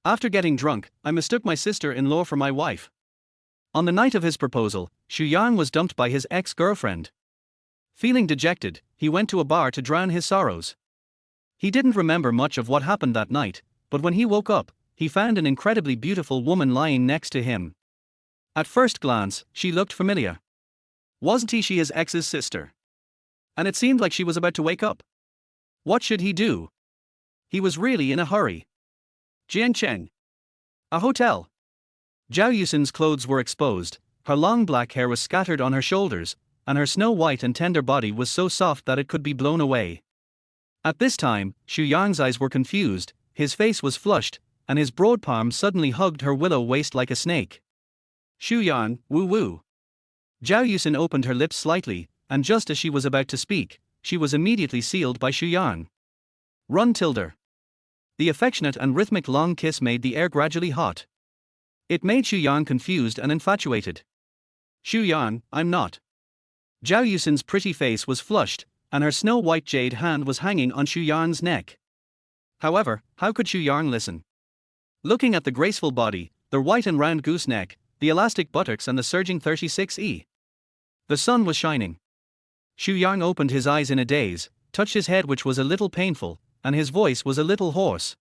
After getting drunk, I mistook my sister-in-law for my wife. On the night of his proposal, Xu Yang was dumped by his ex-girlfriend. Feeling dejected, he went to a bar to drown his sorrows. He didn't remember much of what happened that night, but when he woke up, he found an incredibly beautiful woman lying next to him. At first glance, she looked familiar. Wasn't she his ex's sister? And it seemed like she was about to wake up. What should he do? He was really in a hurry. Jiangcheng. A hotel. Zhao Yuxin's clothes were exposed, her long black hair was scattered on her shoulders, and her snow-white and tender body was so soft that it could be blown away. At this time, Xu Yang's eyes were confused, his face was flushed, and his broad palm suddenly hugged her willow waist like a snake. Xu Yang, woo-woo. Zhao Yuxin opened her lips slightly, and just as she was about to speak, she was immediately sealed by Xu Yang. Run tilde. The affectionate and rhythmic long kiss made the air gradually hot. It made Xu Yang confused and infatuated. Xu Yang, I'm not. Zhao Yuxin's pretty face was flushed, and her snow-white jade hand was hanging on Xu Yang's neck. However, how could Xu Yang listen? Looking at the graceful body, the white and round goose neck, the elastic buttocks and the surging 36E. The sun was shining. Xu Yang opened his eyes in a daze, touched his head which was a little painful, and his voice was a little hoarse.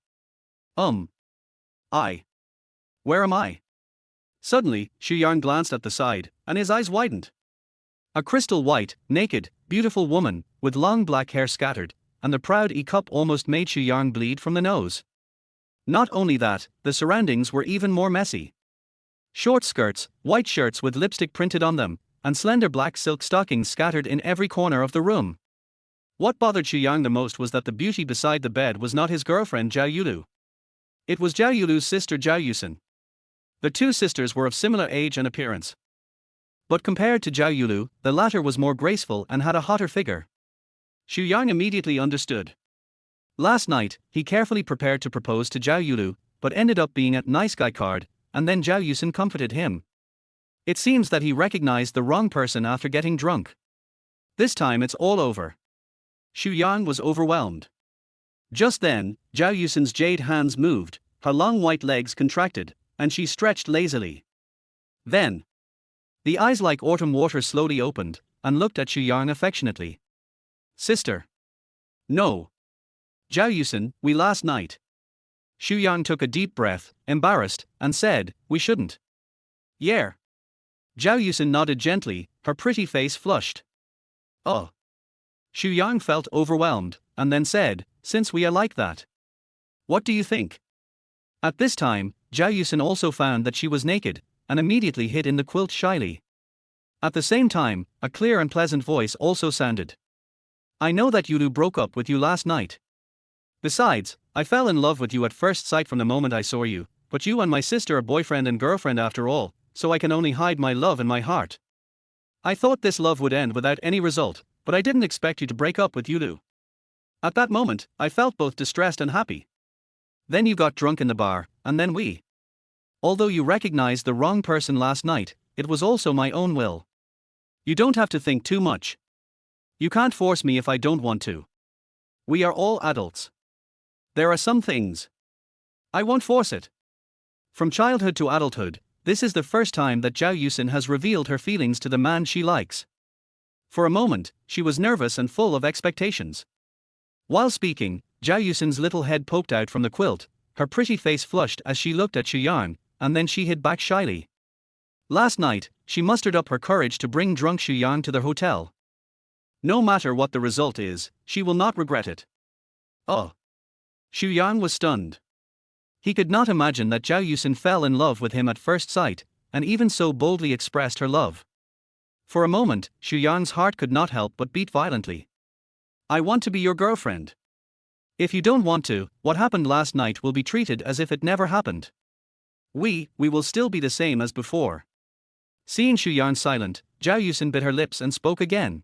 Where am I? Suddenly, Xu Yang glanced at the side, and his eyes widened. A crystal white, naked, beautiful woman, with long black hair scattered, and the proud E-cup almost made Xu Yang bleed from the nose. Not only that, the surroundings were even more messy. Short skirts, white shirts with lipstick printed on them, and slender black silk stockings scattered in every corner of the room. What bothered Xu Yang the most was that the beauty beside the bed was not his girlfriend Zhao Yulu. It was Zhao Yulu's sister Zhao Yuxin. The two sisters were of similar age and appearance. But compared to Zhao Yulu, the latter was more graceful and had a hotter figure. Xu Yang immediately understood. Last night, he carefully prepared to propose to Zhao Yulu, but ended up being at nice guy card, and then Zhao Yuxin comforted him. It seems that he recognized the wrong person after getting drunk. This time it's all over. Xu Yang was overwhelmed. Just then, Zhao Yuxin's jade hands moved, her long white legs contracted, and she stretched lazily. Then, the eyes like autumn water slowly opened, and looked at Xu Yang affectionately. Sister. No. Zhao Yuxin, we last night. Xu Yang took a deep breath, embarrassed, and said, we shouldn't. Yeah. Zhao Yuxin nodded gently, her pretty face flushed. Oh. Xu Yang felt overwhelmed, and then said, since we are like that. What do you think? At this time, Zhao Yuxin also found that she was naked, and immediately hid in the quilt shyly. At the same time, a clear and pleasant voice also sounded. I know that Yulu broke up with you last night. Besides, I fell in love with you at first sight from the moment I saw you, but you and my sister are boyfriend and girlfriend after all, so I can only hide my love in my heart. I thought this love would end without any result, but I didn't expect you to break up with Yulu. At that moment, I felt both distressed and happy. Then you got drunk in the bar, and then we. Although you recognized the wrong person last night, it was also my own will. You don't have to think too much. You can't force me if I don't want to. We are all adults. There are some things. I won't force it. From childhood to adulthood, this is the first time that Zhao Yuxin has revealed her feelings to the man she likes. For a moment, she was nervous and full of expectations. While speaking, Zhao Yuxin's little head poked out from the quilt, her pretty face flushed as she looked at Xu Yang, and then she hid back shyly. Last night, she mustered up her courage to bring drunk Xu Yang to their hotel. No matter what the result is, she will not regret it. Oh. Xu Yang was stunned. He could not imagine that Zhao Yuxin fell in love with him at first sight, and even so boldly expressed her love. For a moment, Xu Yang's heart could not help but beat violently. I want to be your girlfriend. If you don't want to, what happened last night will be treated as if it never happened. We will still be the same as before. Seeing Xu Yang silent, Zhao Yuxin bit her lips and spoke again.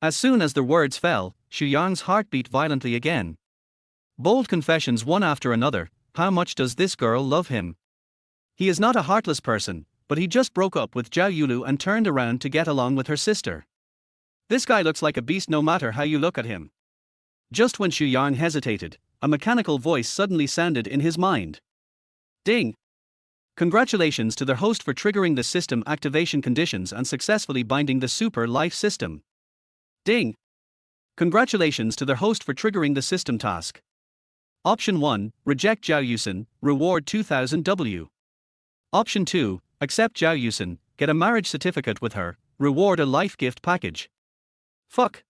As soon as the words fell, Xu Yang's heart beat violently again. Bold confessions one after another, how much does this girl love him? He is not a heartless person, but he just broke up with Zhao Yulu and turned around to get along with her sister. This guy looks like a beast no matter how you look at him. Just when Xu Yang hesitated, a mechanical voice suddenly sounded in his mind. Ding! Congratulations to the host for triggering the system activation conditions and successfully binding the super life system. Ding! Congratulations to the host for triggering the system task. Option 1, reject Zhao Yuxin, reward 2000 W. Option 2, accept Zhao Yuxin, get a marriage certificate with her, reward a life gift package. Fuck.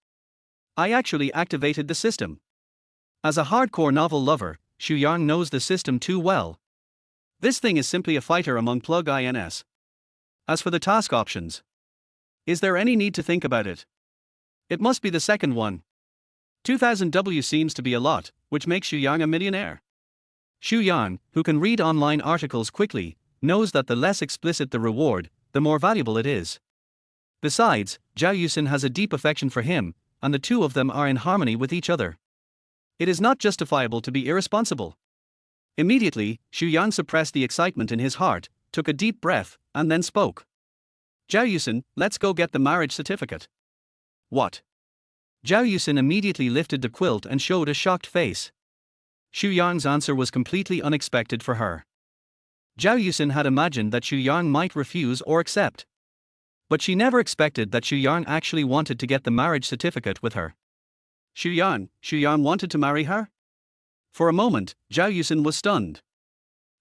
I actually activated the system. As a hardcore novel lover, Xu Yang knows the system too well. This thing is simply a fighter among plug-ins. As for the task options, is there any need to think about it? It must be the second one. 2000 W seems to be a lot, which makes Xu Yang a millionaire. Xu Yang, who can read online articles quickly, knows that the less explicit the reward, the more valuable it is. Besides, Zhao Yuxin has a deep affection for him, and the two of them are in harmony with each other. It is not justifiable to be irresponsible. Immediately, Xu Yang suppressed the excitement in his heart, took a deep breath, and then spoke. Zhao Yuxin, let's go get the marriage certificate. What? Zhao Yuxin immediately lifted the quilt and showed a shocked face. Xu Yang's answer was completely unexpected for her. Zhao Yuxin had imagined that Xu Yang might refuse or accept. But she never expected that Xu Yang actually wanted to get the marriage certificate with her. Xu Yang wanted to marry her? For a moment, Zhao Yuxin was stunned.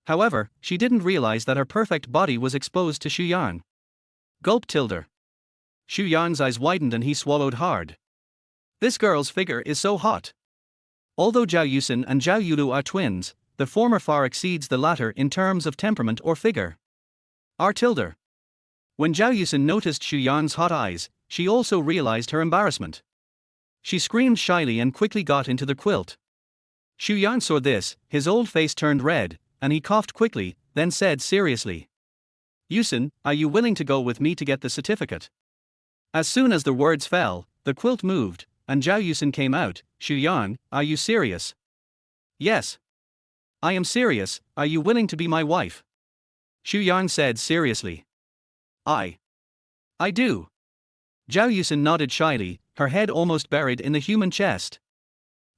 However, she didn't realize that her perfect body was exposed to Xu Yang. Gulp tilde. Xu Yang's eyes widened and he swallowed hard. This girl's figure is so hot. Although Zhao Yuxin and Zhao Yulu are twins, the former far exceeds the latter in terms of temperament or figure. R tilde. When Zhao Yuxin noticed Xu Yang's hot eyes, she also realized her embarrassment. She screamed shyly and quickly got into the quilt. Xu Yang saw this, his old face turned red, and he coughed quickly, then said seriously. Yuxin, are you willing to go with me to get the certificate? As soon as the words fell, the quilt moved, and Zhao Yuxin came out. Xu Yang, are you serious? Yes. I am serious, are you willing to be my wife? Xu Yang said seriously. I do. Zhao Yuxin nodded shyly, her head almost buried in the human chest.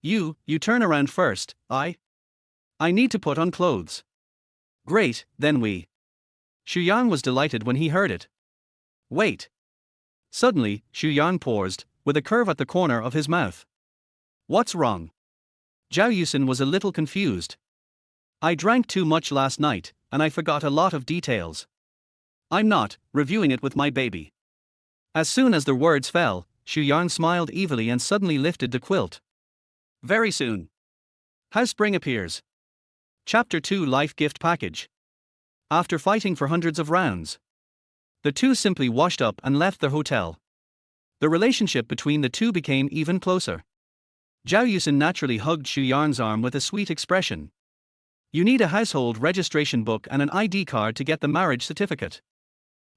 You turn around first. I need to put on clothes. Great, then we. Xu Yang was delighted when he heard it. Wait. Suddenly, Xu Yang paused, with a curve at the corner of his mouth. What's wrong? Zhao Yuxin was a little confused. I drank too much last night, and I forgot a lot of details. I'm not reviewing it with my baby. As soon as the words fell, Xu Yang smiled evilly and suddenly lifted the quilt. Very soon. How spring appears. Chapter 2 Life Gift Package. After fighting for hundreds of rounds, the two simply washed up and left the hotel. The relationship between the two became even closer. Zhao Yuxin naturally hugged Xu Yang's arm with a sweet expression. You need a household registration book and an ID card to get the marriage certificate.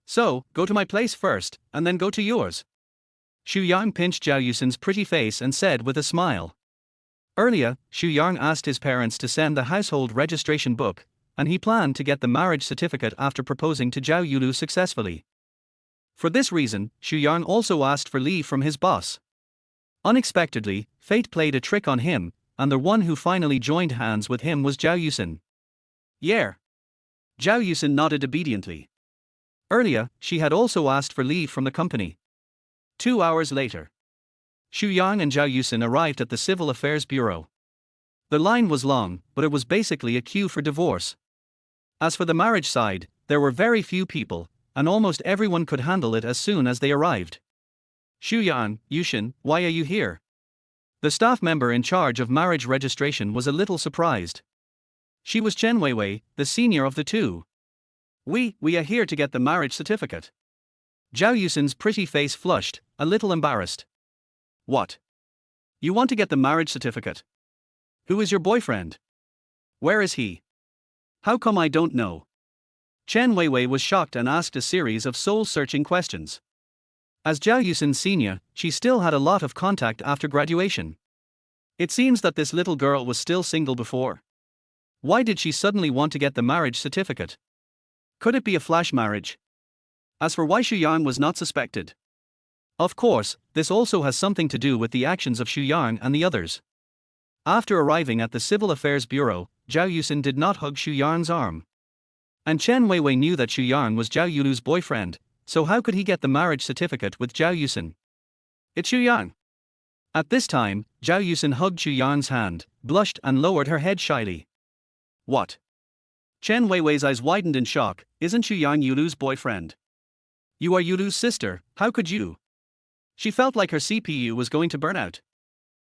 So, go to my place first, and then go to yours. Xu Yang pinched Zhao Yuxin's pretty face and said with a smile. Earlier, Xu Yang asked his parents to send the household registration book, and he planned to get the marriage certificate after proposing to Zhao Yulu successfully. For this reason, Xu Yang also asked for leave from his boss. Unexpectedly, fate played a trick on him, and the one who finally joined hands with him was Zhao Yuxin. Yeah. Zhao Yuxin nodded obediently. Earlier, she had also asked for leave from the company. 2 hours later, Xu Yang and Zhao Yuxin arrived at the Civil Affairs Bureau. The line was long, but it was basically a queue for divorce. As for the marriage side, there were very few people, and almost everyone could handle it as soon as they arrived. Xu Yang, Yuxin, why are you here? The staff member in charge of marriage registration was a little surprised. She was Chen Weiwei, the senior of the two. We are here to get the marriage certificate. Zhao Yuxin's pretty face flushed, a little embarrassed. What? You want to get the marriage certificate? Who is your boyfriend? Where is he? How come I don't know? Chen Weiwei was shocked and asked a series of soul-searching questions. As Zhao Yuxin's senior, she still had a lot of contact after graduation. It seems that this little girl was still single before. Why did she suddenly want to get the marriage certificate? Could it be a flash marriage? As for why Xu Yang was not suspected. Of course, this also has something to do with the actions of Xu Yang and the others. After arriving at the Civil Affairs Bureau, Zhao Yuxin did not hug Xu Yan's arm. And Chen Weiwei knew that Xu Yan was Zhao Yulu's boyfriend, so how could he get the marriage certificate with Zhao Yuxin? It's Xu Yan. At this time, Zhao Yuxin hugged Xu Yan's hand, blushed and lowered her head shyly. What? Chen Weiwei's eyes widened in shock. Isn't Xu Yan Yulu's boyfriend? You are Yulu's sister, how could you? She felt like her CPU was going to burn out.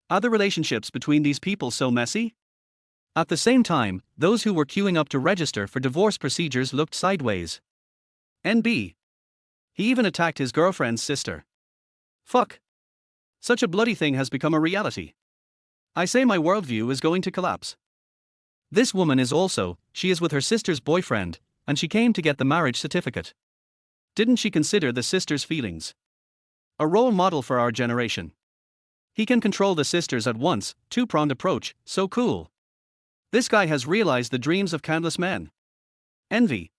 Are the relationships between these people so messy? At the same time, those who were queuing up to register for divorce procedures looked sideways. NB. He even attacked his girlfriend's sister. Fuck. Such a bloody thing has become a reality. I say my worldview is going to collapse. This woman is also, she is with her sister's boyfriend, and she came to get the marriage certificate. Didn't she consider the sister's feelings? A role model for our generation. He can control the sisters at once, two-pronged approach, so cool. This guy has realized the dreams of countless men. Envy.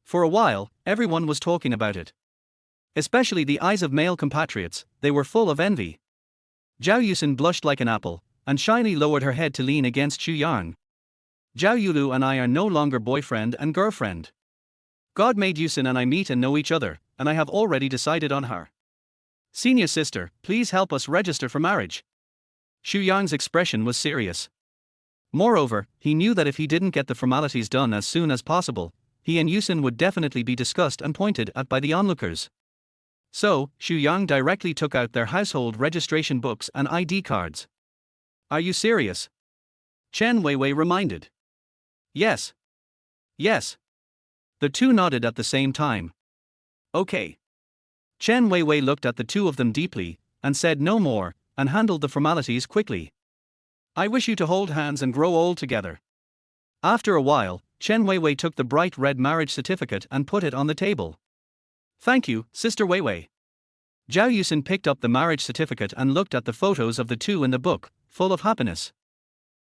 For a while, everyone was talking about it. Especially the eyes of male compatriots, they were full of envy. Zhao Yuxin blushed like an apple, and shyly lowered her head to lean against Xu Yan. Zhao Yulu and I are no longer boyfriend and girlfriend. God made Yuxin and I meet and know each other, and I have already decided on her. Senior sister, please help us register for marriage. Xu Yan's expression was serious. Moreover, he knew that if he didn't get the formalities done as soon as possible, he and Yuxin would definitely be discussed and pointed at by the onlookers. So, Xu Yang directly took out their household registration books and ID cards. Are you serious? Chen Weiwei reminded. Yes. Yes. The two nodded at the same time. Okay. Chen Weiwei looked at the two of them deeply, and said no more, and handled the formalities quickly. I wish you to hold hands and grow old together. After a while, Chen Weiwei took the bright red marriage certificate and put it on the table. Thank you, Sister Weiwei. Zhao Yuxin picked up the marriage certificate and looked at the photos of the two in the book, full of happiness.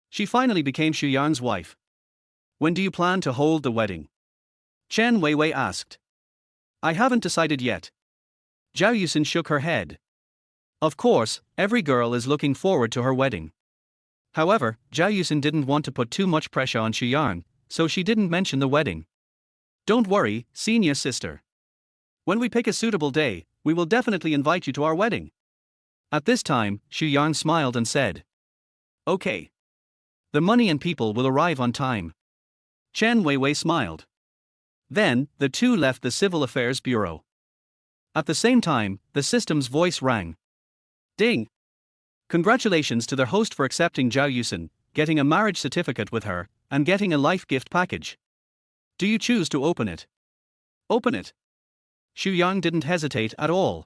She finally became Xu Yan's wife. When do you plan to hold the wedding? Chen Weiwei asked. I haven't decided yet. Zhao Yuxin shook her head. Of course, every girl is looking forward to her wedding. However, Zhao Yuxin didn't want to put too much pressure on Xu Yan, so she didn't mention the wedding. Don't worry, senior sister. When we pick a suitable day, we will definitely invite you to our wedding. At this time, Xu Yan smiled and said. Okay. The money and people will arrive on time. Chen Weiwei smiled. Then, the two left the Civil Affairs Bureau. At the same time, the system's voice rang. Ding! Congratulations to their host for accepting Zhao Yuxin, getting a marriage certificate with her, and getting a life gift package. Do you choose to open it? Open it. Xu Yang didn't hesitate at all.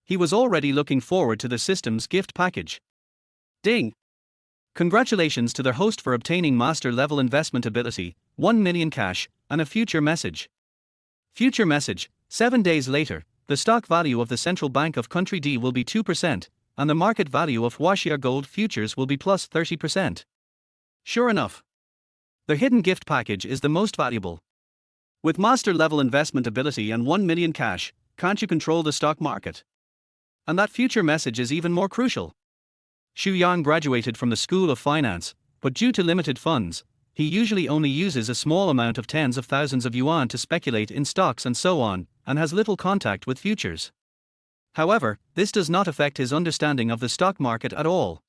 He was already looking forward to the system's gift package. Ding! Congratulations to their host for obtaining master-level investment ability, 1 million cash, and a future message. Future message, 7 days later, the stock value of the Central Bank of Country D will be 2%, and the market value of Huaxia Gold futures will be plus 30%. Sure enough. The hidden gift package is the most valuable. With master-level investment ability and 1 million cash, can't you control the stock market? And that future message is even more crucial. Xu Yan graduated from the School of Finance, but due to limited funds, he usually only uses a small amount of tens of thousands of yuan to speculate in stocks and so on, and has little contact with futures. However, this does not affect his understanding of the stock market at all.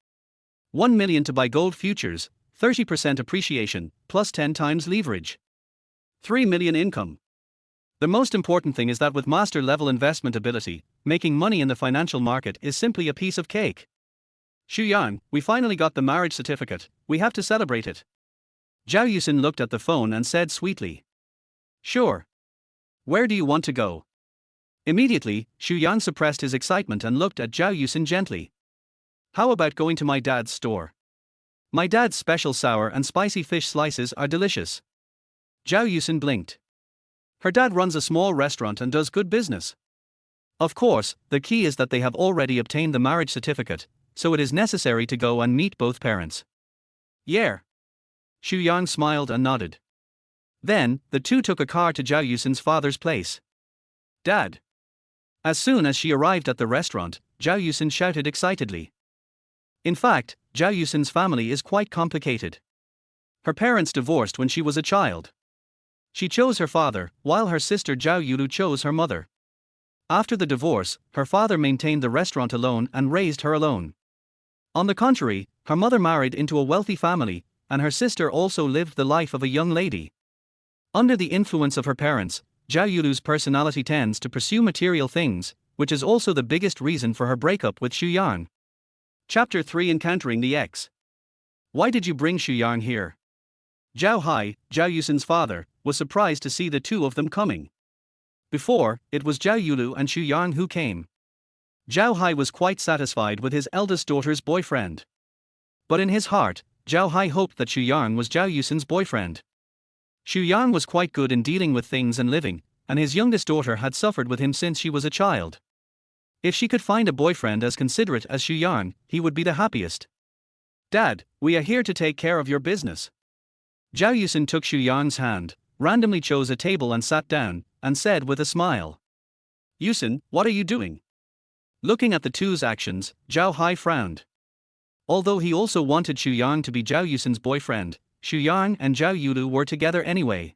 1 million to buy gold futures, 30% appreciation, plus 10 times leverage. 3 million income. The most important thing is that with master-level investment ability, making money in the financial market is simply a piece of cake. Xu Yan, we finally got the marriage certificate, we have to celebrate it. Zhao Yuxin looked at the phone and said sweetly. Sure. Where do you want to go? Immediately, Xu Yan suppressed his excitement and looked at Zhao Yuxin gently. How about going to my dad's store? My dad's special sour and spicy fish slices are delicious. Zhao Yuxin blinked. Her dad runs a small restaurant and does good business. Of course, the key is that they have already obtained the marriage certificate, so it is necessary to go and meet both parents. Yeah. Xu Yan smiled and nodded. Then, the two took a car to Zhao Yuxin's father's place. Dad. As soon as she arrived at the restaurant, Zhao Yuxin shouted excitedly. In fact, Zhao Yuxin's family is quite complicated. Her parents divorced when she was a child. She chose her father, while her sister Zhao Yulu chose her mother. After the divorce, her father maintained the restaurant alone and raised her alone. On the contrary, her mother married into a wealthy family, and her sister also lived the life of a young lady. Under the influence of her parents, Zhao Yulu's personality tends to pursue material things, which is also the biggest reason for her breakup with Xu Yang. Chapter 3: Encountering the Ex. Why did you bring Xu Yang here? Zhao Hai, Zhao Yuxin's father, was surprised to see the two of them coming. Before, it was Zhao Yulu and Xu Yang who came. Zhao Hai was quite satisfied with his eldest daughter's boyfriend. But in his heart, Zhao Hai hoped that Xu Yang was Zhao Yuxin's boyfriend. Xu Yang was quite good in dealing with things and living, and his youngest daughter had suffered with him since she was a child. If she could find a boyfriend as considerate as Xu Yang, he would be the happiest. Dad, we are here to take care of your business. Zhao Yuxin took Xu Yang's hand, randomly chose a table and sat down, and said with a smile. Yuxin, what are you doing? Looking at the two's actions, Zhao Hai frowned. Although he also wanted Xu Yang to be Zhao Yuxin's boyfriend, Xu Yang and Zhao Yulu were together anyway.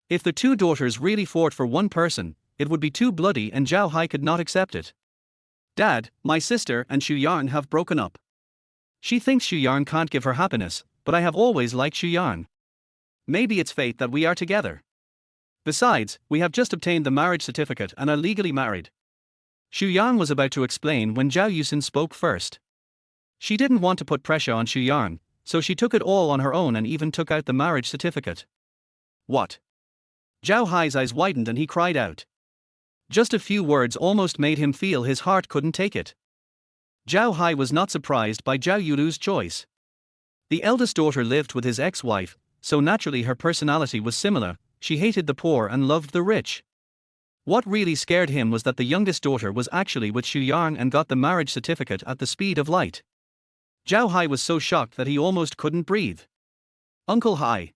If the two daughters really fought for one person, it would be too bloody and Zhao Hai could not accept it. Dad, my sister and Xu Yang have broken up. She thinks Xu Yang can't give her happiness, but I have always liked Xu Yang. Maybe it's fate that we are together. Besides, we have just obtained the marriage certificate and are legally married. Xu Yang was about to explain when Zhao Yuxin spoke first. She didn't want to put pressure on Xu Yang, so she took it all on her own and even took out the marriage certificate. What? Zhao Hai's eyes widened and he cried out. Just a few words almost made him feel his heart couldn't take it. Zhao Hai was not surprised by Zhao Yulu's choice. The eldest daughter lived with his ex-wife, so naturally her personality was similar. She hated the poor and loved the rich. What really scared him was that the youngest daughter was actually with Xu Yang and got the marriage certificate at the speed of light. Zhao Hai was so shocked that he almost couldn't breathe. Uncle Hai.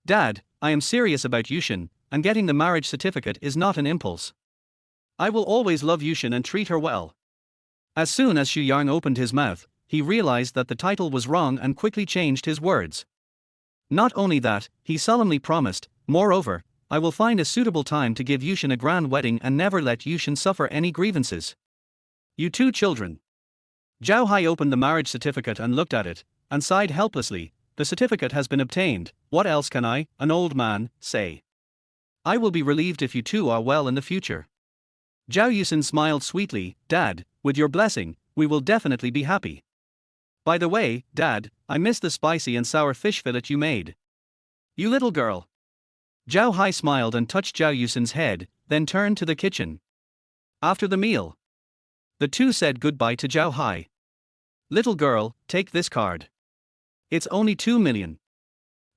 Dad, I am serious about Yuxin, and getting the marriage certificate is not an impulse. I will always love Yuxin and treat her well. As soon as Xu Yang opened his mouth, he realized that the title was wrong and quickly changed his words. Not only that, he solemnly promised, moreover, I will find a suitable time to give Yuxin a grand wedding and never let Yuxin suffer any grievances. You two children. Zhao Hai opened the marriage certificate and looked at it, and sighed helplessly. The certificate has been obtained, what else can I, an old man, say? I will be relieved if you two are well in the future. Zhao Yuxin smiled sweetly. Dad, with your blessing, we will definitely be happy. By the way, Dad, I miss the spicy and sour fish fillet you made. You little girl. Zhao Hai smiled and touched Zhao Yuxin's head, then turned to the kitchen. After the meal, the two said goodbye to Zhao Hai. Little girl, take this card. It's only 2 million.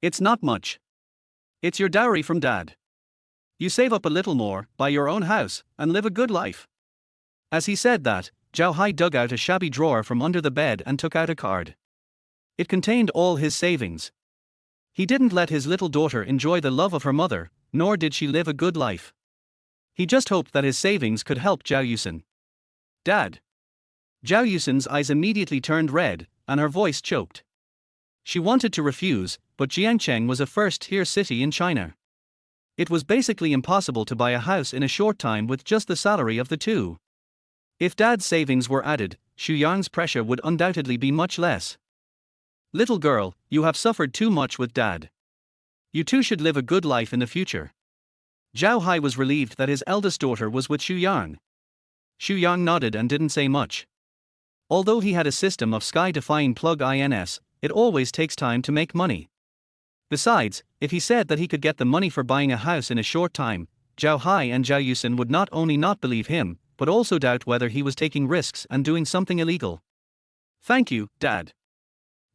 It's not much. It's your dowry from Dad. You save up a little more, buy your own house, and live a good life. As he said that, Zhao Hai dug out a shabby drawer from under the bed and took out a card. It contained all his savings. He didn't let his little daughter enjoy the love of her mother, nor did she live a good life. He just hoped that his savings could help Zhao Yuxin. Dad. Zhao Yuxin's eyes immediately turned red, and her voice choked. She wanted to refuse, but Jiangcheng was a first-tier city in China. It was basically impossible to buy a house in a short time with just the salary of the two. If Dad's savings were added, Xu Yang's pressure would undoubtedly be much less. Little girl, you have suffered too much with Dad. You two should live a good life in the future. Zhao Hai was relieved that his eldest daughter was with Xu Yang. Xu Yang nodded and didn't say much. Although he had a system of sky-defying plug-ins, it always takes time to make money. Besides, if he said that he could get the money for buying a house in a short time, Zhao Hai and Zhao Yuxin would not only not believe him, but also doubt whether he was taking risks and doing something illegal. Thank you, Dad.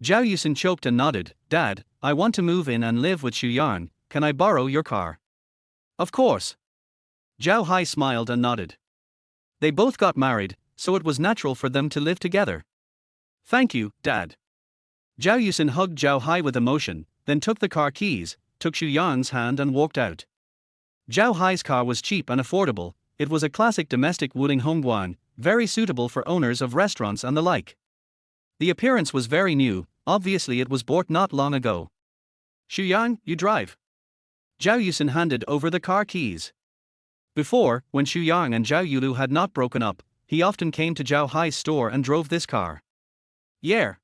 Zhao Yuxin choked and nodded. Dad, I want to move in and live with Xu Yang, can I borrow your car? Of course. Zhao Hai smiled and nodded. They both got married, so it was natural for them to live together. Thank you, Dad. Zhao Yuxin hugged Zhao Hai with emotion, then took the car keys, took Xu Yang's hand and walked out. Zhao Hai's car was cheap and affordable. It was a classic domestic Wuling Hongguan, very suitable for owners of restaurants and the like. The appearance was very new, obviously it was bought not long ago. Yang, you drive. Zhao Yuxin handed over the car keys. Before, when Yang and Zhao Yulu had not broken up, he often came to Zhao Hai's store and drove this car. Yeah.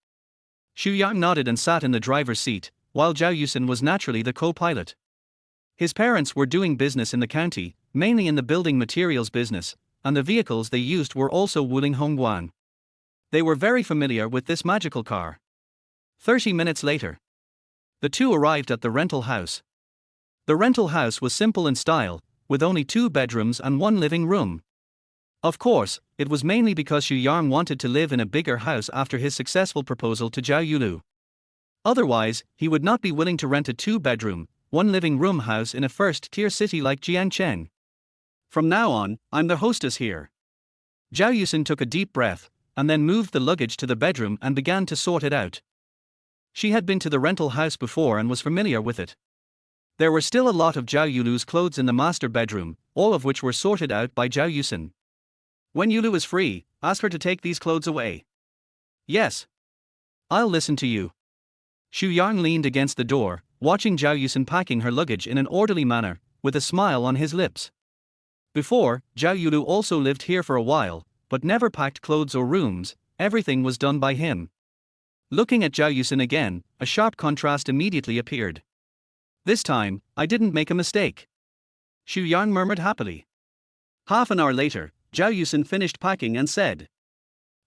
Yang nodded and sat in the driver's seat, while Zhao Yuxin was naturally the co-pilot. His parents were doing business in the county, mainly in the building materials business, and the vehicles they used were also Wuling Hongguan. They were very familiar with this magical car. 30 minutes later, the two arrived at the rental house. The rental house was simple in style, with only 2 bedrooms and 1 living room. Of course, it was mainly because Yang wanted to live in a bigger house after his successful proposal to Zhao Yulu. Otherwise, he would not be willing to rent a 2-bedroom, 1 living room house in a first-tier city like Jiangcheng. From now on, I'm the hostess here. Zhao Yuxin took a deep breath, and then moved the luggage to the bedroom and began to sort it out. She had been to the rental house before and was familiar with it. There were still a lot of Zhao Yulu's clothes in the master bedroom, all of which were sorted out by Zhao Yuxin. When Yulu is free, ask her to take these clothes away. Yes. I'll listen to you. Yang leaned against the door, watching Zhao Yuxin packing her luggage in an orderly manner, with a smile on his lips. Before, Zhao Yulu also lived here for a while, but never packed clothes or rooms, everything was done by him. Looking at Zhao Yuxin again, a sharp contrast immediately appeared. This time, I didn't make a mistake. Yang murmured happily. Half an hour later, Zhao Yuxin finished packing and said,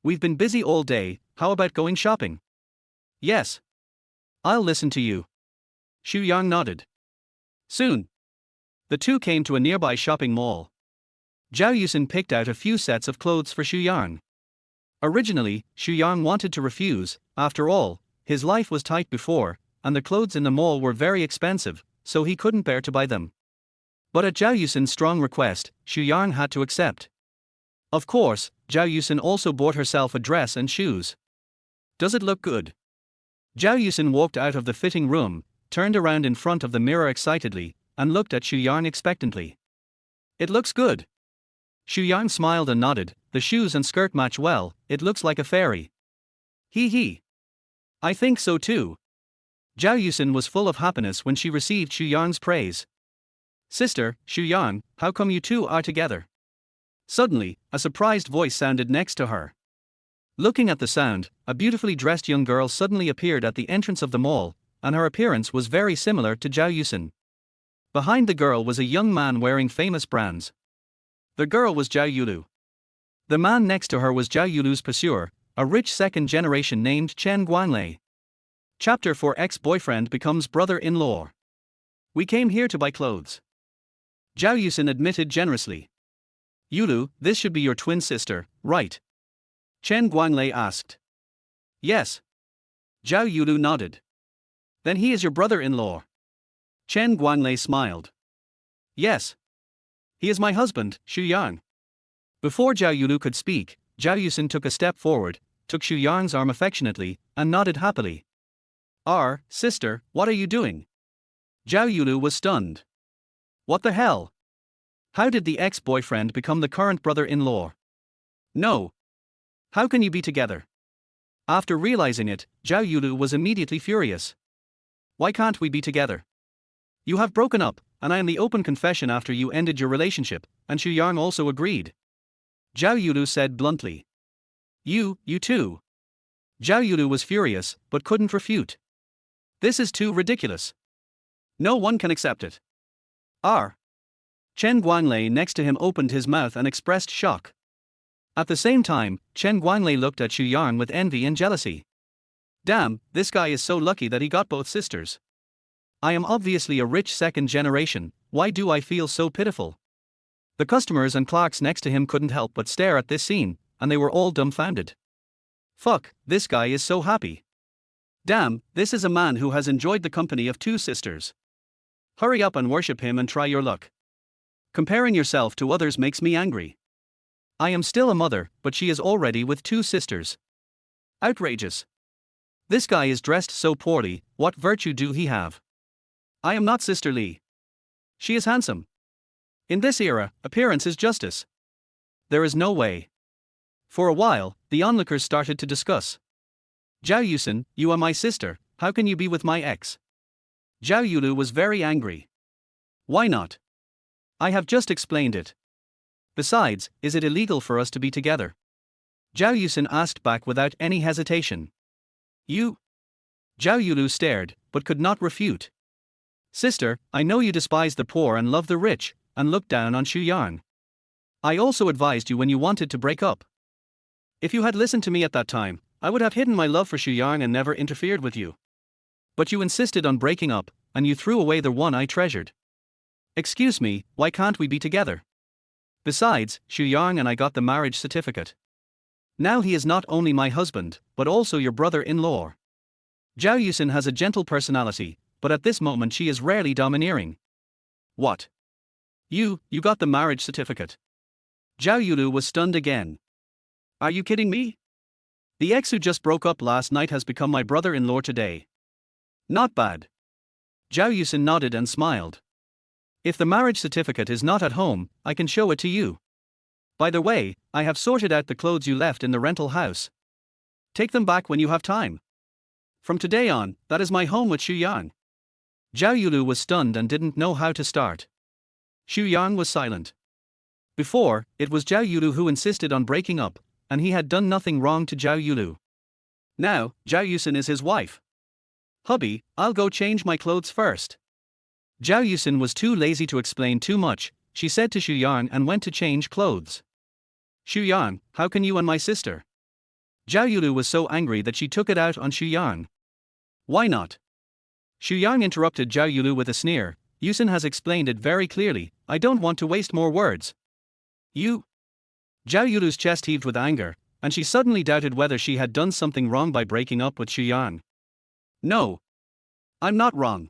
"We've been busy all day, how about going shopping?" "Yes. I'll listen to you." Yang nodded. Soon, the two came to a nearby shopping mall. Zhao Yuxin picked out a few sets of clothes for Yang. Originally, Yang wanted to refuse, after all, his life was tight before, and the clothes in the mall were very expensive, so he couldn't bear to buy them. But at Zhao Yuxin's strong request, Yang had to accept. Of course, Zhao Yuxin also bought herself a dress and shoes. Does it look good? Zhao Yuxin walked out of the fitting room, turned around in front of the mirror excitedly, and looked at Yang expectantly. It looks good. Yang smiled and nodded, the shoes and skirt match well, it looks like a fairy. Hee. I think so too. Zhao Yuxin was full of happiness when she received Yang's praise. Sister, Yang, how come you two are together? Suddenly, a surprised voice sounded next to her. Looking at the sound, a beautifully dressed young girl suddenly appeared at the entrance of the mall, and her appearance was very similar to Zhao Yuxin. Behind the girl was a young man wearing famous brands. The girl was Zhao Yulu. The man next to her was Zhao Yulu's pursuer, a rich second generation named Chen Guanglei. Chapter 4 Ex-boyfriend becomes brother-in-law. We came here to buy clothes. Zhao Yuxin admitted generously. Yulu, this should be your twin sister, right? Chen Guanglei asked. Yes. Zhao Yulu nodded. Then he is your brother-in-law. Chen Guanglei smiled. Yes. He is my husband, Yang. Before Zhao Yulu could speak, Zhao Yuxin took a step forward, took Yang's arm affectionately, and nodded happily. Sister, what are you doing? Zhao Yulu was stunned. What the hell? How did the ex-boyfriend become the current brother-in-law? No. How can you be together? After realizing it, Zhao Yulu was immediately furious. Why can't we be together? You have broken up, and I am the open confession after you ended your relationship, and Yang also agreed. Zhao Yulu said bluntly. You too. Zhao Yulu was furious, but couldn't refute. This is too ridiculous. No one can accept it. Chen Guanglei next to him opened his mouth and expressed shock. At the same time, Chen Guanglei looked at Yang with envy and jealousy. Damn, this guy is so lucky that he got both sisters. I am obviously a rich second generation, why do I feel so pitiful? The customers and clerks next to him couldn't help but stare at this scene, and they were all dumbfounded. Fuck, this guy is so happy. Damn, this is a man who has enjoyed the company of 2 sisters. Hurry up and worship him and try your luck. Comparing yourself to others makes me angry. I am still a mother, but she is already with 2 sisters. Outrageous. This guy is dressed so poorly, what virtue do he have? I am not Sister Li. She is handsome. In this era, appearance is justice. There is no way. For a while, the onlookers started to discuss. Zhao Yuxin, you are my sister, how can you be with my ex? Zhao Yulu was very angry. Why not? I have just explained it. Besides, is it illegal for us to be together? Zhao Yuxin asked back without any hesitation. You? Zhao Yulu stared, but could not refute. Sister, I know you despise the poor and love the rich, and look down on Xu Yang. I also advised you when you wanted to break up. If you had listened to me at that time, I would have hidden my love for Xu Yang and never interfered with you. But you insisted on breaking up, and you threw away the one I treasured. Excuse me, why can't we be together? Besides, Xu Yang and I got the marriage certificate. Now he is not only my husband, but also your brother-in-law. Zhao Yuxin has a gentle personality, but at this moment she is rarely domineering. What? You got the marriage certificate? Zhao Yulu was stunned again. Are you kidding me? The ex who just broke up last night has become my brother-in-law today. Not bad. Zhao Yuxin nodded and smiled. If the marriage certificate is not at home, I can show it to you. By the way, I have sorted out the clothes you left in the rental house. Take them back when you have time. From today on, that is my home with Xu Yang. Zhao Yulu was stunned and didn't know how to start. Xu Yang was silent. Before, it was Zhao Yulu who insisted on breaking up, and he had done nothing wrong to Zhao Yulu. Now, Zhao Yuxin is his wife. Hubby, I'll go change my clothes first. Zhao Yuxin was too lazy to explain too much, she said to Xu Yang and went to change clothes. Xu Yang, how can you and my sister? Zhao Yulu was so angry that she took it out on Xu Yang. Why not? Xu Yang interrupted Zhao Yulu with a sneer. Yuxin has explained it very clearly, I don't want to waste more words. You? Zhao Yulu's chest heaved with anger, and she suddenly doubted whether she had done something wrong by breaking up with Xu Yang. No. I'm not wrong.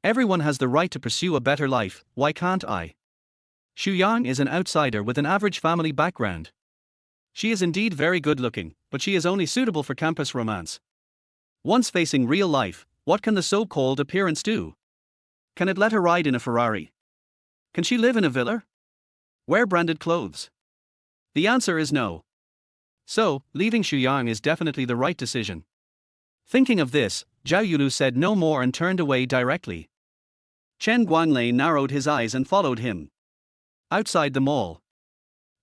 Everyone has the right to pursue a better life, why can't I? Xu Yang is an outsider with an average family background. She is indeed very good looking, but she is only suitable for campus romance. Once facing real life, what can the so-called appearance do? Can it let her ride in a Ferrari? Can she live in a villa? Wear branded clothes? The answer is no. So, leaving Xu Yang is definitely the right decision. Thinking of this, Zhao Yulu said no more and turned away directly. Chen Guanglei narrowed his eyes and followed him. Outside the mall,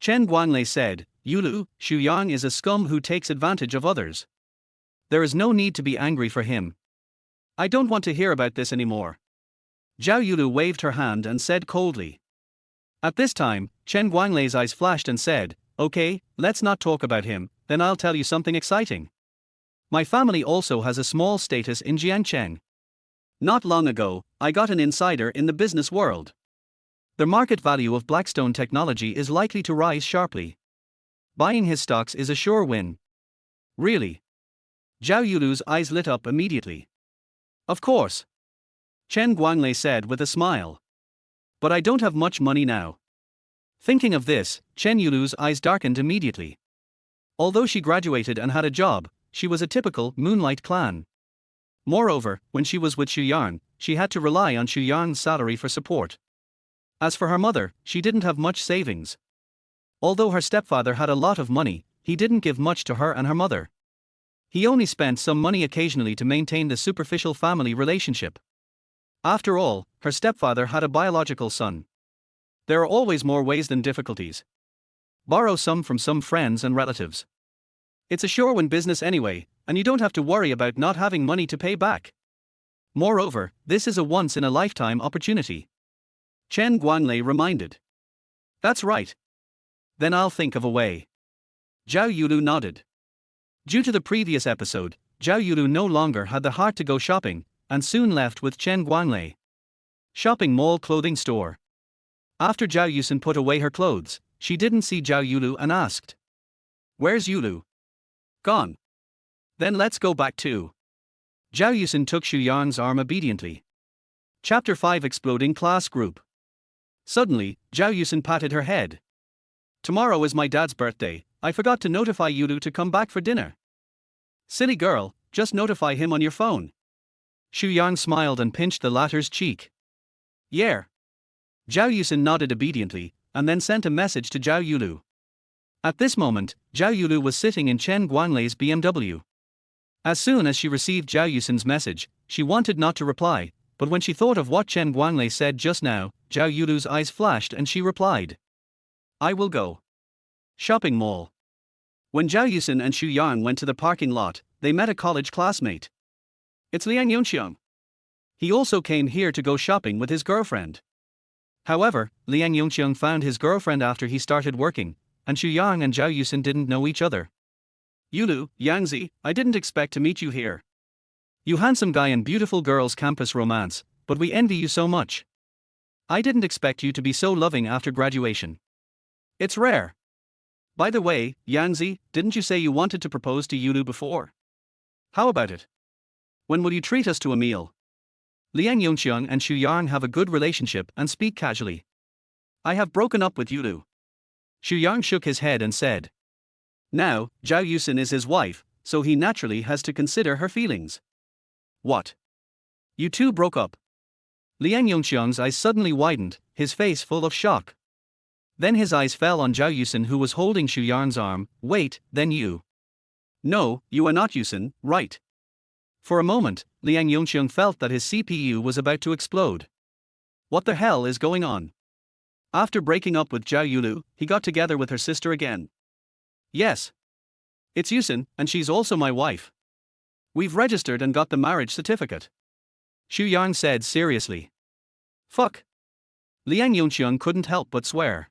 Chen Guanglei said, Yulu, Xu Yang is a scum who takes advantage of others. There is no need to be angry for him. I don't want to hear about this anymore. Zhao Yulu waved her hand and said coldly. At this time, Chen Guanglei's eyes flashed and said, okay, let's not talk about him, then I'll tell you something exciting. My family also has a small status in Jiangcheng. Not long ago, I got an insider in the business world. The market value of Blackstone Technology is likely to rise sharply. Buying his stocks is a sure win. Really? Zhao Yulu's eyes lit up immediately. Of course. Chen Guanglei said with a smile. But I don't have much money now. Thinking of this, Chen Yulu's eyes darkened immediately. Although she graduated and had a job, she was a typical Moonlight clan. Moreover, when she was with Xu Yang, she had to rely on Xu Yang's salary for support. As for her mother, she didn't have much savings. Although her stepfather had a lot of money, he didn't give much to her and her mother. He only spent some money occasionally to maintain the superficial family relationship. After all, her stepfather had a biological son. There are always more ways than difficulties. Borrow some from some friends and relatives. It's a sure win business anyway, and you don't have to worry about not having money to pay back. Moreover, this is a once-in-a-lifetime opportunity. Chen Guanglei reminded. That's right. Then I'll think of a way. Zhao Yulu nodded. Due to the previous episode, Zhao Yulu no longer had the heart to go shopping, and soon left with Chen Guanglei. Shopping mall clothing store. After Zhao Yuxin put away her clothes, she didn't see Zhao Yulu and asked. Where's Yulu? Gone. Then let's go back too. Zhao Yuxin took Xu Yang's arm obediently. Chapter 5 Exploding Class Group. Suddenly, Zhao Yuxin patted her head. Tomorrow is my dad's birthday, I forgot to notify Yulu to come back for dinner. Silly girl, just notify him on your phone. Xu Yang smiled and pinched the latter's cheek. Yeah. Zhao Yuxin nodded obediently, and then sent a message to Zhao Yulu. At this moment, Zhao Yulu was sitting in Chen Guanglei's BMW. As soon as she received Zhao Yuxin's message, she wanted not to reply, but when she thought of what Chen Guanglei said just now, Zhao Yulu's eyes flashed and she replied, I will go. Shopping mall. When Zhao Yuxin and Xu Yang went to the parking lot, they met a college classmate. It's Liang Yongxiang. He also came here to go shopping with his girlfriend. However, Liang Yongxiang found his girlfriend after he started working, and Xu Yang and Zhao Yuxin didn't know each other. Yulu, Yangzi, I didn't expect to meet you here. You handsome guy and beautiful girls campus romance, but we envy you so much. I didn't expect you to be so loving after graduation. It's rare. By the way, Yangzi, didn't you say you wanted to propose to Yulu before? How about it? When will you treat us to a meal? Liang Yongxiang and Xu Yang have a good relationship and speak casually. I have broken up with Yulu. Xu Yang shook his head and said. Now, Zhao Yuxin is his wife, so he naturally has to consider her feelings. What? You two broke up? Liang Yongxiang's eyes suddenly widened, his face full of shock. Then his eyes fell on Zhao Yuxin, who was holding Xu Yang's arm. Wait, then you? No, you are not Yuxin, right? For a moment, Liang Yongxiang felt that his CPU was about to explode. What the hell is going on? After breaking up with Zhao Yulu, he got together with her sister again. Yes. It's Yuxin, and she's also my wife. We've registered and got the marriage certificate. Xu Yang said seriously. Fuck. Liang Yongxiang couldn't help but swear.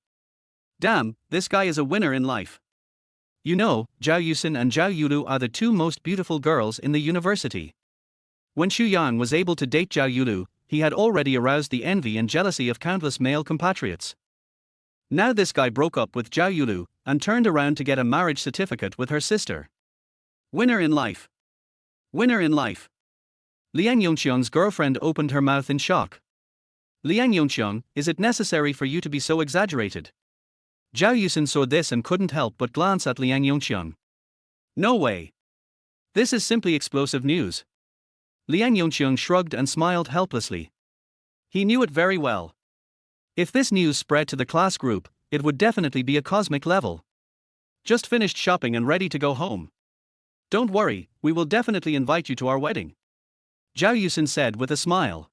Damn, this guy is a winner in life. You know, Zhao Yuxin and Zhao Yulu are the two most beautiful girls in the university. When Xu Yang was able to date Zhao Yulu, he had already aroused the envy and jealousy of countless male compatriots. Now this guy broke up with Zhao Yulu and turned around to get a marriage certificate with her sister. Winner in life. Winner in life. Liang Yongxiang's girlfriend opened her mouth in shock. Liang Yongxiang, is it necessary for you to be so exaggerated? Zhao Yuxin saw this and couldn't help but glance at Liang Yongxiang. No way. This is simply explosive news. Liang Yongxiang shrugged and smiled helplessly. He knew it very well. If this news spread to the class group, it would definitely be a cosmic level. Just finished shopping and ready to go home. Don't worry, we will definitely invite you to our wedding. Zhao Yuxin said with a smile.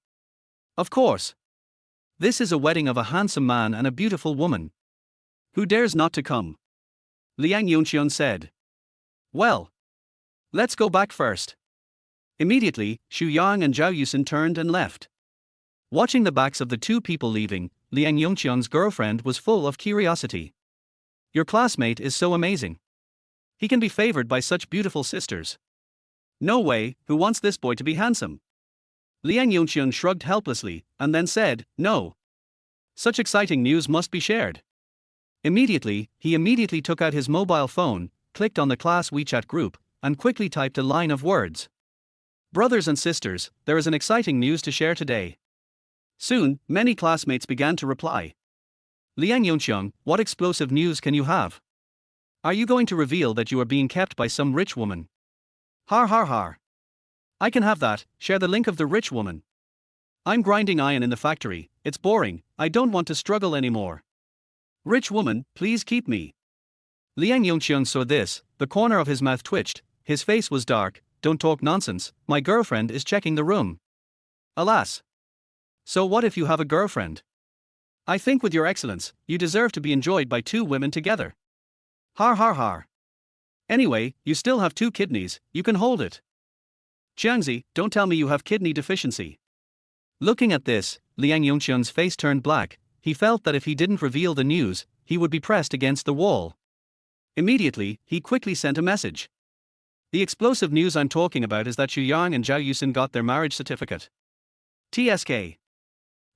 Of course. This is a wedding of a handsome man and a beautiful woman. Who dares not to come? Liang Yongxiang said. Well. Let's go back first. Immediately, Xu Yang and Zhao Yuxin turned and left. Watching the backs of the two people leaving, Liang Yongxiang's girlfriend was full of curiosity. Your classmate is so amazing. He can be favored by such beautiful sisters. No way, who wants this boy to be handsome? Liang Yongxiang shrugged helplessly, and then said, no. Such exciting news must be shared. Immediately, he took out his mobile phone, clicked on the class WeChat group, and quickly typed a line of words. Brothers and sisters, there is an exciting news to share today. Soon, many classmates began to reply. Liang Yongxiang, what explosive news can you have? Are you going to reveal that you are being kept by some rich woman? Har har har. I can have that, share the link of the rich woman. I'm grinding iron in the factory, it's boring, I don't want to struggle anymore. Rich woman, please keep me. Liang Yongxiang saw this, the corner of his mouth twitched, his face was dark. Don't talk nonsense, my girlfriend is checking the room. Alas. So what if you have a girlfriend? I think with your excellence, you deserve to be enjoyed by two women together. Har har har. Anyway, you still have 2 kidneys, you can hold it. Jiangzi, don't tell me you have kidney deficiency. Looking at this, Liang Yongxiang's face turned black. He felt that if he didn't reveal the news, he would be pressed against the wall. Immediately, he quickly sent a message. The explosive news I'm talking about is that Xu Yang and Zhao Yuxin got their marriage certificate. TSK.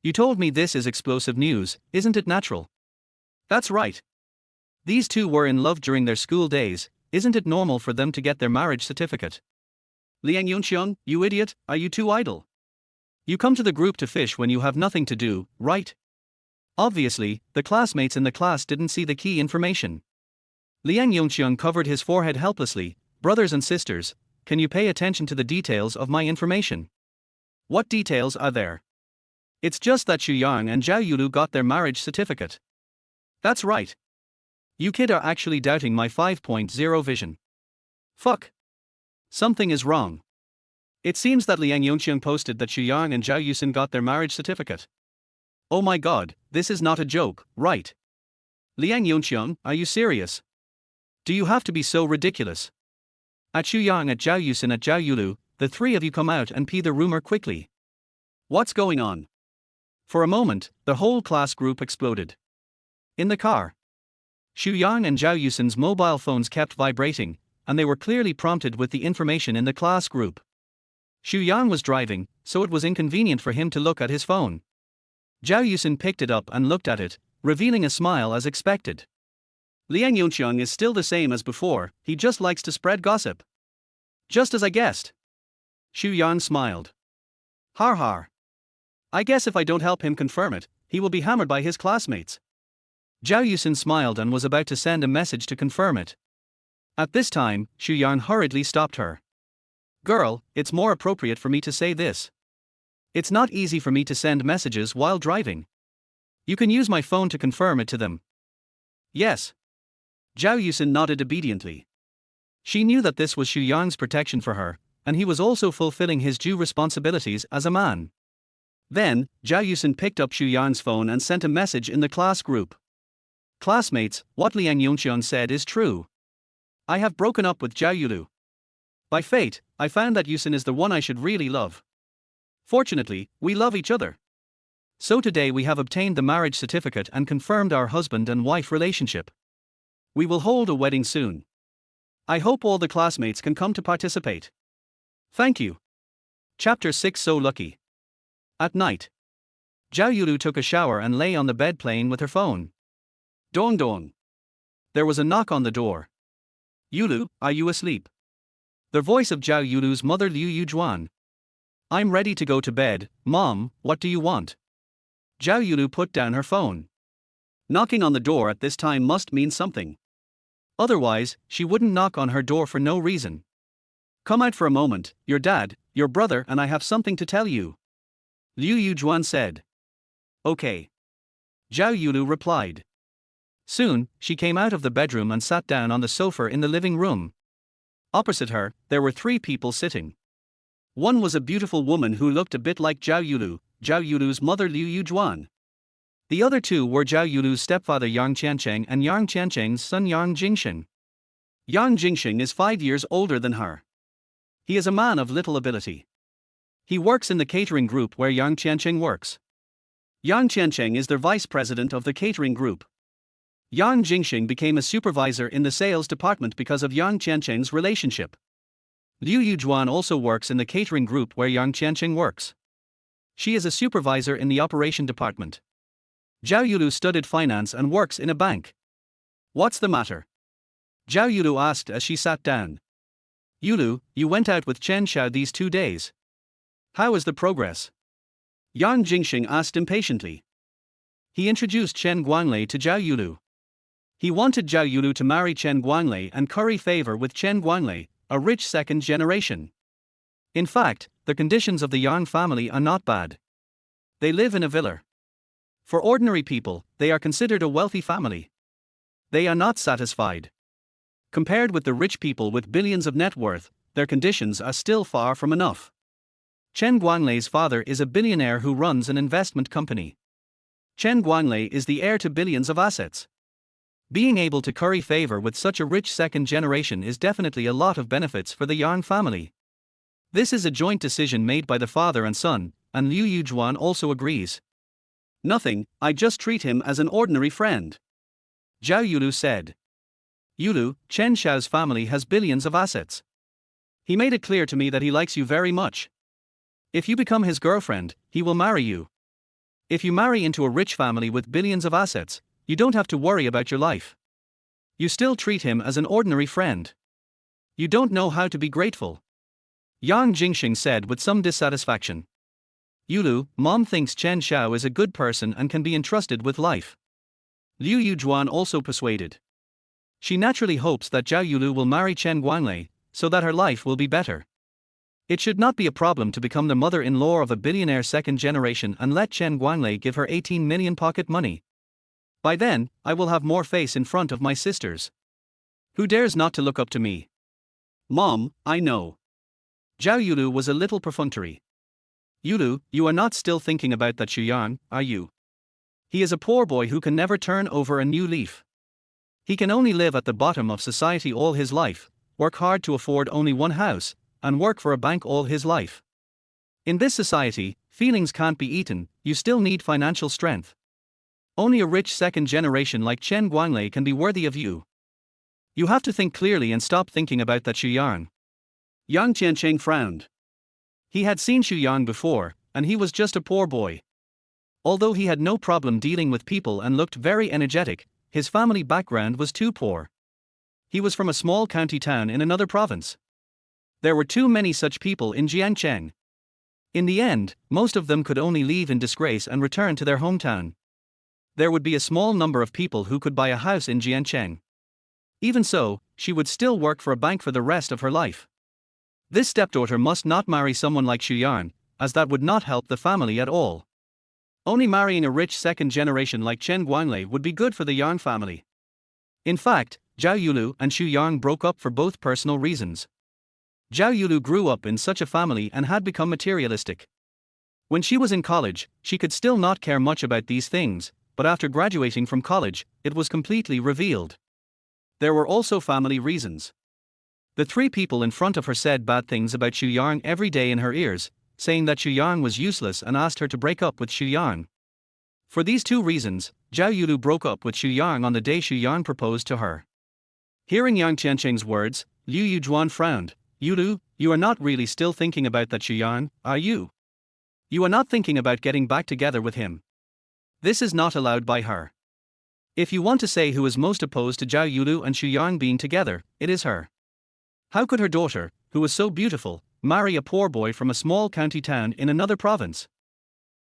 You told me this is explosive news, isn't it natural? That's right. These two were in love during their school days, isn't it normal for them to get their marriage certificate? Liang Yongxiang, you idiot, are you too idle? You come to the group to fish when you have nothing to do, right? Obviously, the classmates in the class didn't see the key information. Liang Yongxiang covered his forehead helplessly. Brothers and sisters, can you pay attention to the details of my information? What details are there? It's just that Xu Yang and Zhao Yulu got their marriage certificate. That's right. You kid are actually doubting my 5.0 vision. Fuck. Something is wrong. It seems that Liang Yongqiang posted that Xu Yang and Zhao Yuxin got their marriage certificate. Oh my god, this is not a joke, right? Liang Yongqiang, are you serious? Do you have to be so ridiculous? At Xu Yang, at Zhao Yuxin, at Zhao Yulu, the three of you come out and pee the rumor quickly. What's going on? For a moment, the whole class group exploded. In the car, Xu Yang and Zhao Yuxin's mobile phones kept vibrating, and they were clearly prompted with the information in the class group. Xu Yang was driving, so it was inconvenient for him to look at his phone. Zhao Yuxin picked it up and looked at it, revealing a smile as expected. Liang Yongqiang is still the same as before, he just likes to spread gossip. Just as I guessed. Xu Yang smiled. Har har. I guess if I don't help him confirm it, he will be hammered by his classmates. Zhao Yuxin smiled and was about to send a message to confirm it. At this time, Xu Yang hurriedly stopped her. Girl, it's more appropriate for me to say this. It's not easy for me to send messages while driving. You can use my phone to confirm it to them. Yes. Zhao Yuxin nodded obediently. She knew that this was Xu Yang's protection for her, and he was also fulfilling his due responsibilities as a man. Then, Zhao Yuxin picked up Xu Yang's phone and sent a message in the class group. Classmates, what Liang Yongqiang said is true. I have broken up with Zhao Yulu. By fate, I found that Yuxin is the one I should really love. Fortunately, we love each other. So today we have obtained the marriage certificate and confirmed our husband and wife relationship. We will hold a wedding soon. I hope all the classmates can come to participate. Thank you. Chapter 6. So lucky. At night, Zhao Yulu took a shower and lay on the bed playing with her phone. Dong dong. There was a knock on the door. Yulu, are you asleep? The voice of Zhao Yulu's mother Liu Yujuan. I'm ready to go to bed, Mom, what do you want? Zhao Yulu put down her phone. Knocking on the door at this time must mean something. Otherwise, she wouldn't knock on her door for no reason. Come out for a moment, your dad, your brother and I have something to tell you. Liu Yujuan said. Okay. Zhao Yulu replied. Soon, she came out of the bedroom and sat down on the sofa in the living room. Opposite her, there were three people sitting. One was a beautiful woman who looked a bit like Zhao Yulu's mother Liu Yujuan. The other two were Zhao Yulu's stepfather Yang Jiangcheng and Yang Jiangcheng's son Yang Jingsheng. Yang Jingsheng is 5 years older than her. He is a man of little ability. He works in the catering group where Yang Jiangcheng works. Yang Jiangcheng is the vice president of the catering group. Yang Jingsheng became a supervisor in the sales department because of Yang Jiangcheng's relationship. Liu Yujuan also works in the catering group where Yang Jiangcheng works. She is a supervisor in the operation department. Zhao Yulu studied finance and works in a bank. What's the matter? Zhao Yulu asked as she sat down. Yulu, you went out with Chen Xiao these 2 days. How is the progress? Yang Jingsheng asked impatiently. He introduced Chen Guanglei to Zhao Yulu. He wanted Zhao Yulu to marry Chen Guanglei and curry favor with Chen Guanglei, a rich second generation. In fact, the conditions of the Yang family are not bad. They live in a villa. For ordinary people, they are considered a wealthy family. They are not satisfied. Compared with the rich people with billions of net worth, their conditions are still far from enough. Chen Guanglei's father is a billionaire who runs an investment company. Chen Guanglei is the heir to billions of assets. Being able to curry favor with such a rich second generation is definitely a lot of benefits for the Yang family. This is a joint decision made by the father and son, and Liu Yujuan also agrees. Nothing, I just treat him as an ordinary friend. Zhao Yulu said. Yulu, Chen Xiao's family has billions of assets. He made it clear to me that he likes you very much. If you become his girlfriend, he will marry you. If you marry into a rich family with billions of assets, you don't have to worry about your life. You still treat him as an ordinary friend. You don't know how to be grateful. Yang Jingsheng said with some dissatisfaction. Yulu, Mom thinks Chen Xiao is a good person and can be entrusted with life. Liu Yujuan also persuaded. She naturally hopes that Zhao Yulu will marry Chen Guanglei, so that her life will be better. It should not be a problem to become the mother-in-law of a billionaire second generation and let Chen Guanglei give her 18 million pocket money. By then, I will have more face in front of my sisters. Who dares not to look up to me? Mom, I know. Zhao Yulu was a little perfunctory. Yulu, you are not still thinking about that Xuyang, are you? He is a poor boy who can never turn over a new leaf. He can only live at the bottom of society all his life, work hard to afford only one house, and work for a bank all his life. In this society, feelings can't be eaten, you still need financial strength. Only a rich second generation like Chen Guanglei can be worthy of you. You have to think clearly and stop thinking about that Xuyang. Yang Jiangcheng frowned. He had seen Xuyang before, and he was just a poor boy. Although he had no problem dealing with people and looked very energetic, his family background was too poor. He was from a small county town in another province. There were too many such people in Jiangcheng. In the end, most of them could only leave in disgrace and return to their hometown. There would be a small number of people who could buy a house in Jiangcheng. Even so, she would still work for a bank for the rest of her life. This stepdaughter must not marry someone like Xuyang, as that would not help the family at all. Only marrying a rich second generation like Chen Guanglei would be good for the Yang family. In fact, Zhao Yulu and Xuyang broke up for both personal reasons. Zhao Yulu grew up in such a family and had become materialistic. When she was in college, she could still not care much about these things, but after graduating from college, it was completely revealed. There were also family reasons. The three people in front of her said bad things about Xuyang every day in her ears, saying that Xuyang was useless and asked her to break up with Xuyang. For these two reasons, Zhao Yulu broke up with Xuyang on the day Xuyang proposed to her. Hearing Yang Qiancheng's words, Liu Yujuan frowned. Yulu, you are not really still thinking about that Xuyang, are you? You are not thinking about getting back together with him. This is not allowed by her. If you want to say who is most opposed to Zhao Yulu and Xuyang being together, it is her. How could her daughter, who was so beautiful, marry a poor boy from a small county town in another province?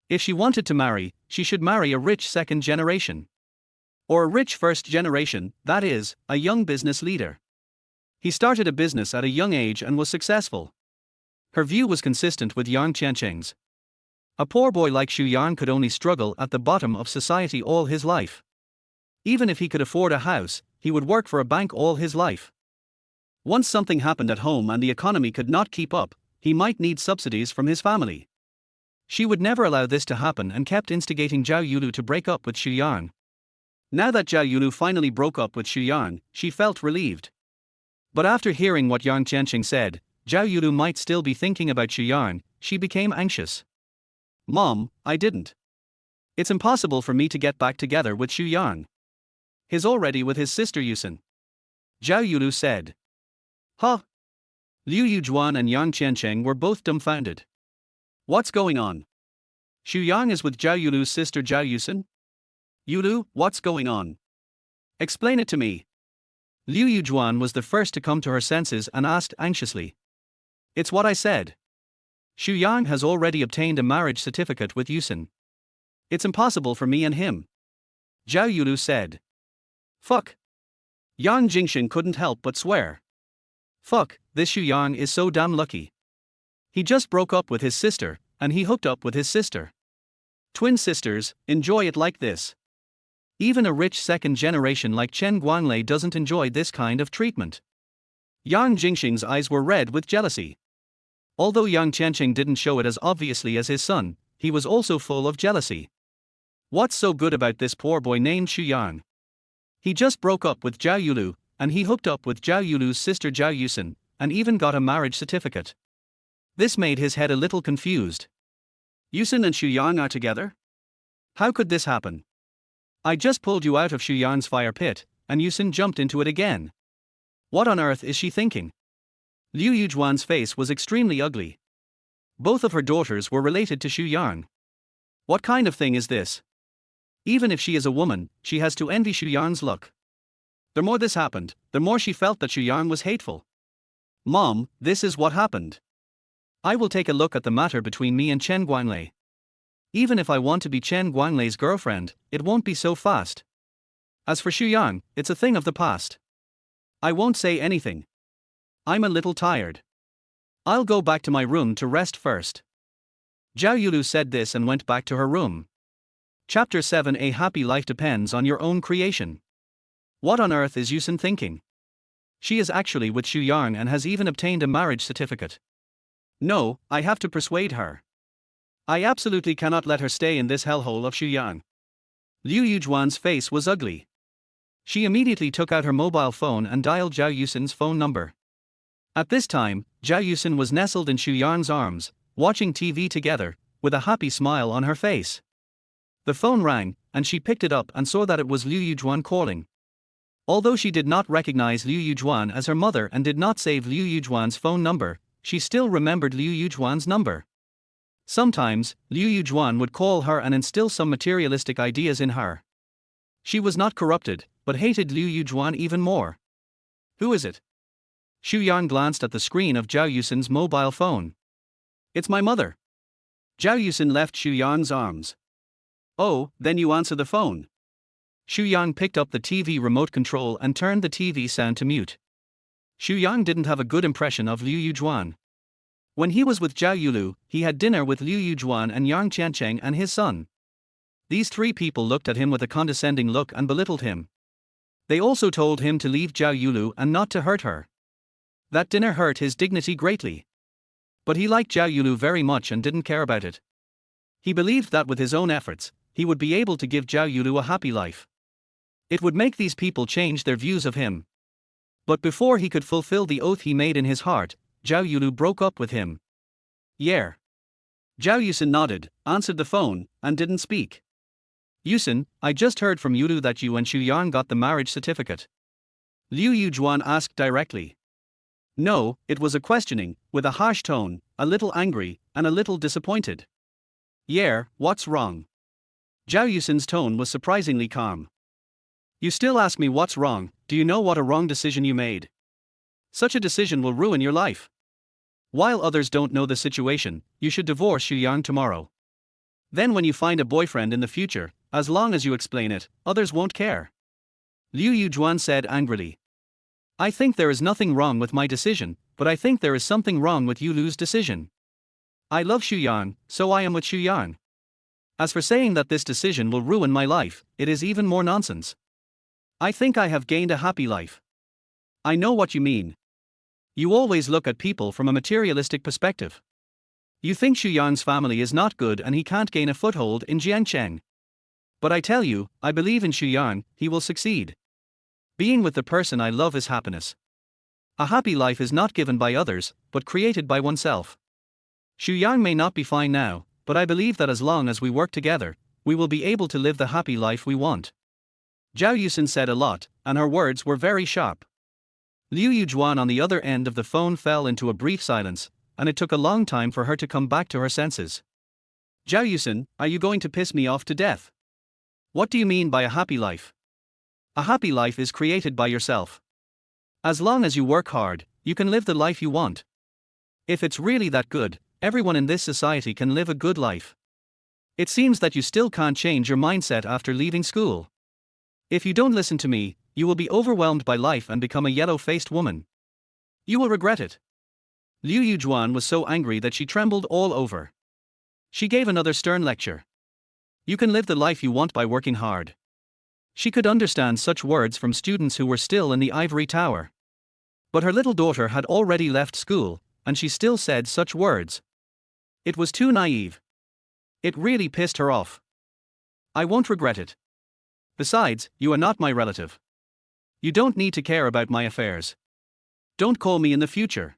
If she wanted to marry, she should marry a rich second generation. Or a rich first generation, that is, a young business leader. He started a business at a young age and was successful. Her view was consistent with Yang Qiancheng's. A poor boy like Xuyang could only struggle at the bottom of society all his life. Even if he could afford a house, he would work for a bank all his life. Once something happened at home and the economy could not keep up, he might need subsidies from his family. She would never allow this to happen and kept instigating Zhao Yulu to break up with Xuyang. Now that Zhao Yulu finally broke up with Xuyang, she felt relieved. But after hearing what Yang Qiancheng said, Zhao Yulu might still be thinking about Xuyang, she became anxious. Mom, I didn't. It's impossible for me to get back together with Xuyang. He's already with his sister Yuxin. Zhao Yulu said. Huh? Liu Yujuan and Yang Qiancheng were both dumbfounded. What's going on? Xuyang is with Zhao Yulu's sister Zhao Yuxin? Yulu, what's going on? Explain it to me. Liu Yujuan was the first to come to her senses and asked anxiously. It's what I said. Xuyang has already obtained a marriage certificate with Yuxin. It's impossible for me and him. Zhao Yulu said. Fuck. Yang Jingxin couldn't help but swear. Fuck, this Xuyang is so damn lucky. He just broke up with his sister, and he hooked up with his sister. Twin sisters, enjoy it like this. Even a rich second generation like Chen Guanglei doesn't enjoy this kind of treatment. Yang Jingxing's eyes were red with jealousy. Although Yang Qiancheng didn't show it as obviously as his son, he was also full of jealousy. What's so good about this poor boy named Xuyang? He just broke up with Zhao Yulu, and he hooked up with Zhao Yulu's sister Zhao Yuxin, and even got a marriage certificate. This made his head a little confused. Yuxin and Xuyang are together? How could this happen? I just pulled you out of Xuyang's fire pit, and Yuxin jumped into it again. What on earth is she thinking? Liu Yujuan's face was extremely ugly. Both of her daughters were related to Xuyang. What kind of thing is this? Even if she is a woman, she has to envy Xuyang's luck. The more this happened, the more she felt that Xuyang was hateful. Mom, this is what happened. I will take a look at the matter between me and Chen Guanglei. Even if I want to be Chen Guanglei's girlfriend, it won't be so fast. As for Xuyang, it's a thing of the past. I won't say anything. I'm a little tired. I'll go back to my room to rest first. Zhao Yulu said this and went back to her room. Chapter 7. A happy life depends on your own creation. What on earth is Yuxin thinking? She is actually with Xuyang and has even obtained a marriage certificate. No, I have to persuade her. I absolutely cannot let her stay in this hellhole of Shuyang. Liu Yujuan's face was ugly. She immediately took out her mobile phone and dialed Zhao Yuxin's phone number. At this time, Zhao Yuxin was nestled in Shuyang's arms, watching TV together, with a happy smile on her face. The phone rang, and she picked it up and saw that it was Liu Yujuan calling. Although she did not recognize Liu Yujuan as her mother and did not save Liu Yujuan's phone number, she still remembered Liu Yujuan's number. Sometimes, Liu Yujuan would call her and instill some materialistic ideas in her. She was not corrupted, but hated Liu Yujuan even more. Who is it? Xu Yang glanced at the screen of Zhao Yuxin's mobile phone. It's my mother. Zhao Yuxin left Xu Yang's arms. Oh, then you answer the phone. Xu Yang picked up the TV remote control and turned the TV sound to mute. Xu Yang didn't have a good impression of Liu Yujuan. When he was with Zhao Yulu, he had dinner with Liu Yujuan and Yang Jiangcheng and his son. These three people looked at him with a condescending look and belittled him. They also told him to leave Zhao Yulu and not to hurt her. That dinner hurt his dignity greatly. But he liked Zhao Yulu very much and didn't care about it. He believed that with his own efforts, he would be able to give Zhao Yulu a happy life. It would make these people change their views of him. But before he could fulfill the oath he made in his heart, Zhao Yulu broke up with him. Yeah. Zhao Yuxin nodded, answered the phone, and didn't speak. Yuxin, I just heard from Yulu that you and Xu Yang got the marriage certificate. Liu Yujuan asked directly. No, it was a questioning, with a harsh tone, a little angry, and a little disappointed. Yeah, what's wrong? Zhao Yuxin's tone was surprisingly calm. You still ask me what's wrong? Do you know what a wrong decision you made? Such a decision will ruin your life. While others don't know the situation, you should divorce Xu Yang tomorrow. Then when you find a boyfriend in the future, as long as you explain it, others won't care. Liu Yujuan said angrily. I think there is nothing wrong with my decision, but I think there is something wrong with Yulu's decision. I love Xu Yang, so I am with Xu Yang. As for saying that this decision will ruin my life, it is even more nonsense. I think I have gained a happy life. I know what you mean. You always look at people from a materialistic perspective. You think Xu Yang's family is not good and he can't gain a foothold in Jiangcheng. But I tell you, I believe in Xu Yang, he will succeed. Being with the person I love is happiness. A happy life is not given by others, but created by oneself. Xu Yang may not be fine now, but I believe that as long as we work together, we will be able to live the happy life we want. Zhao Yuxin said a lot, and her words were very sharp. Liu Yujuan on the other end of the phone fell into a brief silence, and it took a long time for her to come back to her senses. Zhao Yuxin, are you going to piss me off to death? What do you mean by a happy life? A happy life is created by yourself. As long as you work hard, you can live the life you want. If it's really that good, everyone in this society can live a good life. It seems that you still can't change your mindset after leaving school. If you don't listen to me, you will be overwhelmed by life and become a yellow-faced woman. You will regret it. Liu Yujuan was so angry that she trembled all over. She gave another stern lecture. You can live the life you want by working hard. She could understand such words from students who were still in the ivory tower. But her little daughter had already left school, and she still said such words. It was too naive. It really pissed her off. I won't regret it. Besides, you are not my relative. You don't need to care about my affairs. Don't call me in the future.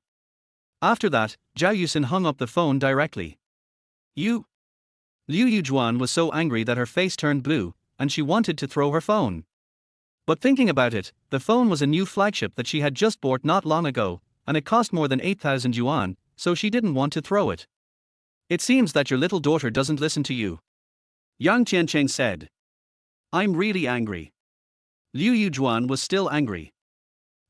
After that, Zhao Yuxin hung up the phone directly. You? Liu Yujuan was so angry that her face turned blue, and she wanted to throw her phone. But thinking about it, the phone was a new flagship that she had just bought not long ago, and it cost more than 8,000 yuan, so she didn't want to throw it. It seems that your little daughter doesn't listen to you. Yang Jiangcheng said. I'm really angry. Liu Yujuan was still angry.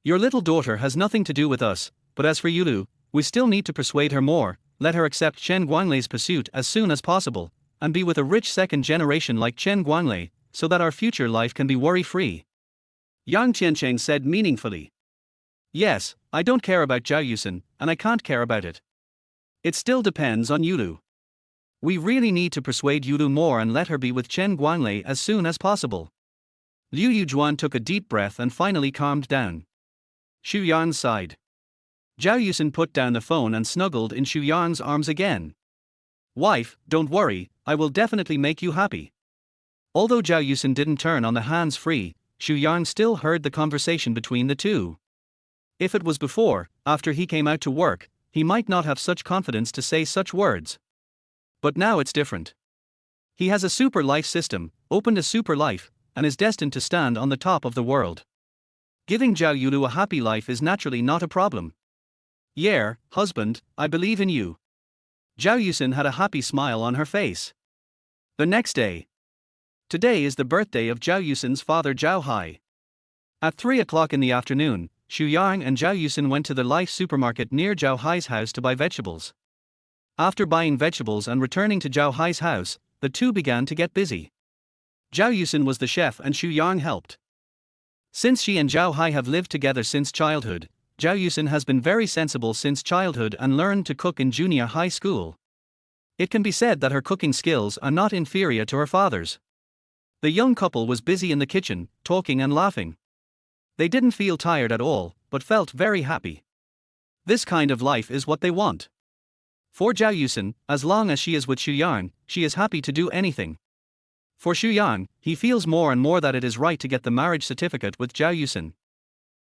Your little daughter has nothing to do with us, but as for Yulu, we still need to persuade her more, let her accept Chen Guanglai's pursuit as soon as possible, and be with a rich second generation like Chen Guanglai, so that our future life can be worry-free. Yang Qiancheng said meaningfully. Yes, I don't care about Zhao Yuxin, and I can't care about it. It still depends on Yulu. We really need to persuade Yulu more and let her be with Chen Guanglai as soon as possible. Liu Yujuan took a deep breath and finally calmed down. Xu Yan sighed. Zhao Yuxin put down the phone and snuggled in Xu Yang's arms again. Wife, don't worry, I will definitely make you happy. Although Zhao Yuxin didn't turn on the hands-free, Xu Yang still heard the conversation between the two. If it was before, after he came out to work, he might not have such confidence to say such words. But now it's different. He has a super life system, opened a super life, and is destined to stand on the top of the world. Giving Zhao Yulu a happy life is naturally not a problem. Yeah, husband, I believe in you. Zhao Yuxin had a happy smile on her face. The next day. Today is the birthday of Zhao Yuxin's father Zhao Hai. At 3 o'clock in the afternoon, Xu Yang and Zhao Yuxin went to the Life supermarket near Zhao Hai's house to buy vegetables. After buying vegetables and returning to Zhao Hai's house, the two began to get busy. Zhao Yuxin was the chef and Xu Yang helped. Since she and Zhao Hai have lived together since childhood, Zhao Yuxin has been very sensible since childhood and learned to cook in junior high school. It can be said that her cooking skills are not inferior to her father's. The young couple was busy in the kitchen, talking and laughing. They didn't feel tired at all, but felt very happy. This kind of life is what they want. For Zhao Yuxin, as long as she is with Xu Yang, she is happy to do anything. For Xu Yang, he feels more and more that it is right to get the marriage certificate with Zhao Yuxin.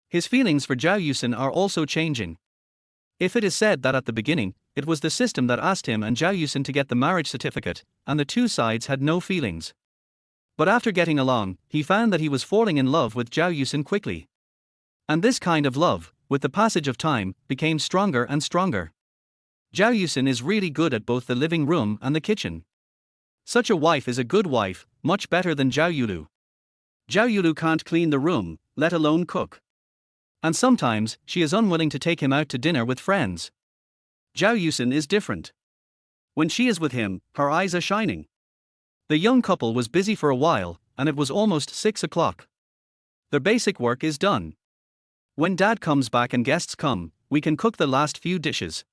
His feelings for Zhao Yuxin are also changing. If it is said that at the beginning, it was the system that asked him and Zhao Yuxin to get the marriage certificate, and the two sides had no feelings. But after getting along, he found that he was falling in love with Zhao Yuxin quickly. And this kind of love, with the passage of time, became stronger and stronger. Zhao Yuxin is really good at both the living room and the kitchen. Such a wife is a good wife, much better than Zhao Yulu. Zhao Yulu can't clean the room, let alone cook. And sometimes, she is unwilling to take him out to dinner with friends. Zhao Yuxin is different. When she is with him, her eyes are shining. The young couple was busy for a while, and it was almost 6 o'clock. Their basic work is done. When dad comes back and guests come, we can cook the last few dishes.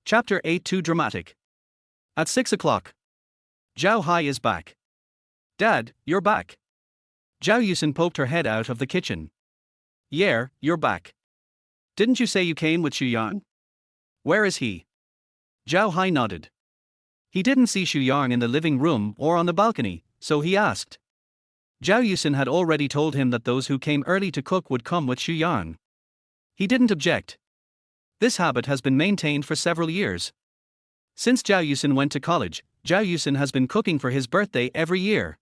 Chapter 8 Too dramatic. At 6 o'clock. Zhao Hai is back. Dad, you're back. Zhao Yuxin poked her head out of the kitchen. Yeah, you're back. Didn't you say you came with Xu Yang? Where is he? Zhao Hai nodded. He didn't see Xu Yang in the living room or on the balcony, so he asked. Zhao Yuxin had already told him that those who came early to cook would come with Xu Yang. He didn't object. This habit has been maintained for several years. Since Zhao Yuxin went to college, Zhao Yuxin has been cooking for his birthday every year.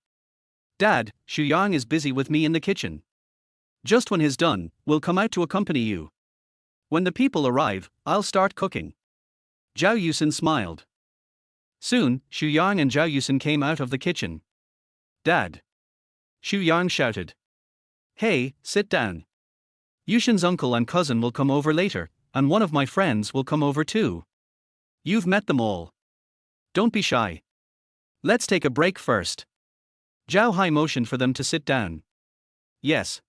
Dad, Xu Yang is busy with me in the kitchen. Just when he's done, we'll come out to accompany you. When the people arrive, I'll start cooking. Zhao Yuxin smiled. Soon, Xu Yang and Zhao Yuxin came out of the kitchen. Dad. Xu Yang shouted. Hey, sit down. Yuxin's uncle and cousin will come over later, and one of my friends will come over too. You've met them all. Don't be shy. Let's take a break first. Zhao Hai motioned for them to sit down. Yes.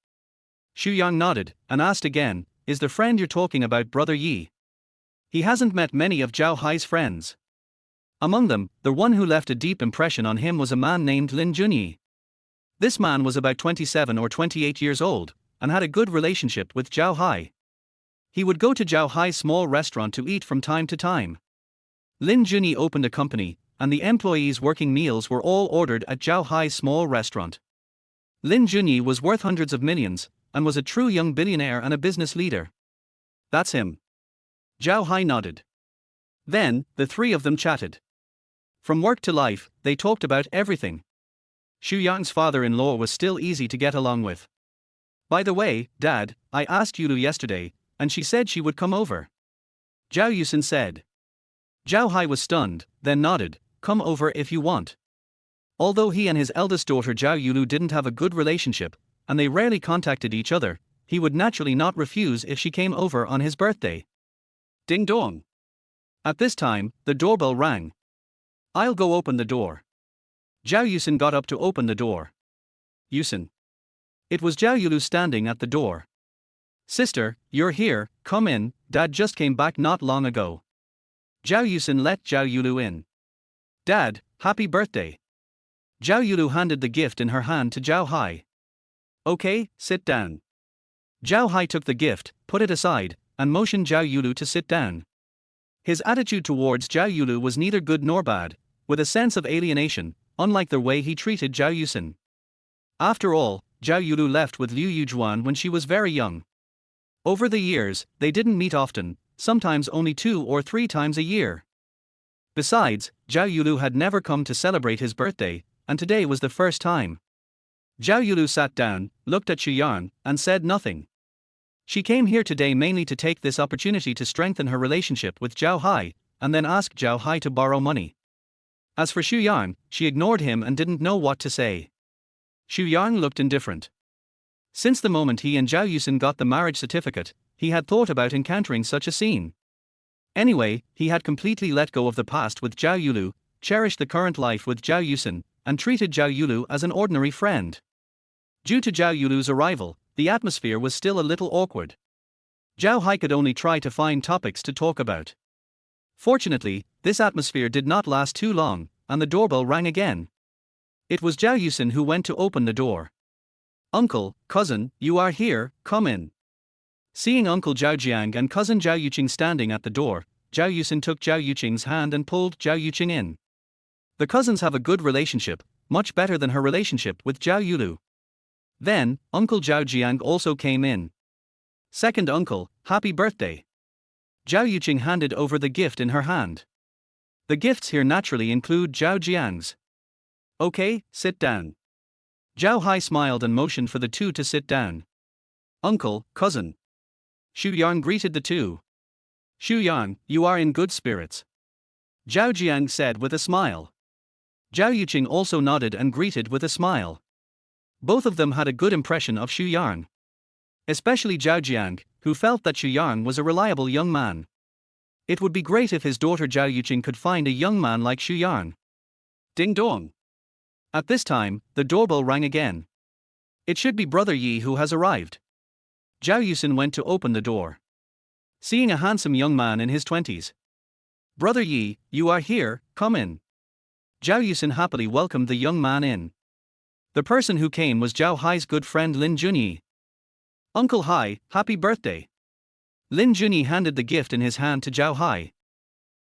Xu Yang nodded, and asked again, is the friend you're talking about Brother Yi? He hasn't met many of Zhao Hai's friends. Among them, the one who left a deep impression on him was a man named Lin Junyi. This man was about 27 or 28 years old, and had a good relationship with Zhao Hai. He would go to Zhao Hai's small restaurant to eat from time to time. Lin Junyi opened a company, and the employees' working meals were all ordered at Zhao Hai's small restaurant. Lin Junyi was worth hundreds of millions, and was a true young billionaire and a business leader. That's him. Zhao Hai nodded. Then, the three of them chatted. From work to life, they talked about everything. Xu Yang's father-in-law was still easy to get along with. By the way, Dad, I asked Yulu yesterday, and she said she would come over. Zhao Yuxin said. Zhao Hai was stunned, then nodded, come over if you want. Although he and his eldest daughter Zhao Yulu didn't have a good relationship, and they rarely contacted each other, he would naturally not refuse if she came over on his birthday. Ding dong. At this time, the doorbell rang. I'll go open the door. Zhao Yuxin got up to open the door. Yuxin. It was Zhao Yulu standing at the door. Sister, you're here, come in, Dad just came back not long ago. Zhao Yuxin let Zhao Yulu in. Dad, happy birthday. Zhao Yulu handed the gift in her hand to Zhao Hai. Okay, sit down. Zhao Hai took the gift, put it aside, and motioned Zhao Yulu to sit down. His attitude towards Zhao Yulu was neither good nor bad, with a sense of alienation, unlike the way he treated Zhao Yuxin. After all, Zhao Yulu left with Liu Yujuan when she was very young. Over the years, they didn't meet often, sometimes only 2 or 3 times a year. Besides, Zhao Yulu had never come to celebrate his birthday, and today was the first time. Zhao Yulu sat down, looked at Xu Yang, and said nothing. She came here today mainly to take this opportunity to strengthen her relationship with Zhao Hai, and then ask Zhao Hai to borrow money. As for Xu Yang, she ignored him and didn't know what to say. Xu Yang looked indifferent. Since the moment he and Zhao Yuxin got the marriage certificate, he had thought about encountering such a scene. Anyway, he had completely let go of the past with Zhao Yulu, cherished the current life with Zhao Yuxin, and treated Zhao Yulu as an ordinary friend. Due to Zhao Yulu's arrival, the atmosphere was still a little awkward. Zhao Hai could only try to find topics to talk about. Fortunately, this atmosphere did not last too long, and the doorbell rang again. It was Zhao Yuxin who went to open the door. "Uncle, cousin, you are here, come in." Seeing Uncle Zhao Jiang and cousin Zhao Yuqing standing at the door, Zhao Yuxin took Zhao Yuqing's hand and pulled Zhao Yuqing in. The cousins have a good relationship, much better than her relationship with Zhao Yulu. Then, Uncle Zhao Jiang also came in. "Second uncle, happy birthday." Zhao Yuqing handed over the gift in her hand. The gifts here naturally include Zhao Jiang's. "Okay, sit down." Zhao Hai smiled and motioned for the two to sit down. "Uncle, cousin." Xu Yang greeted the two. "Xu Yang, you are in good spirits," Zhao Jiang said with a smile. Zhao Yuqing also nodded and greeted with a smile. Both of them had a good impression of Xu Yang. Especially Zhao Jiang, who felt that Xu Yang was a reliable young man. It would be great if his daughter Zhao Yuqing could find a young man like Xu Yang. Ding dong. At this time, the doorbell rang again. It should be Brother Yi who has arrived. Zhao Yuxin went to open the door. Seeing a handsome young man in his 20s. "Brother Yi, you are here, come in." Zhao Yuxin happily welcomed the young man in. The person who came was Zhao Hai's good friend Lin Junyi. "Uncle Hai, happy birthday." Lin Junyi handed the gift in his hand to Zhao Hai.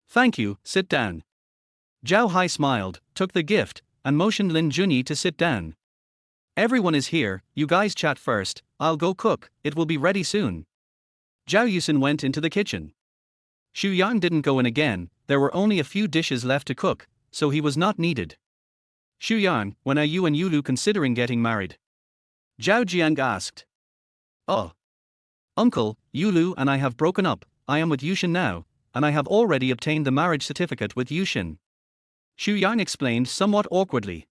"Thank you, sit down." Zhao Hai smiled, took the gift, and motioned Lin Junyi to sit down. "Everyone is here, you guys chat first, I'll go cook, it will be ready soon." Zhao Yuxin went into the kitchen. Xu Yang didn't go in again, there were only a few dishes left to cook, so he was not needed. "Xu Yang, when are you and Yulu considering getting married?" Zhao Jiang asked. "Oh. Uncle, Yulu and I have broken up, I am with Yuxin now, and I have already obtained the marriage certificate with Yuxin." Xu Yang explained somewhat awkwardly.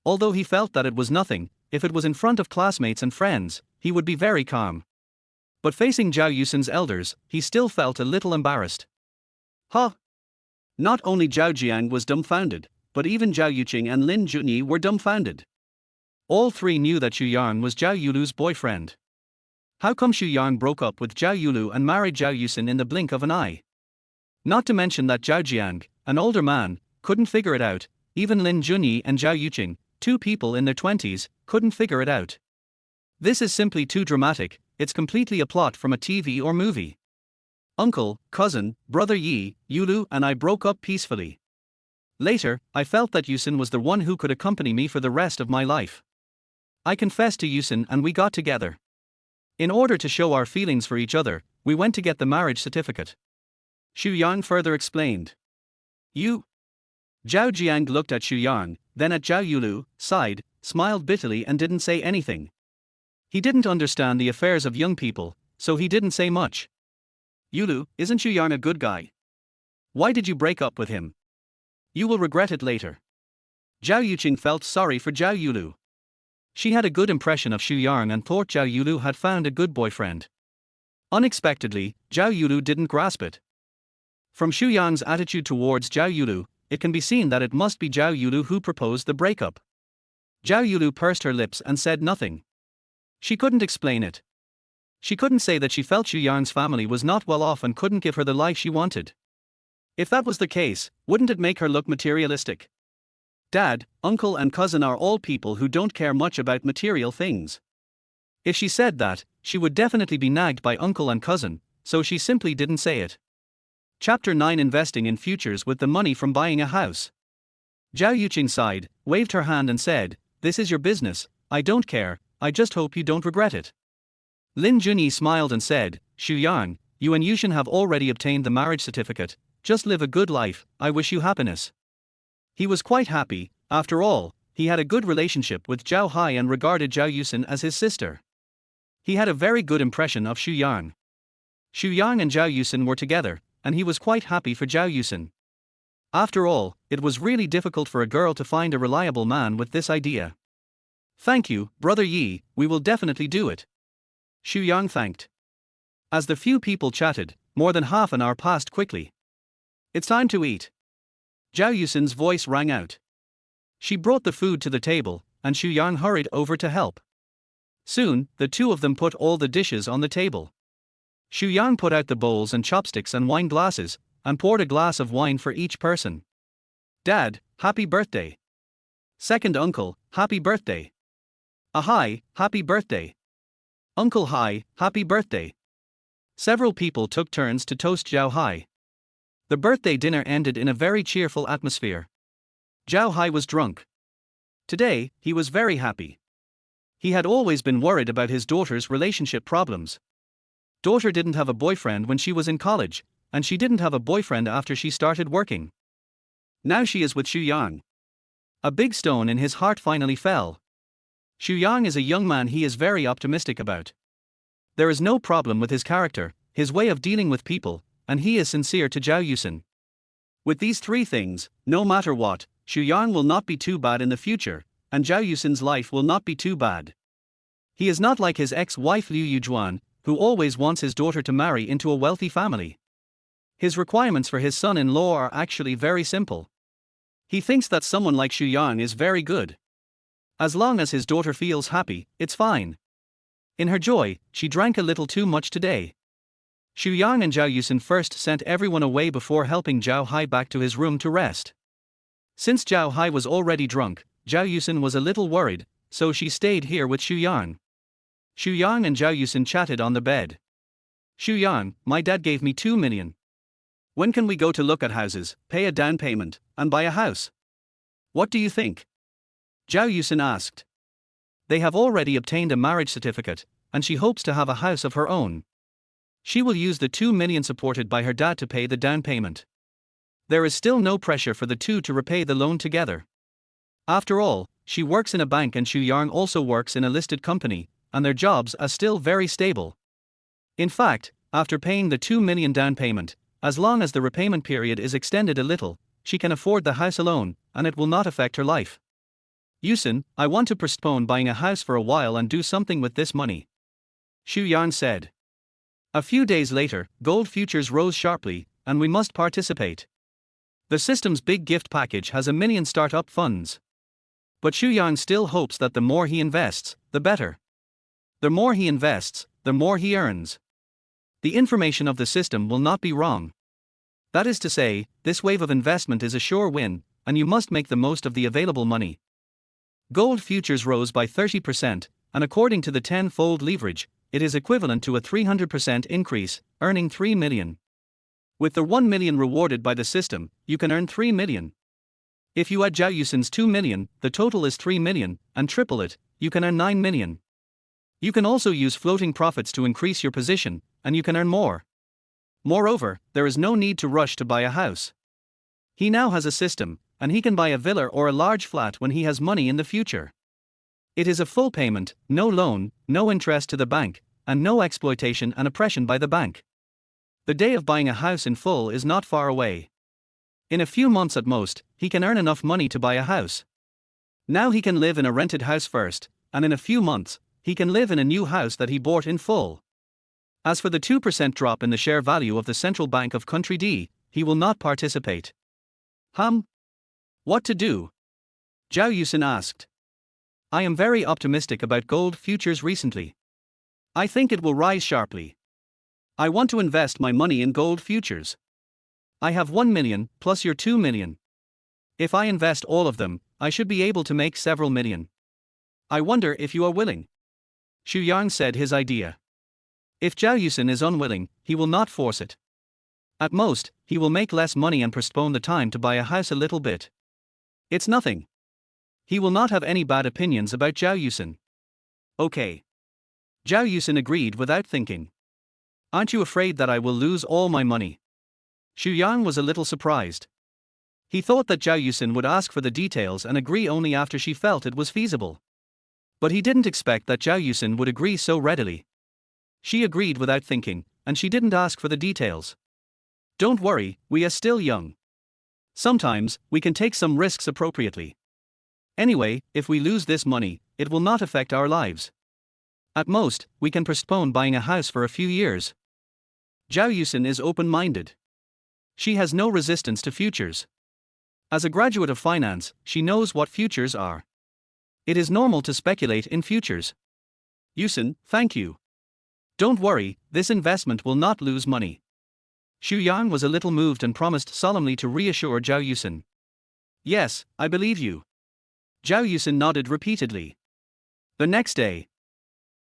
Although he felt that it was nothing, if it was in front of classmates and friends, he would be very calm. But facing Zhao Yuxin's elders, he still felt a little embarrassed. Huh? Not only Zhao Jiang was dumbfounded, but even Zhao Yuqing and Lin Junyi were dumbfounded. All three knew that Xu Yang was Zhao Yulu's boyfriend. How come Xu Yang broke up with Zhao Yulu and married Zhao Yuxin in the blink of an eye? Not to mention that Zhao Jiang, an older man, couldn't figure it out, even Lin Junyi and Zhao Yuqing, 2 people in their 20s, couldn't figure it out. This is simply too dramatic, it's completely a plot from a TV or movie. "Uncle, cousin, Brother Yi, Yulu and I broke up peacefully. Later, I felt that Yuxin was the one who could accompany me for the rest of my life. I confessed to Yuxin and we got together. In order to show our feelings for each other, we went to get the marriage certificate." Xu Yang further explained. "You?" Zhao Jiang looked at Xu Yang, then at Zhao Yulu, sighed, smiled bitterly and didn't say anything. He didn't understand the affairs of young people, so he didn't say much. "Yulu, isn't Xu Yang a good guy? Why did you break up with him? You will regret it later." Zhao Yuqing felt sorry for Zhao Yulu. She had a good impression of Xu Yang and thought Zhao Yulu had found a good boyfriend. Unexpectedly, Zhao Yulu didn't grasp it. From Xu Yang's attitude towards Zhao Yulu, it can be seen that it must be Zhao Yulu who proposed the breakup. Zhao Yulu pursed her lips and said nothing. She couldn't explain it. She couldn't say that she felt Xu Yang's family was not well off and couldn't give her the life she wanted. If that was the case, wouldn't it make her look materialistic? Dad, uncle and cousin are all people who don't care much about material things. If she said that, she would definitely be nagged by uncle and cousin, so she simply didn't say it. Chapter 9: Investing in Futures with the Money from Buying a House. Zhao Yuxin sighed, waved her hand and said, "This is your business, I don't care, I just hope you don't regret it." Lin Junyi smiled and said, "Xu Yang, you and Yuxin have already obtained the marriage certificate, just live a good life, I wish you happiness." He was quite happy. After all, he had a good relationship with Zhao Hai and regarded Zhao Yuxin as his sister. He had a very good impression of Xu Yang. Xu Yang and Zhao Yuxin were together, and he was quite happy for Zhao Yuxin. After all, it was really difficult for a girl to find a reliable man with this idea. "Thank you, Brother Yi, we will definitely do it." Xu Yang thanked. As the few people chatted, more than half an hour passed quickly. "It's time to eat." Zhao Yuxin's voice rang out. She brought the food to the table, and Xu Yang hurried over to help. Soon, the two of them put all the dishes on the table. Xu Yang put out the bowls and chopsticks and wine glasses, and poured a glass of wine for each person. "Dad, happy birthday." "Second uncle, happy birthday." "Ahai, happy birthday." "Uncle Hai, happy birthday." Several people took turns to toast Zhao Hai. The birthday dinner ended in a very cheerful atmosphere. Zhao Hai was drunk. Today, he was very happy. He had always been worried about his daughter's relationship problems. Daughter didn't have a boyfriend when she was in college, and she didn't have a boyfriend after she started working. Now she is with Xu Yang. A big stone in his heart finally fell. Xu Yang is a young man he is very optimistic about. There is no problem with his character, his way of dealing with people, and he is sincere to Zhao Yuxin. With these three things, no matter what, Xu Yang will not be too bad in the future, and Zhao Yuxin's life will not be too bad. He is not like his ex-wife Liu Yujuan, who always wants his daughter to marry into a wealthy family. His requirements for his son-in-law are actually very simple. He thinks that someone like Xu Yang is very good. As long as his daughter feels happy, it's fine. In her joy, she drank a little too much today. Xu Yang and Zhao Yuxin first sent everyone away before helping Zhao Hai back to his room to rest. Since Zhao Hai was already drunk, Zhao Yuxin was a little worried, so she stayed here with Xu Yang. Xu Yang and Zhao Yuxin chatted on the bed. "Xu Yang, my dad gave me 2 million. When can we go to look at houses, pay a down payment, and buy a house? What do you think?" Zhao Yuxin asked. They have already obtained a marriage certificate, and she hopes to have a house of her own. She will use the 2 million supported by her dad to pay the down payment. There is still no pressure for the two to repay the loan together. After all, she works in a bank and Xu Yang also works in a listed company, and their jobs are still very stable. In fact, after paying the 2 million down payment, as long as the repayment period is extended a little, she can afford the house alone, and it will not affect her life. "Yuxin, I want to postpone buying a house for a while and do something with this money," Xu Yang said. A few days later, gold futures rose sharply, and we must participate. The system's big gift package has 1 million startup funds. But Xu Yang still hopes that the more he invests, the better. The more he invests, the more he earns. The information of the system will not be wrong. That is to say, this wave of investment is a sure win, and you must make the most of the available money. Gold futures rose by 30%, and according to the 10-fold leverage, it is equivalent to a 300% increase, earning 3 million. With the 1 million rewarded by the system, you can earn 3 million. If you add Zhao Yuxin's 2 million, the total is 3 million, and triple it, you can earn 9 million. You can also use floating profits to increase your position, and you can earn more. Moreover, there is no need to rush to buy a house. He now has a system, and he can buy a villa or a large flat when he has money in the future. It is a full payment, no loan, no interest to the bank, and no exploitation and oppression by the bank. The day of buying a house in full is not far away. In a few months at most, he can earn enough money to buy a house. Now he can live in a rented house first, and in a few months, he can live in a new house that he bought in full. As for the 2% drop in the share value of the Central Bank of Country D, he will not participate. What to do? Zhao Yuxin asked. I am very optimistic about gold futures recently. I think it will rise sharply. I want to invest my money in gold futures. I have 1 million, plus your 2 million. If I invest all of them, I should be able to make several million. I wonder if you are willing. Xu Yang said his idea. If Zhao Yuxin is unwilling, he will not force it. At most, he will make less money and postpone the time to buy a house a little bit. It's nothing. He will not have any bad opinions about Zhao Yuxin. Okay. Zhao Yuxin agreed without thinking. Aren't you afraid that I will lose all my money? Xu Yang was a little surprised. He thought that Zhao Yuxin would ask for the details and agree only after she felt it was feasible. But he didn't expect that Zhao Yuxin would agree so readily. She agreed without thinking, and she didn't ask for the details. Don't worry, we are still young. Sometimes, we can take some risks appropriately. Anyway, if we lose this money, it will not affect our lives. At most, we can postpone buying a house for a few years. Zhao Yuxin is open-minded. She has no resistance to futures. As a graduate of finance, she knows what futures are. It is normal to speculate in futures. Yuxin, thank you. Don't worry, this investment will not lose money. Xu Yang was a little moved and promised solemnly to reassure Zhao Yuxin. Yes, I believe you. Zhao Yuxin nodded repeatedly. The next day,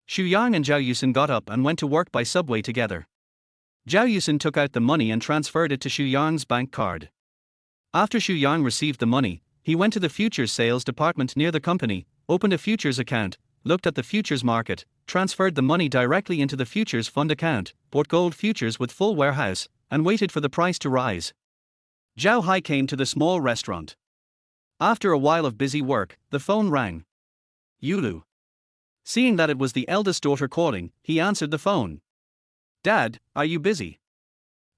Xu Yang and Zhao Yuxin got up and went to work by subway together. Zhao Yuxin took out the money and transferred it to Xu Yang's bank card. After Xu Yang received the money, he went to the futures sales department near the company, opened a futures account, looked at the futures market, transferred the money directly into the futures fund account, bought gold futures with full warehouse, and waited for the price to rise. Zhao Hai came to the small restaurant. After a while of busy work, the phone rang. Yulu. Seeing that it was the eldest daughter calling, he answered the phone. Dad, are you busy?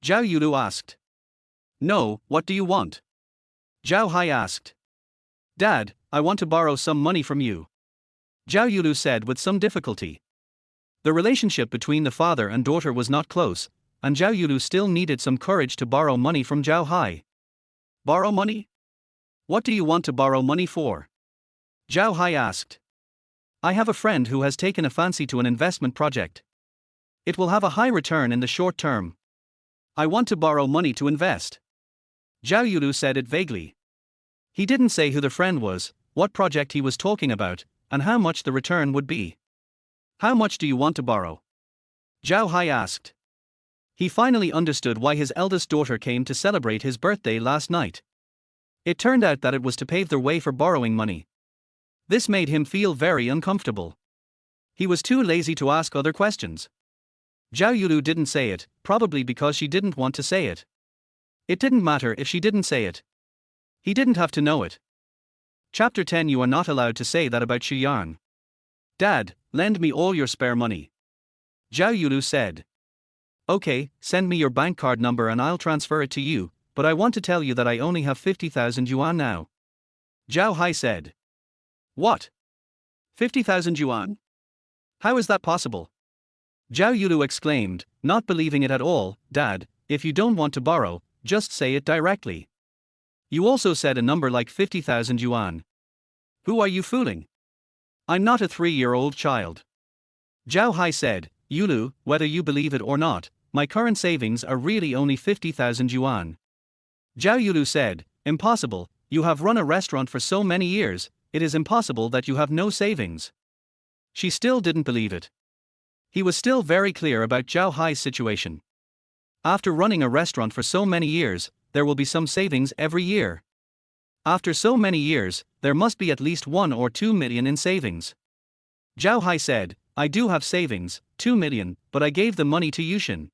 Zhao Yulu asked. No, what do you want? Zhao Hai asked. Dad, I want to borrow some money from you. Zhao Yulu said with some difficulty. The relationship between the father and daughter was not close, and Zhao Yulu still needed some courage to borrow money from Zhao Hai. Borrow money? What do you want to borrow money for? Zhao Hai asked. I have a friend who has taken a fancy to an investment project. It will have a high return in the short term. I want to borrow money to invest. Zhao Yulu said it vaguely. He didn't say who the friend was, what project he was talking about, and how much the return would be. How much do you want to borrow? Zhao Hai asked. He finally understood why his eldest daughter came to celebrate his birthday last night. It turned out that it was to pave their way for borrowing money. This made him feel very uncomfortable. He was too lazy to ask other questions. Zhao Yulu didn't say it, probably because she didn't want to say it. It didn't matter if she didn't say it. He didn't have to know it. Chapter 10. You are not allowed to say that about Xu Yang. Dad, lend me all your spare money. Zhao Yulu said. Okay, send me your bank card number and I'll transfer it to you, but I want to tell you that I only have 50,000 yuan now. Zhao Hai said. What? 50,000 yuan? How is that possible? Zhao Yulu exclaimed, not believing it at all. Dad, if you don't want to borrow, just say it directly. You also said a number like 50,000 yuan. Who are you fooling? I'm not a 3-year-old child. Zhao Hai said, Yulu, whether you believe it or not, my current savings are really only 50,000 yuan. Zhao Yulu said, impossible, you have run a restaurant for so many years, it is impossible that you have no savings. She still didn't believe it. He was still very clear about Zhao Hai's situation. After running a restaurant for so many years, there will be some savings every year. After so many years, there must be at least 1 or 2 million in savings. Zhao Hai said, I do have savings, 2 million, but I gave the money to Yuxin.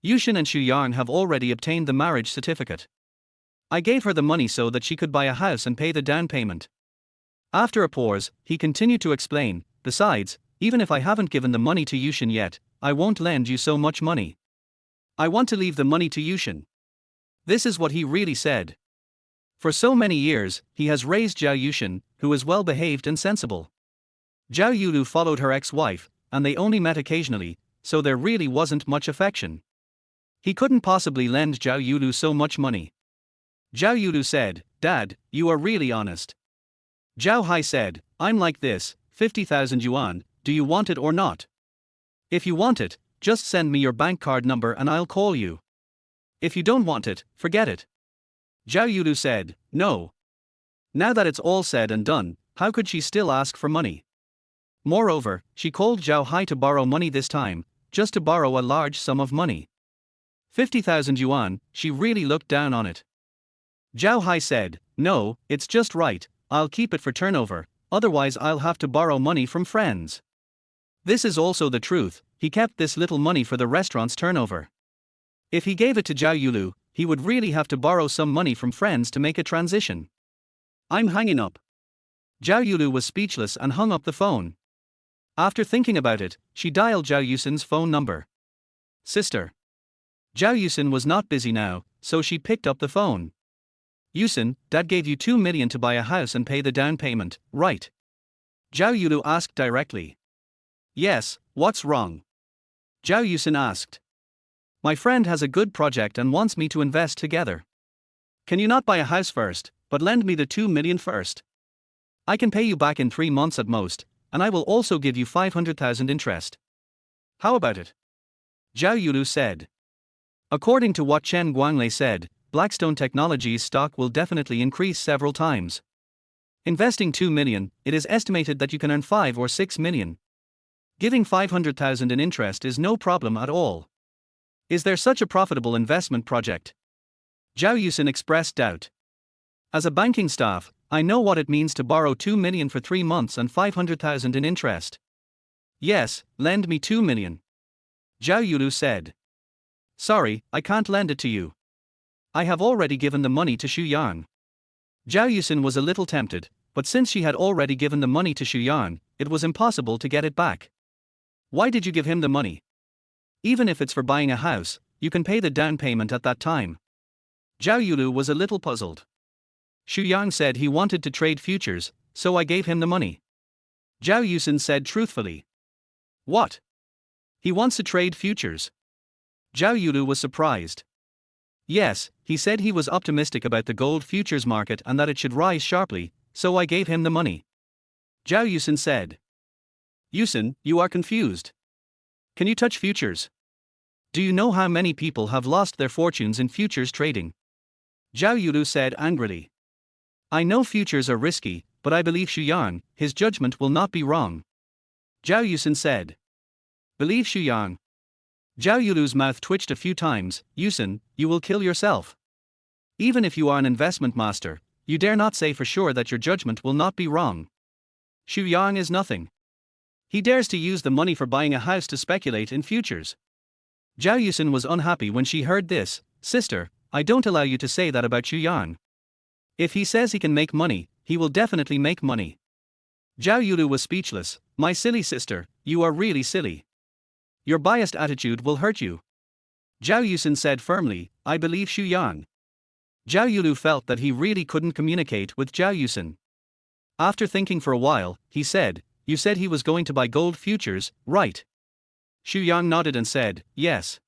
Yuxin and Xu Yang have already obtained the marriage certificate. I gave her the money so that she could buy a house and pay the down payment. After a pause, he continued to explain, besides, even if I haven't given the money to Yuxin yet, I won't lend you so much money. I want to leave the money to Yuxin. This is what he really said. For so many years, he has raised Zhao Yuxin, who is well behaved and sensible. Zhao Yulu followed her ex-wife, and they only met occasionally, so there really wasn't much affection. He couldn't possibly lend Zhao Yulu so much money. Zhao Yulu said, Dad, you are really honest. Zhao Hai said, I'm like this, 50,000 yuan, do you want it or not? If you want it, just send me your bank card number and I'll call you. If you don't want it, forget it. Zhao Yulu said, no. Now that it's all said and done, how could she still ask for money? Moreover, she called Zhao Hai to borrow money this time. just to borrow a large sum of money. 50,000 yuan, she really looked down on it. Zhao Hai said, "No, it's just right, I'll keep it for turnover, otherwise I'll have to borrow money from friends." This is also the truth, he kept this little money for the restaurant's turnover. If he gave it to Zhao Yulu, he would really have to borrow some money from friends to make a transition. "I'm hanging up." Zhao Yulu was speechless and hung up the phone. After thinking about it, she dialed Zhao Yuxin's phone number. "Sister." Zhao Yuxin was not busy now, so she picked up the phone. "Yuxin, Dad gave you 2 million to buy a house and pay the down payment, right?" Zhao Yulu asked directly. "Yes, what's wrong?" Zhao Yuxin asked. "My friend has a good project and wants me to invest together. Can you not buy a house first, but lend me the 2 million first? I can pay you back in 3 months at most, and I will also give you 500,000 interest. How about it?" Zhao Yulu said. According to what Chen Guanglei said, Blackstone Technologies stock will definitely increase several times. Investing 2 million, it is estimated that you can earn 5 or 6 million. Giving 500,000 in interest is no problem at all. Is there such a profitable investment project? Zhao Yuxin expressed doubt. As a banking staff, I know what it means to borrow 2 million for 3 months and 500,000 in interest. Yes, lend me 2 million. Zhao Yulu said. Sorry, I can't lend it to you. I have already given the money to Xu Yang. Zhao Yuxin was a little tempted, but since she had already given the money to Xu Yang, it was impossible to get it back. Why did you give him the money? Even if it's for buying a house, you can pay the down payment at that time. Zhao Yulu was a little puzzled. Xu Yang said he wanted to trade futures, so I gave him the money. Zhao Yuxin said truthfully. What? He wants to trade futures? Zhao Yulu was surprised. Yes, he said he was optimistic about the gold futures market and that it should rise sharply, so I gave him the money. Zhao Yuxin said. Yuxin, you are confused. Can you touch futures? Do you know how many people have lost their fortunes in futures trading? Zhao Yulu said angrily. I know futures are risky, but I believe Xu Yang, his judgment will not be wrong. Zhao Yuxin said. Believe Xu Yang. Zhao Yulu's mouth twitched a few times. Yuxin, you will kill yourself. Even if you are an investment master, you dare not say for sure that your judgment will not be wrong. Xu Yang is nothing. He dares to use the money for buying a house to speculate in futures. Zhao Yuxin was unhappy when she heard this. Sister, I don't allow you to say that about Xu Yang. If he says he can make money, he will definitely make money. Zhao Yulu was speechless. My silly sister, you are really silly. Your biased attitude will hurt you. Zhao Yuxin said firmly, I believe Xu Yang. Zhao Yulu felt that he really couldn't communicate with Zhao Yuxin. After thinking for a while, he said, You said he was going to buy gold futures, right? Xu Yang nodded and said, Yes.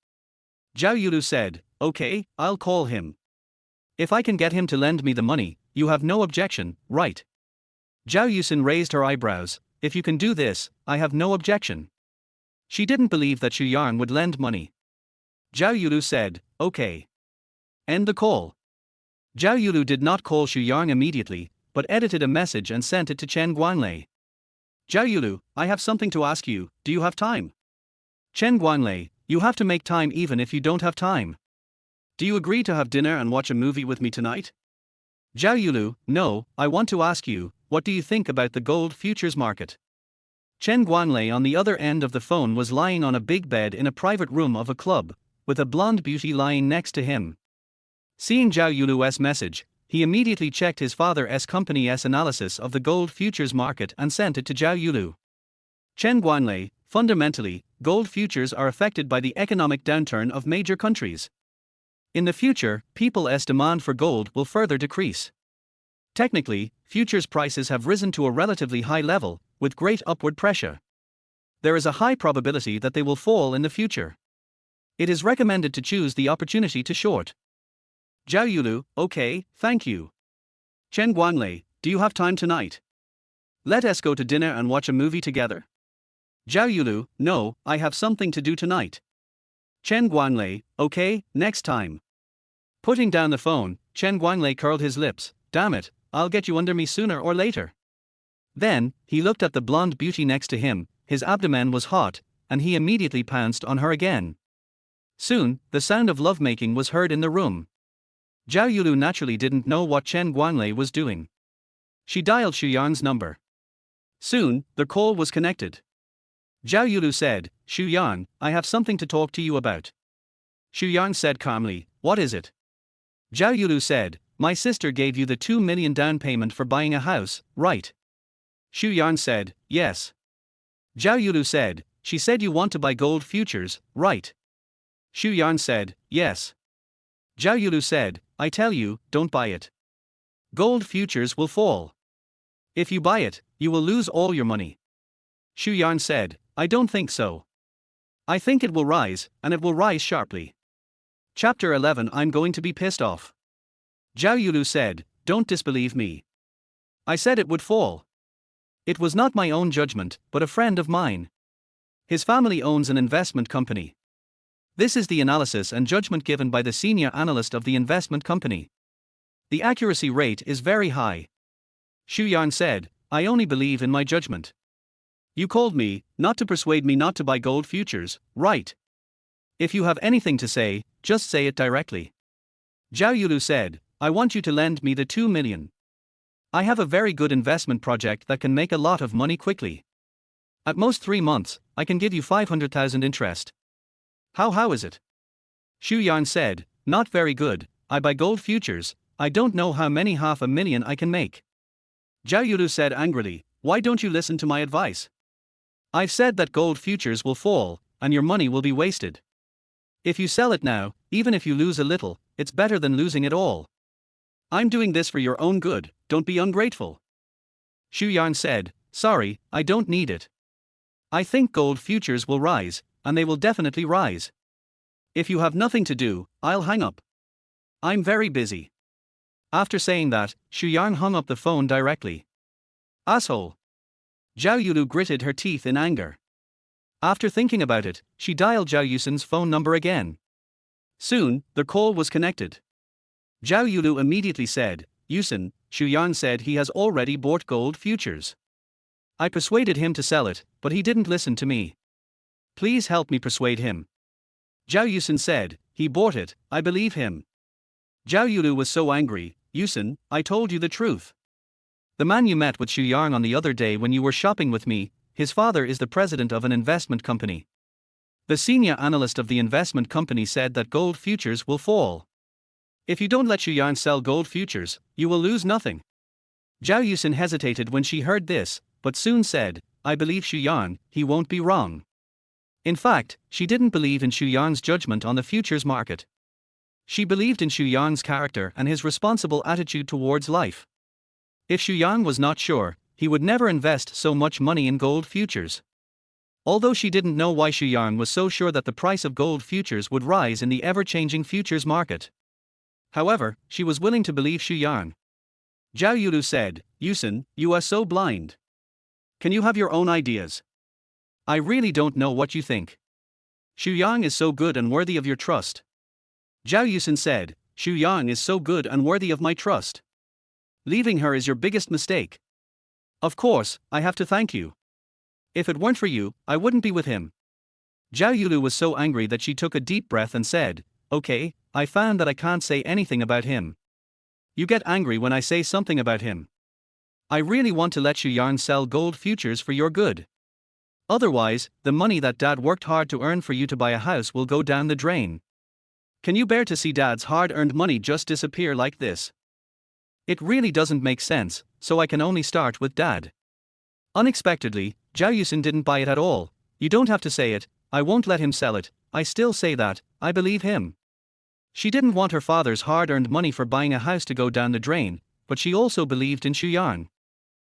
Zhao Yulu said, Okay, I'll call him. If I can get him to lend me the money, you have no objection, right? Zhao Yuxin raised her eyebrows. If you can do this, I have no objection. She didn't believe that Xu Yang would lend money. Zhao Yulu said, Okay. End the call. Zhao Yulu did not call Xu Yang immediately, but edited a message and sent it to Chen Guanglei. Zhao Yulu, I have something to ask you, do you have time? Chen Guanglei, you have to make time even if you don't have time. Do you agree to have dinner and watch a movie with me tonight? Zhao Yulu, no, I want to ask you, what do you think about the gold futures market? Chen Guanglei on the other end of the phone was lying on a big bed in a private room of a club, with a blonde beauty lying next to him. Seeing Zhao Yulu's message, he immediately checked his father's company's analysis of the gold futures market and sent it to Zhao Yulu. Chen Guanglei, fundamentally, gold futures are affected by the economic downturn of major countries. In the future, people's demand for gold will further decrease. Technically, futures prices have risen to a relatively high level, with great upward pressure. There is a high probability that they will fall in the future. It is recommended to choose the opportunity to short. Zhao Yulu, okay, thank you. Chen Guanglei, do you have time tonight? Let us go to dinner and watch a movie together. Zhao Yulu, no, I have something to do tonight. Chen Guanglei, okay, next time. Putting down the phone, Chen Guanglei curled his lips. Damn it, I'll get you under me sooner or later. Then, he looked at the blonde beauty next to him. His abdomen was hot, and he immediately pounced on her again. Soon, the sound of lovemaking was heard in the room. Zhao Yulu naturally didn't know what Chen Guanlei was doing. She dialed Xu Yang's number. Soon, the call was connected. Zhao Yulu said, "Xu Yang, I have something to talk to you about." Xu Yang said calmly, "What is it?" Zhao Yulu said, "My sister gave you the 2 million down payment for buying a house, right?" Xu Yang said, "Yes." Zhao Yulu said, "She said you want to buy gold futures, right?" Xu Yang said, "Yes." Zhao Yulu said, "I tell you, don't buy it. Gold futures will fall. If you buy it, you will lose all your money." Xu Yang said, "I don't think so. I think it will rise, and it will rise sharply." Chapter 11. I'm going to be pissed off. Zhao Yulu said, "Don't disbelieve me. I said it would fall. It was not my own judgment, but a friend of mine. His family owns an investment company. This is the analysis and judgment given by the senior analyst of the investment company. The accuracy rate is very high." Xu Yang said, "I only believe in my judgment. You called me, not to persuade me not to buy gold futures, right? If you have anything to say, just say it directly." Zhao Yulu said, "I want you to lend me the 2 million. I have a very good investment project that can make a lot of money quickly. At most 3 months, I can give you 500,000 interest." How is it?" Xu Yang said, "Not very good. I buy gold futures, I don't know how many 500,000 I can make." Zhao Yulu said angrily, "Why don't you listen to my advice? I've said that gold futures will fall, and your money will be wasted. If you sell it now, even if you lose a little, it's better than losing it all. I'm doing this for your own good, don't be ungrateful." Xu Yang said, "Sorry, I don't need it. I think gold futures will rise, and they will definitely rise. If you have nothing to do, I'll hang up. I'm very busy." After saying that, Xu Yang hung up the phone directly. "Asshole." Zhao Yulu gritted her teeth in anger. After thinking about it, she dialed Zhao Yuxin's phone number again. Soon, the call was connected. Zhao Yulu immediately said, "Yuxin, Xu Yang said he has already bought gold futures. I persuaded him to sell it, but he didn't listen to me. Please help me persuade him." Zhao Yuxin said, "He bought it, I believe him." Zhao Yulu was so angry. "Yuxin, I told you the truth. The man you met with Xu Yang on the other day when you were shopping with me, his father is the president of an investment company. The senior analyst of the investment company said that gold futures will fall. If you don't let Xu Yang sell gold futures, you will lose nothing." Zhao Yuxin hesitated when she heard this, but soon said, "I believe Xu Yang, he won't be wrong." In fact, she didn't believe in Xu Yang's judgment on the futures market. She believed in Xu Yang's character and his responsible attitude towards life. If Xu Yang was not sure, he would never invest so much money in gold futures. Although she didn't know why Xu Yang was so sure that the price of gold futures would rise in the ever-changing futures market. However, she was willing to believe Xu Yang. Zhao Yulu said, "Yuxin, you are so blind. Can you have your own ideas? I really don't know what you think. Xu Yang is so good and worthy of your trust." Zhao Yuxin said, "Xu Yang is so good and worthy of my trust. Leaving her is your biggest mistake. Of course, I have to thank you. If it weren't for you, I wouldn't be with him." Zhao Yulu was so angry that she took a deep breath and said, "Okay, I found that I can't say anything about him. You get angry when I say something about him. I really want to let Xu Yang sell gold futures for your good. Otherwise, the money that Dad worked hard to earn for you to buy a house will go down the drain. Can you bear to see Dad's hard-earned money just disappear like this? It really doesn't make sense, so I can only start with Dad." Unexpectedly, Zhao Yuxin didn't buy it at all. "You don't have to say it, I won't let him sell it, I still say that, I believe him." She didn't want her father's hard-earned money for buying a house to go down the drain, but she also believed in Xu Yang.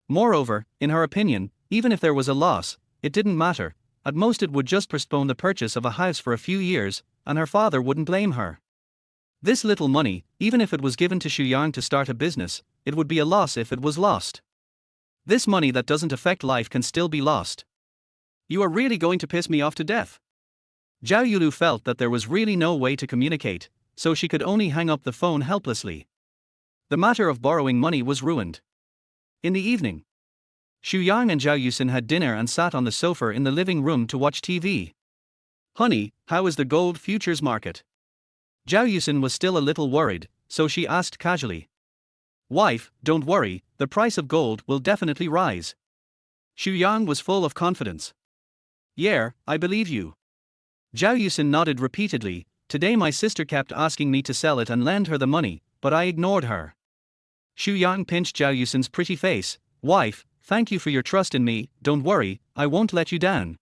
Moreover, in her opinion, even if there was a loss, it didn't matter, at most it would just postpone the purchase of a house for a few years, and her father wouldn't blame her. This little money, even if it was given to Xu Yang to start a business, it would be a loss if it was lost. This money that doesn't affect life can still be lost. "You are really going to piss me off to death." Zhao Yulu felt that there was really no way to communicate, so she could only hang up the phone helplessly. The matter of borrowing money was ruined. In the evening, Xu Yang and Zhao Yuxin had dinner and sat on the sofa in the living room to watch TV. "Honey, how is the gold futures market?" Zhao Yuxin was still a little worried, so she asked casually. "Wife, don't worry, the price of gold will definitely rise." Xu Yang was full of confidence. "Yeah, I believe you." Zhao Yuxin nodded repeatedly. "Today my sister kept asking me to sell it and lend her the money, but I ignored her." Xu Yang pinched Zhao Yuxin's pretty face. "Wife, thank you for your trust in me, don't worry, I won't let you down."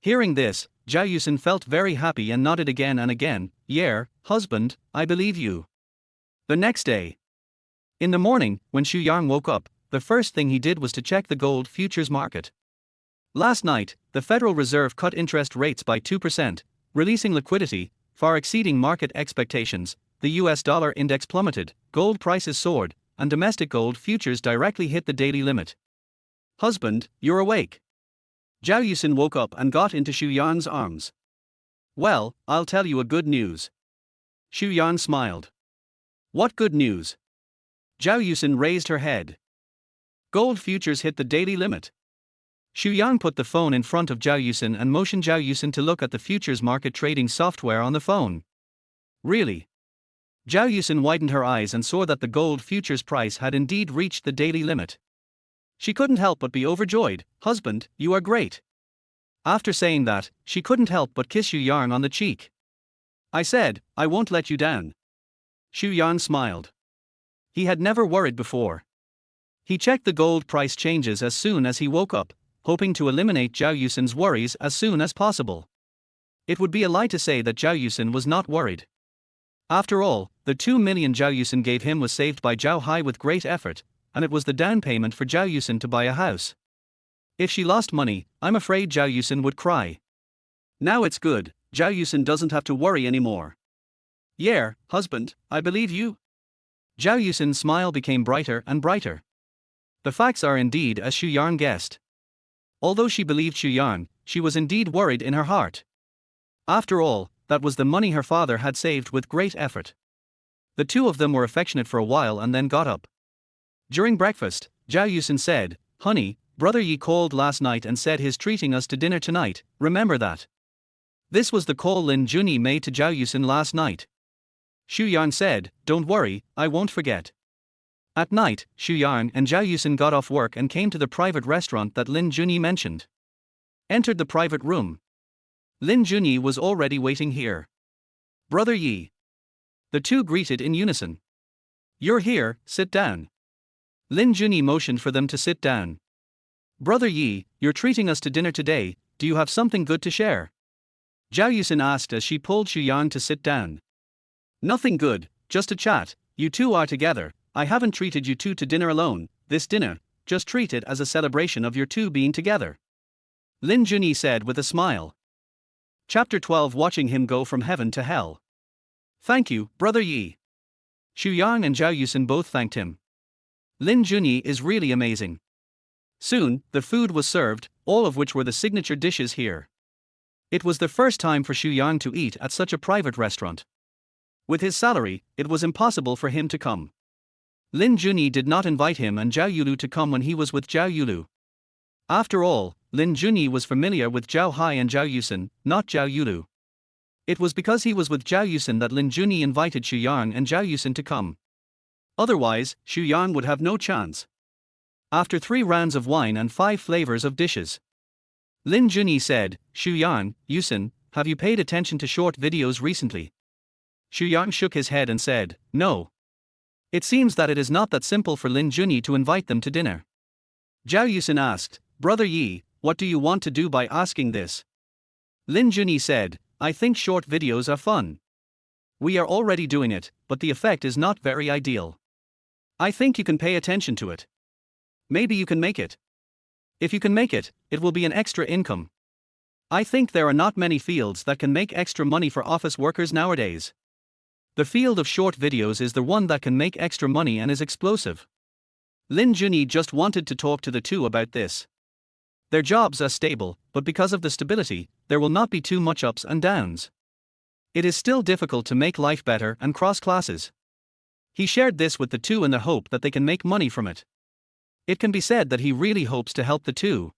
Hearing this, Zhao Yuxin felt very happy and nodded again and again. "Yeah, husband, I believe you." The next day. In the morning, when Xu Yang woke up, the first thing he did was to check the gold futures market. Last night, the Federal Reserve cut interest rates by 2%, releasing liquidity, far exceeding market expectations. The US dollar index plummeted, gold prices soared, and domestic gold futures directly hit the daily limit. "Husband, you're awake." Zhao Yuxin woke up and got into Xu Yang's arms. "Well, I'll tell you a good news." Xu Yang smiled. "What good news?" Zhao Yuxin raised her head. "Gold futures hit the daily limit." Xu Yang put the phone in front of Zhao Yuxin and motioned Zhao Yuxin to look at the futures market trading software on the phone. "Really?" Zhao Yuxin widened her eyes and saw that the gold futures price had indeed reached the daily limit. She couldn't help but be overjoyed. "Husband, you are great." After saying that, she couldn't help but kiss Xu Yang on the cheek. "I said, I won't let you down." Xu Yang smiled. He had never worried before. He checked the gold price changes as soon as he woke up, hoping to eliminate Zhao Yuxin's worries as soon as possible. It would be a lie to say that Zhao Yuxin was not worried. After all, the 2 million Zhao Yuxin gave him was saved by Zhao Hai with great effort, and it was the down payment for Zhao Yuxin to buy a house. If she lost money, I'm afraid Zhao Yuxin would cry. Now it's good, Zhao Yuxin doesn't have to worry anymore. "Yeah, husband, I believe you." Zhao Yuxin's smile became brighter and brighter. The facts are indeed as Xu Yang guessed. Although she believed Xu Yang, she was indeed worried in her heart. After all, that was the money her father had saved with great effort. The two of them were affectionate for a while and then got up. During breakfast, Zhao Yuxin said, "Honey, Brother Yi called last night and said he's treating us to dinner tonight, remember that?" This was the call Lin Junyi made to Zhao Yuxin last night. Xu Yang said, "Don't worry, I won't forget." At night, Xu Yang and Zhao Yuxin got off work and came to the private restaurant that Lin Junyi mentioned. Entered the private room. Lin Junyi was already waiting here. "Brother Yi." The two greeted in unison. "You're here, sit down." Lin Junyi motioned for them to sit down. "Brother Yi, you're treating us to dinner today, do you have something good to share?" Zhao Yuxin asked as she pulled Xu Yang to sit down. "Nothing good, just a chat, you two are together, I haven't treated you two to dinner alone, this dinner, just treat it as a celebration of your two being together." Lin Junyi said with a smile. Chapter 12 Watching him go from heaven to hell. "Thank you, Brother Yi." Xu Yang and Zhao Yuxin both thanked him. Lin Junyi is really amazing. Soon, the food was served, all of which were the signature dishes here. It was the first time for Xu Yang to eat at such a private restaurant. With his salary, it was impossible for him to come. Lin Junyi did not invite him and Zhao Yulu to come when he was with Zhao Yulu. After all, Lin Junyi was familiar with Zhao Hai and Zhao Yuxin, not Zhao Yulu. It was because he was with Zhao Yuxin that Lin Junyi invited Xu Yang and Zhao Yuxin to come. Otherwise, Xu Yang would have no chance. After 3 rounds of wine and 5 flavors of dishes, Lin Junyi said, "Xu Yang, Yuxin, have you paid attention to short videos recently?" Xu Yang shook his head and said, "No." It seems that it is not that simple for Lin Junyi to invite them to dinner. Zhao Yuxin asked, "Brother Yi, what do you want to do by asking this?" Lin Junyi said, "I think short videos are fun. We are already doing it, but the effect is not very ideal. I think you can pay attention to it. Maybe you can make it. If you can make it, it will be an extra income. I think there are not many fields that can make extra money for office workers nowadays. The field of short videos is the one that can make extra money and is explosive." Lin Junyi just wanted to talk to the two about this. Their jobs are stable, but because of the stability, there will not be too much ups and downs. It is still difficult to make life better and cross classes. He shared this with the two in the hope that they can make money from it. It can be said that he really hopes to help the two.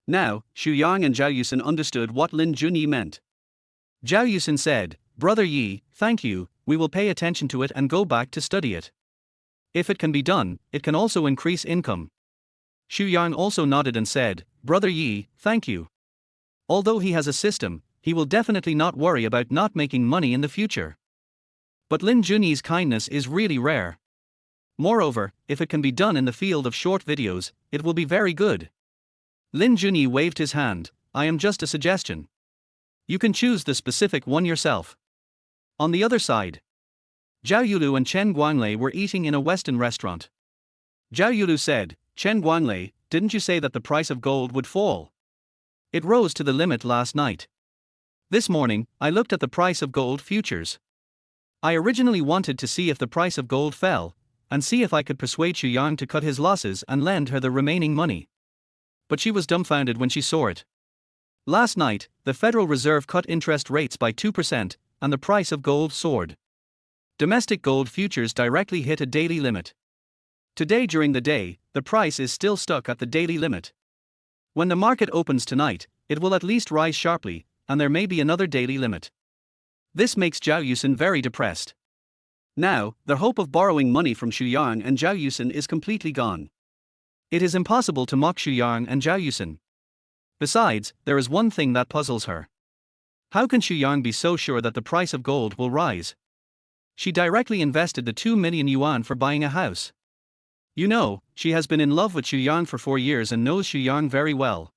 Now, Xu Yang and Zhao Yuxin understood what Lin Junyi meant. Zhao Yuxin said, "Brother Yi, thank you, we will pay attention to it and go back to study it. If it can be done, it can also increase income." Xu Yang also nodded and said, "Brother Yi, thank you. Although he has a system, he will definitely not worry about not making money in the future. But Lin Junyi's kindness is really rare. Moreover, if it can be done in the field of short videos, it will be very good." Lin Junyi waved his hand. "I am just a suggestion. You can choose the specific one yourself." On the other side, Zhao Yulu and Chen Guanglei were eating in a Western restaurant. Zhao Yulu said, "Chen Guanglei, didn't you say that the price of gold would fall? It rose to the limit last night. This morning, I looked at the price of gold futures. I originally wanted to see if the price of gold fell, and see if I could persuade Xu Yang to cut his losses and lend her the remaining money. But she was dumbfounded when she saw it. Last night, the Federal Reserve cut interest rates by 2%, and the price of gold soared. Domestic gold futures directly hit a daily limit. Today during the day, the price is still stuck at the daily limit. When the market opens tonight, it will at least rise sharply, and there may be another daily limit." This makes Zhao Yuxin very depressed. Now, the hope of borrowing money from Xu Yang and Zhao Yuxin is completely gone. It is impossible to mock Xu Yang and Zhao Yuxin. Besides, there is one thing that puzzles her. How can Xu Yang be so sure that the price of gold will rise? She directly invested the 2 million yuan for buying a house. You know, she has been in love with Xu Yang for 4 years and knows Xu Yang very well.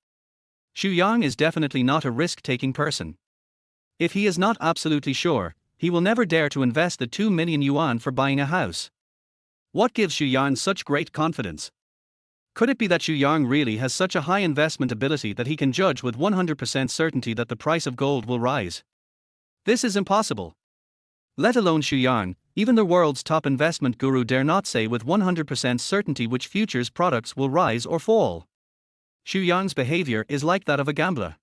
Xu Yang is definitely not a risk-taking person. If he is not absolutely sure, he will never dare to invest the 2 million yuan for buying a house. What gives Xu Yang such great confidence? Could it be that Xu Yang really has such a high investment ability that he can judge with 100% certainty that the price of gold will rise? This is impossible. Let alone Xu Yang, even the world's top investment guru dare not say with 100% certainty which futures products will rise or fall. Xu Yang's behavior is like that of a gambler.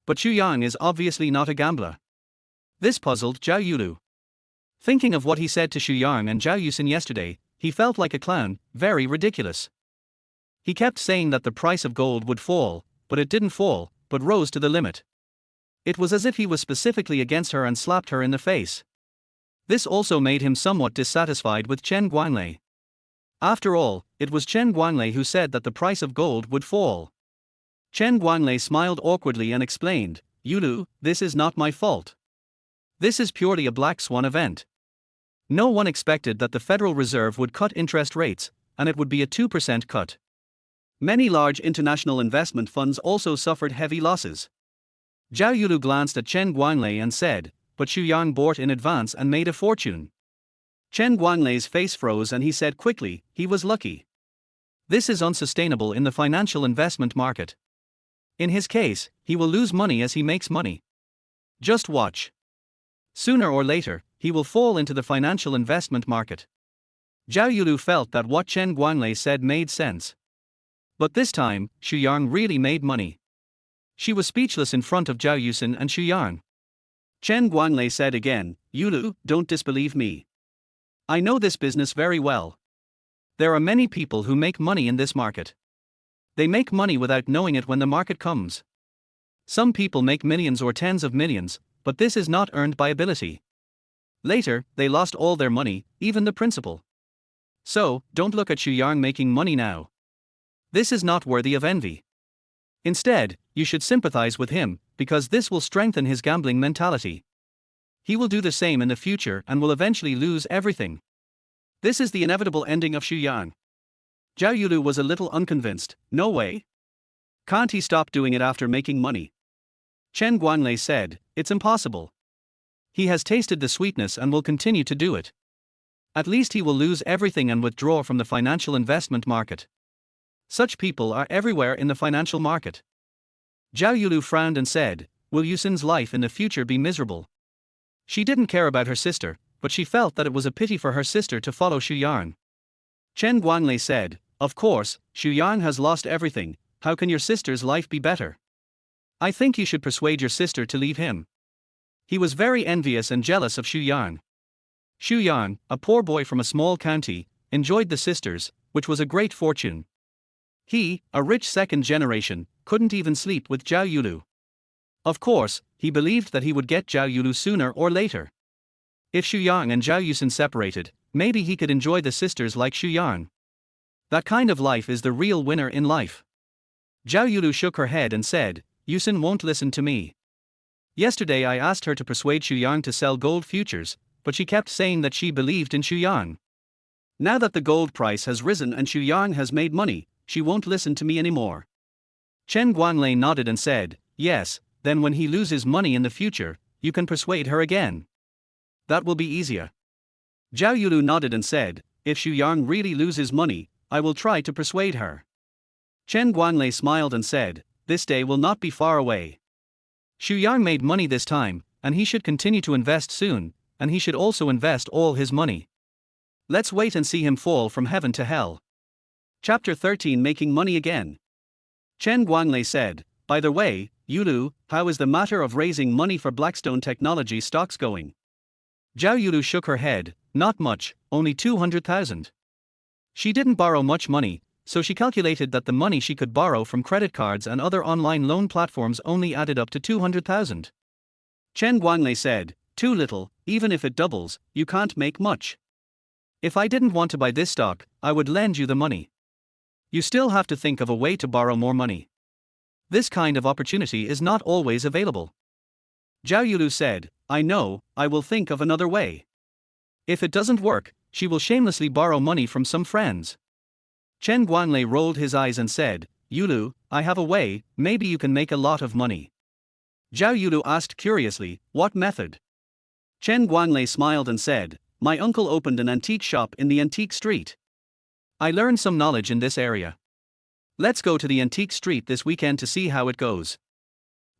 But Xu Yang is obviously not a gambler. This puzzled Zhao Yulu. Thinking of what he said to Xu Yang and Zhao Yuxin yesterday, he felt like a clown, very ridiculous. He kept saying that the price of gold would fall, but it didn't fall, but rose to the limit. It was as if he was specifically against her and slapped her in the face. This also made him somewhat dissatisfied with Chen Guanglei. After all, it was Chen Guanglei who said that the price of gold would fall. Chen Guanglei smiled awkwardly and explained, "Yulu, this is not my fault. This is purely a black swan event. No one expected that the Federal Reserve would cut interest rates, and it would be a 2% cut. Many large international investment funds also suffered heavy losses." Zhao Yulu glanced at Chen Guanglei and said, "But Xu Yang bought in advance and made a fortune." Chen Guanglei's face froze and he said quickly, "He was lucky. This is unsustainable in the financial investment market. In his case, he will lose money as he makes money. Just watch. Sooner or later, he will fall into the financial investment market." Zhao Yulu felt that what Chen Guanglei said made sense. But this time, Xu Yang really made money. She was speechless in front of Zhao Yuxin and Xu Yang. Chen Guanglei said again, "Yulu, don't disbelieve me. I know this business very well. There are many people who make money in this market. They make money without knowing it when the market comes. Some people make millions or tens of millions, but this is not earned by ability. Later, they lost all their money, even the principal. So, don't look at Xu Yang making money now. This is not worthy of envy. Instead, you should sympathize with him, because this will strengthen his gambling mentality. He will do the same in the future and will eventually lose everything. This is the inevitable ending of Xu Yang." Zhao Yulu was a little unconvinced. "No way. Can't he stop doing it after making money?" Chen Guanglei said, "It's impossible. He has tasted the sweetness and will continue to do it. At least he will lose everything and withdraw from the financial investment market. Such people are everywhere in the financial market." Zhao Yulu frowned and said, "Will Yuxin's life in the future be miserable?" She didn't care about her sister, but she felt that it was a pity for her sister to follow Xu Yang. Chen Guanglei said, "Of course, Xu Yang has lost everything, how can your sister's life be better? I think you should persuade your sister to leave him." He was very envious and jealous of Xu Yang. Xu Yang, a poor boy from a small county, enjoyed the sisters, which was a great fortune. He, a rich second generation, couldn't even sleep with Zhao Yulu. Of course, he believed that he would get Zhao Yulu sooner or later. If Xu Yang and Zhao Yuxin separated, maybe he could enjoy the sisters like Xu Yang. That kind of life is the real winner in life. Zhao Yulu shook her head and said, Yuxin won't listen to me. Yesterday I asked her to persuade Xu Yang to sell gold futures, but she kept saying that she believed in Xu Yang. Now that the gold price has risen and Xu Yang has made money, she won't listen to me anymore. Chen Guanglei nodded and said, yes, then when he loses money in the future, you can persuade her again. That will be easier. Zhao Yulu nodded and said, if Xu Yang really loses money, I will try to persuade her. Chen Guanglei smiled and said, this day will not be far away. Xu Yang made money this time, and he should continue to invest soon, and he should also invest all his money. Let's wait and see him fall from heaven to hell. Chapter 13 Making Money Again. Chen Guanglei said, by the way, Yulu, how is the matter of raising money for Blackstone Technology stocks going? Zhao Yulu shook her head, not much, only 200,000. She didn't borrow much money, so she calculated that the money she could borrow from credit cards and other online loan platforms only added up to 200,000. Chen Guanglei said, too little, even if it doubles, you can't make much. If I didn't want to buy this stock, I would lend you the money. You still have to think of a way to borrow more money. This kind of opportunity is not always available. Zhao Yulu said, I know, I will think of another way. If it doesn't work, she will shamelessly borrow money from some friends. Chen Guanglei rolled his eyes and said, Yulu, I have a way, maybe you can make a lot of money. Zhao Yulu asked curiously, what method? Chen Guanglei smiled and said, my uncle opened an antique shop in the antique street. I learned some knowledge in this area. Let's go to the antique street this weekend to see how it goes.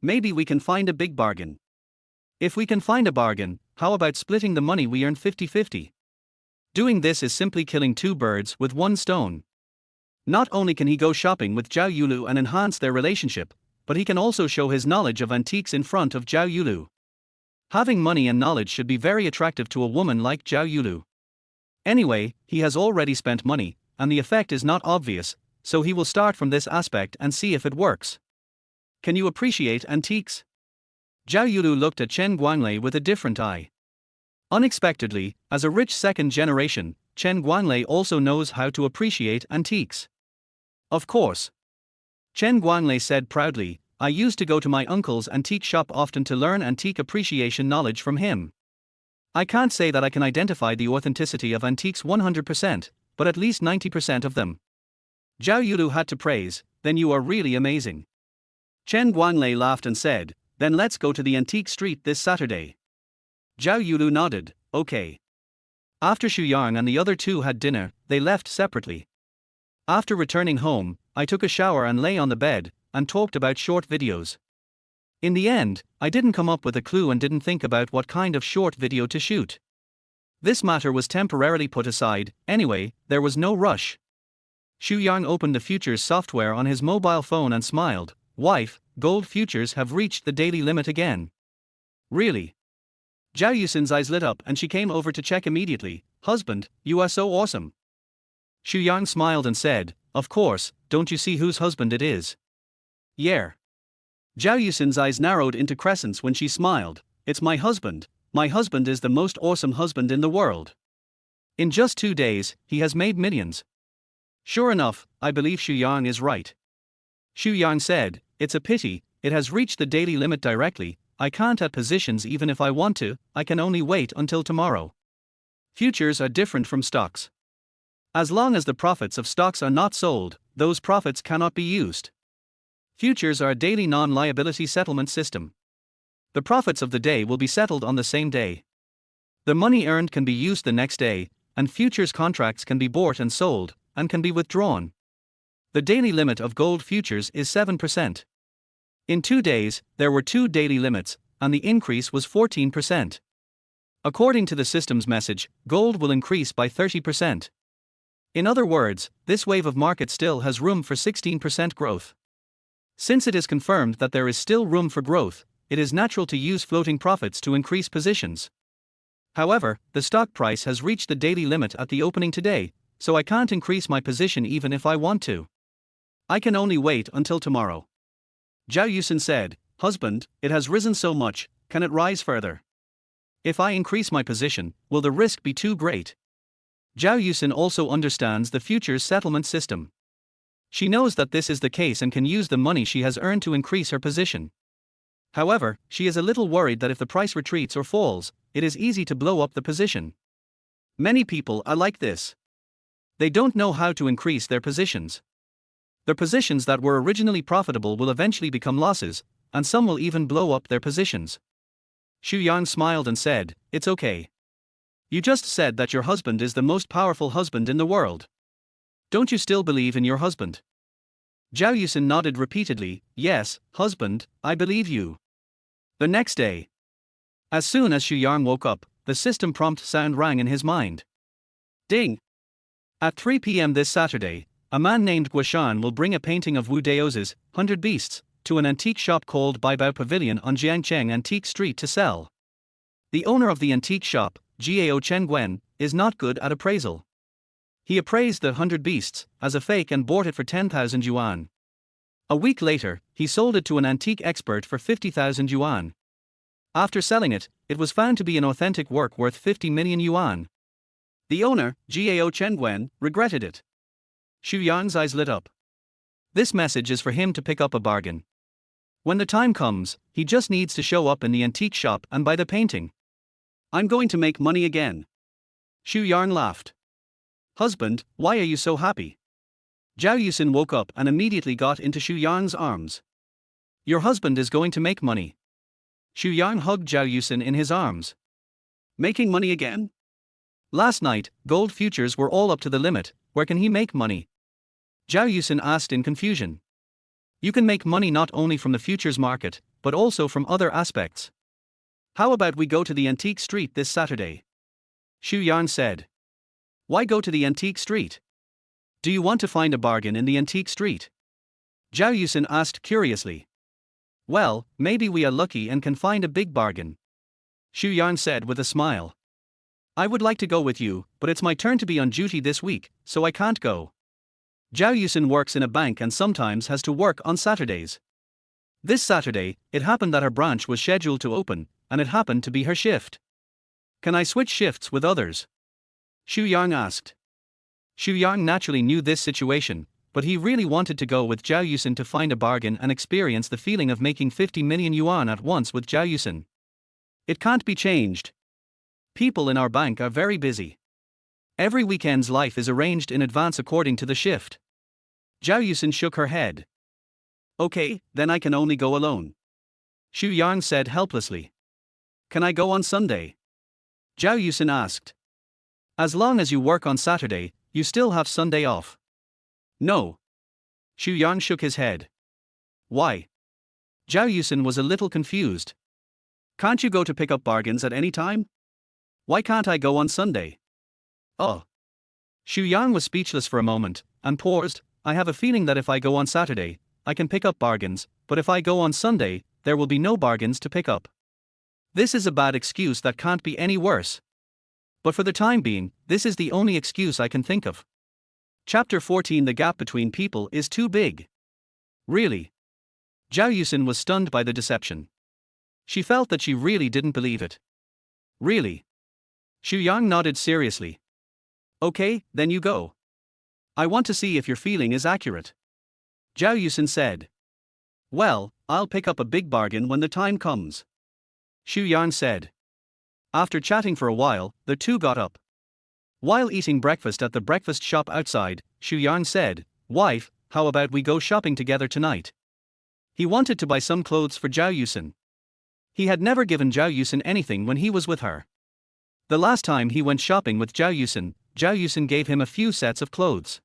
Maybe we can find a big bargain. If we can find a bargain, how about splitting the money we earn 50-50? Doing this is simply killing two birds with one stone. Not only can he go shopping with Zhao Yulu and enhance their relationship, but he can also show his knowledge of antiques in front of Zhao Yulu. Having money and knowledge should be very attractive to a woman like Zhao Yulu. Anyway, he has already spent money, and the effect is not obvious, so he will start from this aspect and see if it works. Can you appreciate antiques? Zhao Yulu looked at Chen Guanglei with a different eye. Unexpectedly, as a rich second generation, Chen Guanglei also knows how to appreciate antiques. Of course. Chen Guanglei said proudly, I used to go to my uncle's antique shop often to learn antique appreciation knowledge from him. I can't say that I can identify the authenticity of antiques 100%, but at least 90% of them. Zhao Yulu had to praise, then you are really amazing. Chen Guanglei laughed and said, then let's go to the antique street this Saturday. Zhao Yulu nodded, okay. After Xu Yang and the other two had dinner, they left separately. After returning home, I took a shower and lay on the bed, and talked about short videos. In the end, I didn't come up with a clue and didn't think about what kind of short video to shoot. This matter was temporarily put aside, anyway, there was no rush. Xu Yang opened the futures software on his mobile phone and smiled, wife, gold futures have reached the daily limit again. Really? Zhao Yuxin's eyes lit up and she came over to check immediately, husband, you are so awesome. Xu Yang smiled and said, of course, don't you see whose husband it is? Yeah. Zhao Yuxin's eyes narrowed into crescents when she smiled, it's my husband is the most awesome husband in the world. In just 2 days, he has made millions. Sure enough, I believe Xu Yang is right. Xu Yang said, it's a pity, it has reached the daily limit directly, I can't add positions even if I want to, I can only wait until tomorrow. Futures are different from stocks. As long as the profits of stocks are not sold, those profits cannot be used. Futures are a daily non-liability settlement system. The profits of the day will be settled on the same day. The money earned can be used the next day, and futures contracts can be bought and sold, and can be withdrawn. The daily limit of gold futures is 7%. In 2 days, there were 2 daily limits, and the increase was 14%. According to the system's message, gold will increase by 30%. In other words, this wave of market still has room for 16% growth. Since it is confirmed that there is still room for growth, it is natural to use floating profits to increase positions. However, the stock price has reached the daily limit at the opening today, so I can't increase my position even if I want to. I can only wait until tomorrow. Zhao Yuxin said, Husband, it has risen so much, can it rise further? If I increase my position, will the risk be too great? Zhao Yuxin also understands the futures settlement system. She knows that this is the case and can use the money she has earned to increase her position. However, she is a little worried that if the price retreats or falls, it is easy to blow up the position. Many people are like this. They don't know how to increase their positions. The positions that were originally profitable will eventually become losses, and some will even blow up their positions. Xu Yang smiled and said, It's okay. You just said that your husband is the most powerful husband in the world. Don't you still believe in your husband? Zhao Yuxin nodded repeatedly, Yes, husband, I believe you. The next day. As soon as Xu Yang woke up, the system prompt sound rang in his mind. Ding! At 3 p.m. this Saturday, a man named Guoshan will bring a painting of Wu Dao's 100 Beasts to an antique shop called Baibao Pavilion on Jiangcheng Antique Street to sell. The owner of the antique shop, Jiao Chengguan, is not good at appraisal. He appraised the 100 Beasts as a fake and bought it for 10,000 yuan. A week later, he sold it to an antique expert for 50,000 yuan. After selling it, it was found to be an authentic work worth 50 million yuan. The owner, Jiao Chengguan, regretted it. Xu Yang's eyes lit up. This message is for him to pick up a bargain. When the time comes, he just needs to show up in the antique shop and buy the painting. I'm going to make money again. Xu Yang laughed. Husband, why are you so happy? Zhao Yuxin woke up and immediately got into Xu Yang's arms. Your husband is going to make money. Xu Yang hugged Zhao Yuxin in his arms. Making money again? Last night, gold futures were all up to the limit, where can he make money? Zhao Yuxin asked in confusion. You can make money not only from the futures market, but also from other aspects. How about we go to the antique street this Saturday? Xu Yang said. Why go to the antique street? Do you want to find a bargain in the antique street? Zhao Yuxin asked curiously. Well, maybe we are lucky and can find a big bargain. Xu Yang said with a smile. I would like to go with you, but it's my turn to be on duty this week, so I can't go. Zhao Yuxin works in a bank and sometimes has to work on Saturdays. This Saturday, it happened that her branch was scheduled to open, and it happened to be her shift. Can I switch shifts with others? Xu Yang asked. Xu Yang naturally knew this situation, but he really wanted to go with Zhao Yuxin to find a bargain and experience the feeling of making 50 million yuan at once with Zhao Yuxin. It can't be changed. People in our bank are very busy. Every weekend's life is arranged in advance according to the shift. Zhao Yuxin shook her head. Okay, then I can only go alone. Xu Yang said helplessly. Can I go on Sunday? Zhao Yuxin asked. As long as you work on Saturday, you still have Sunday off. No. Xu Yang shook his head. Why? Zhao Yuxin was a little confused. Can't you go to pick up bargains at any time? Why can't I go on Sunday? Oh. Xu Yang was speechless for a moment, and paused. I have a feeling that if I go on Saturday, I can pick up bargains, but if I go on Sunday, there will be no bargains to pick up. This is a bad excuse that can't be any worse. But for the time being, this is the only excuse I can think of. Chapter 14. The gap between people is too big. Really? Zhao Yuxin was stunned by the deception. She felt that she really didn't believe it. Really? Xu Yang nodded seriously. Okay, then you go. I want to see if your feeling is accurate. Zhao Yuxin said. Well, I'll pick up a big bargain when the time comes. Xu Yang said. After chatting for a while, the two got up. While eating breakfast at the breakfast shop outside, Xu Yang said, Wife, how about we go shopping together tonight? He wanted to buy some clothes for Zhao Yuxin. He had never given Zhao Yuxin anything when he was with her. The last time he went shopping with Zhao Yuxin gave him a few sets of clothes.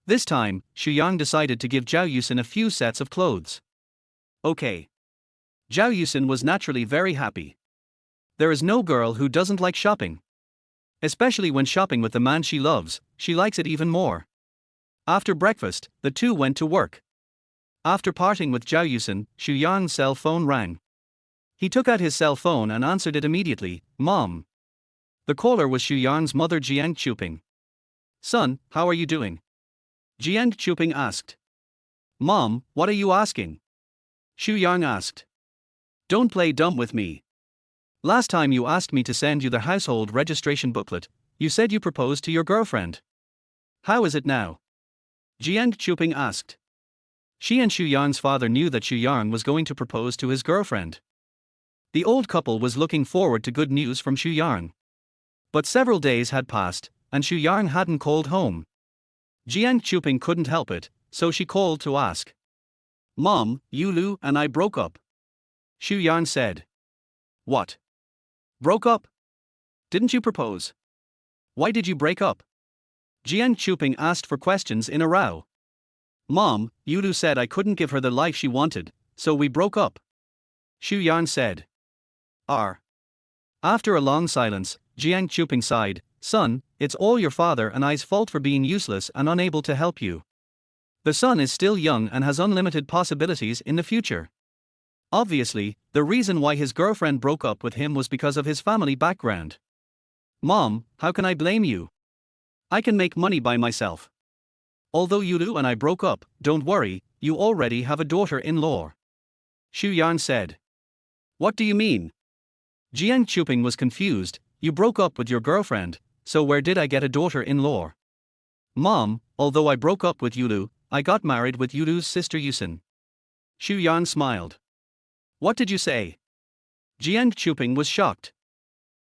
This time, Xu Yang decided to give Zhao Yuxin a few sets of clothes. Okay. Zhao Yuxin was naturally very happy. There is no girl who doesn't like shopping. Especially when shopping with the man she loves, she likes it even more. After breakfast, the two went to work. After parting with Zhao Yuxin, Xu Yang's cell phone rang. He took out his cell phone and answered it immediately. Mom. The caller was Xu Yang's mother Jiangcheng. Son, how are you doing? Jiangcheng asked. Mom, what are you asking? Xu Yang asked. Don't play dumb with me. Last time you asked me to send you the household registration booklet, you said you proposed to your girlfriend. How is it now? Jiangcheng asked. She and Xu Yang's father knew that Xu Yang was going to propose to his girlfriend. The old couple was looking forward to good news from Xu Yang. But several days had passed, and Xu Yang hadn't called home. Jiangcheng couldn't help it, so she called to ask. Mom, Yulu and I broke up. Xu Yang said. What? Broke up? Didn't you propose? Why did you break up? Jiangcheng asked for questions in a row. Mom, Yulu said I couldn't give her the life she wanted, so we broke up. Xu Yang said. After a long silence, Jiangcheng sighed. Son, it's all your father and I's fault for being useless and unable to help you. The son is still young and has unlimited possibilities in the future. Obviously, the reason why his girlfriend broke up with him was because of his family background. Mom, how can I blame you? I can make money by myself. Although Yulu and I broke up, don't worry, you already have a daughter-in-law. Xu Yang said. What do you mean? Jiangcheng was confused. You broke up with your girlfriend, so where did I get a daughter-in-law? Mom, although I broke up with Yulu, I got married with Yulu's sister Yuxin. Xu Yang smiled. What did you say? Jiangcheng was shocked.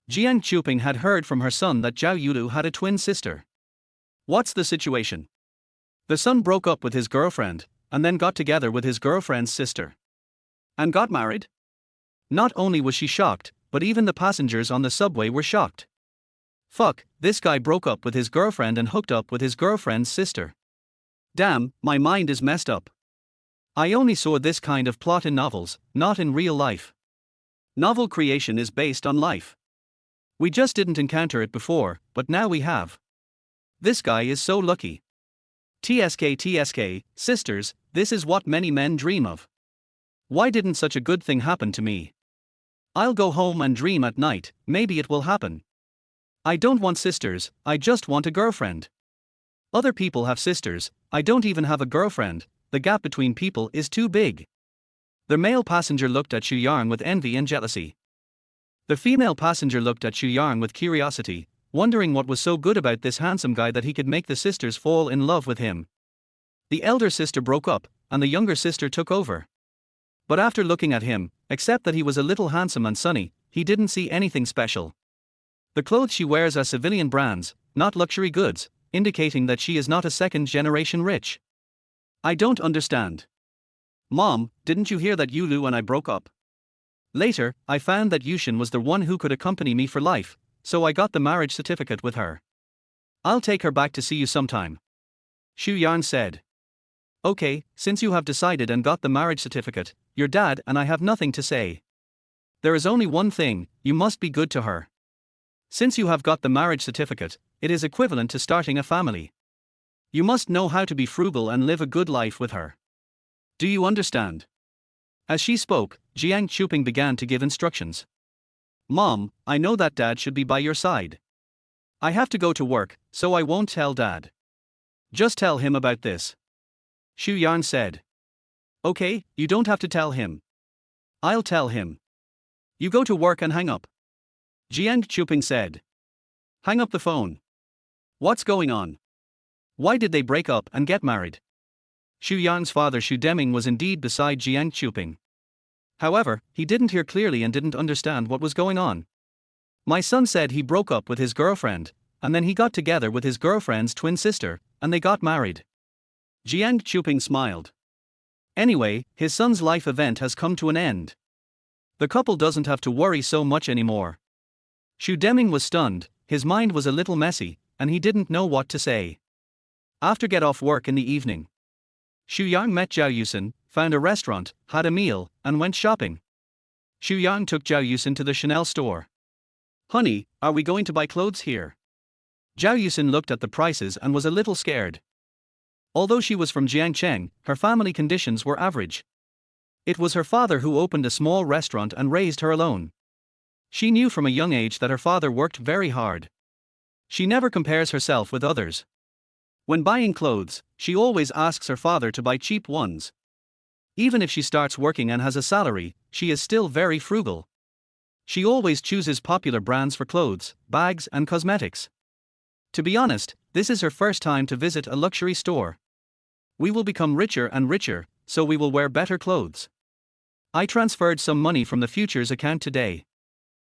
Jiangcheng had heard from her son that Zhao Yulu had a twin sister. What's the situation? The son broke up with his girlfriend, and then got together with his girlfriend's sister. And got married? Not only was she shocked, but even the passengers on the subway were shocked. Fuck, this guy broke up with his girlfriend and hooked up with his girlfriend's sister. Damn, my mind is messed up. I only saw this kind of plot in novels, not in real life. Novel creation is based on life. We just didn't encounter it before, but now we have. This guy is so lucky. TSK, sisters, this is what many men dream of. Why didn't such a good thing happen to me? I'll go home and dream at night, maybe it will happen. I don't want sisters, I just want a girlfriend. Other people have sisters, I don't even have a girlfriend, the gap between people is too big. The male passenger looked at Xu Yang with envy and jealousy. The female passenger looked at Xu Yang with curiosity, wondering what was so good about this handsome guy that he could make the sisters fall in love with him. The elder sister broke up, and the younger sister took over. But after looking at him, except that he was a little handsome and sunny, he didn't see anything special. The clothes she wears are civilian brands, not luxury goods, indicating that she is not a second-generation rich. I don't understand. Mom, didn't you hear that Yulu and I broke up? Later, I found that Yuxin was the one who could accompany me for life, so I got the marriage certificate with her. I'll take her back to see you sometime. Xu Yang said. Okay, since you have decided and got the marriage certificate, your dad and I have nothing to say. There is only one thing, you must be good to her. Since you have got the marriage certificate, it is equivalent to starting a family. You must know how to be frugal and live a good life with her. Do you understand? As she spoke, Jiangcheng began to give instructions. Mom, I know that Dad should be by your side. I have to go to work, so I won't tell Dad. Just tell him about this. Xu Yang said. Okay, you don't have to tell him. I'll tell him. You go to work and hang up. Jiangcheng said. Hang up the phone. What's going on? Why did they break up and get married? Xu Yang's father Xu Deming was indeed beside Jiangcheng. However, he didn't hear clearly and didn't understand what was going on. My son said he broke up with his girlfriend, and then he got together with his girlfriend's twin sister, and they got married. Jiangcheng smiled. Anyway, his son's life event has come to an end. The couple doesn't have to worry so much anymore. Xu Deming was stunned, his mind was a little messy, and he didn't know what to say. After get off work in the evening, Xu Yang met Zhao Yuxin, found a restaurant, had a meal, and went shopping. Xu Yang took Zhao Yuxin to the Chanel store. Honey, are we going to buy clothes here? Zhao Yuxin looked at the prices and was a little scared. Although she was from Jiangcheng, her family conditions were average. It was her father who opened a small restaurant and raised her alone. She knew from a young age that her father worked very hard. She never compares herself with others. When buying clothes, she always asks her father to buy cheap ones. Even if she starts working and has a salary, she is still very frugal. She always chooses popular brands for clothes, bags, and cosmetics. To be honest, this is her first time to visit a luxury store. We will become richer and richer, so we will wear better clothes. I transferred some money from the futures account today.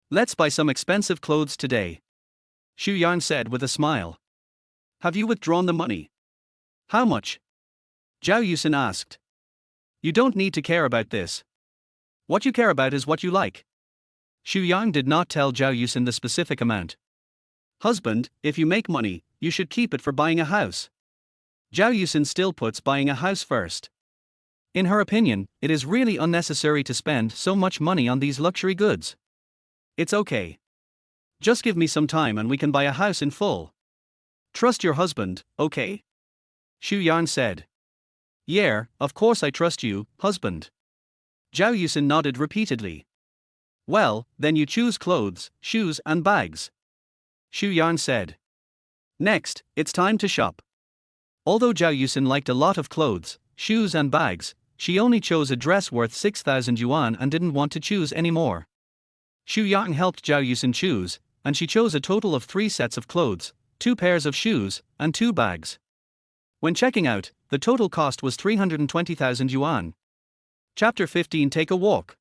Let's buy some expensive clothes today, Xu Yang said with a smile. Have you withdrawn the money? How much? Zhao Yuxin asked. You don't need to care about this. What you care about is what you like. Xu Yang did not tell Zhao Yuxin the specific amount. Husband, if you make money, you should keep it for buying a house. Zhao Yuxin still puts buying a house first. In her opinion, it is really unnecessary to spend so much money on these luxury goods. It's okay. Just give me some time and we can buy a house in full. Trust your husband, okay? Xu Yang said. Yeah, of course I trust you, husband. Zhao Yuxin nodded repeatedly. Well, then you choose clothes, shoes and bags, Xu Yang said. Next, it's time to shop. Although Zhao Yuxin liked a lot of clothes, shoes and bags, she only chose a dress worth 6,000 yuan and didn't want to choose any more. Xu Yang helped Zhao Yuxin choose, and she chose a total of 3 sets of clothes, 2 pairs of shoes, and 2 bags. When checking out, the total cost was 320,000 yuan. Chapter 15. Take a walk.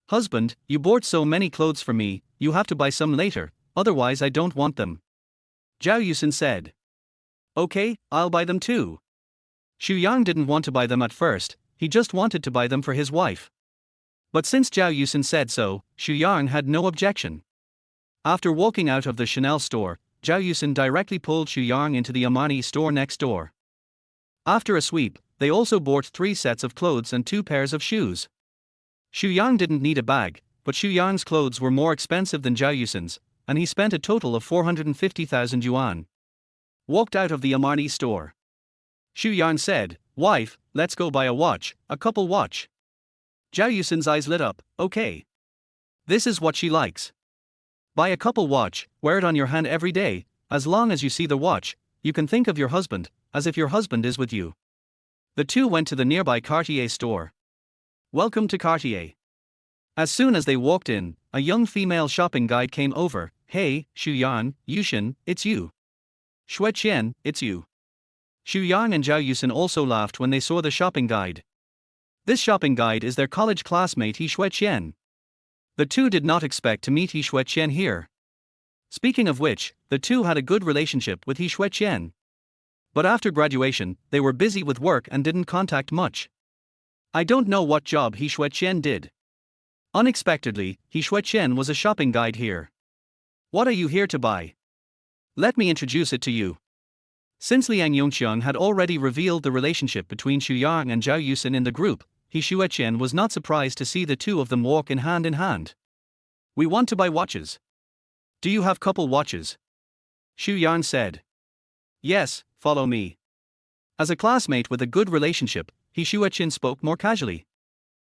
Husband, you bought so many clothes for me, you have to buy some later, otherwise I don't want them, Zhao Yuxin said. Okay, I'll buy them too. Xu Yang didn't want to buy them at first, he just wanted to buy them for his wife. But since Zhao Yuxin said so, Xu Yang had no objection. After walking out of the Chanel store, Zhao Yuxin directly pulled Xu Yang into the Armani store next door. After a sweep, they also bought 3 sets of clothes and 2 pairs of shoes. Xu Yang didn't need a bag, but Xu Yang's clothes were more expensive than Zhao Yuxin's, and he spent a total of 450,000 yuan. Walked out of the Armani store. Xu Yang said, Wife, let's go buy a watch, a couple watch. Zhao Yuxin's eyes lit up, okay. This is what she likes. Buy a couple watch, wear it on your hand every day, as long as you see the watch, you can think of your husband, as if your husband is with you. The two went to the nearby Cartier store. Welcome to Cartier. As soon as they walked in, a young female shopping guide came over. Hey, Xu Yang, Yuxin, it's you. Xue Qian, it's you. Xu Yang and Zhao Yuxin also laughed when they saw the shopping guide. This shopping guide is their college classmate He Xue Qian. The two did not expect to meet He Xue Qian here. Speaking of which, the two had a good relationship with He Xue Qian. But after graduation, they were busy with work and didn't contact much. I don't know what job He Xue Qian did. Unexpectedly, He Xue Qian was a shopping guide here. What are you here to buy? Let me introduce it to you. Since Liang Yongqiang had already revealed the relationship between Xu Yang and Zhao Yuxin in the group, He Xue Qian was not surprised to see the two of them walk in hand. We want to buy watches. Do you have couple watches? Xu Yang said. Yes, follow me. As a classmate with a good relationship, He Xue Qian spoke more casually.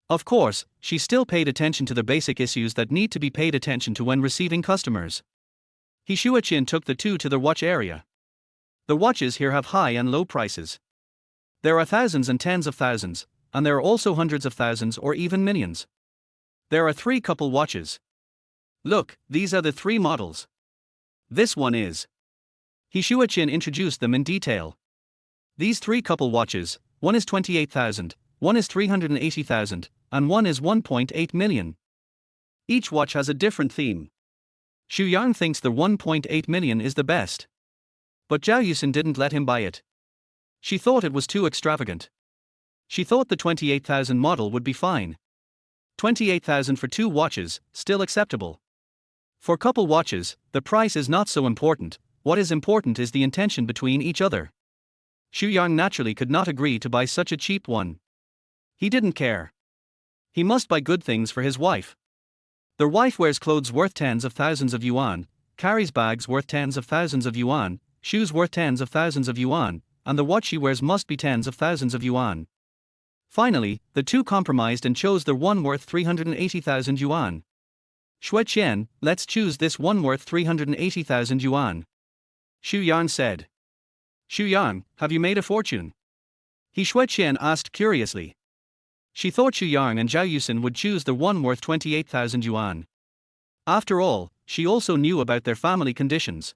Of course, she still paid attention to the basic issues that need to be paid attention to when receiving customers. He Xue Qian took the two to the watch area. The watches here have high and low prices. There are thousands and tens of thousands, and there are also hundreds of thousands or even millions. There are 3 couple watches. Look, these are the 3 models. This one is. He Xue Qian introduced them in detail. These 3 couple watches, one is 28,000, one is 380,000, and one is 1.8 million. Each watch has a different theme. Xu Yang thinks the 1.8 million is the best. But Zhao Yuxin didn't let him buy it. She thought it was too extravagant. She thought the 28,000 model would be fine. 28,000 for 2 watches, still acceptable. For couple watches, the price is not so important, what is important is the intention between each other. Xu Yang naturally could not agree to buy such a cheap one. He didn't care. He must buy good things for his wife. The wife wears clothes worth tens of thousands of yuan, carries bags worth tens of thousands of yuan, shoes worth tens of thousands of yuan, and the watch she wears must be tens of thousands of yuan. Finally, the two compromised and chose the one worth 380,000 yuan. Xue Qian, let's choose this one worth 380,000 yuan. Xu Yan said. Xu Yang, have you made a fortune? He Xueqian asked curiously. She thought Xu Yang and Zhao Yuxin would choose the one worth 28,000 yuan. After all, she also knew about their family conditions.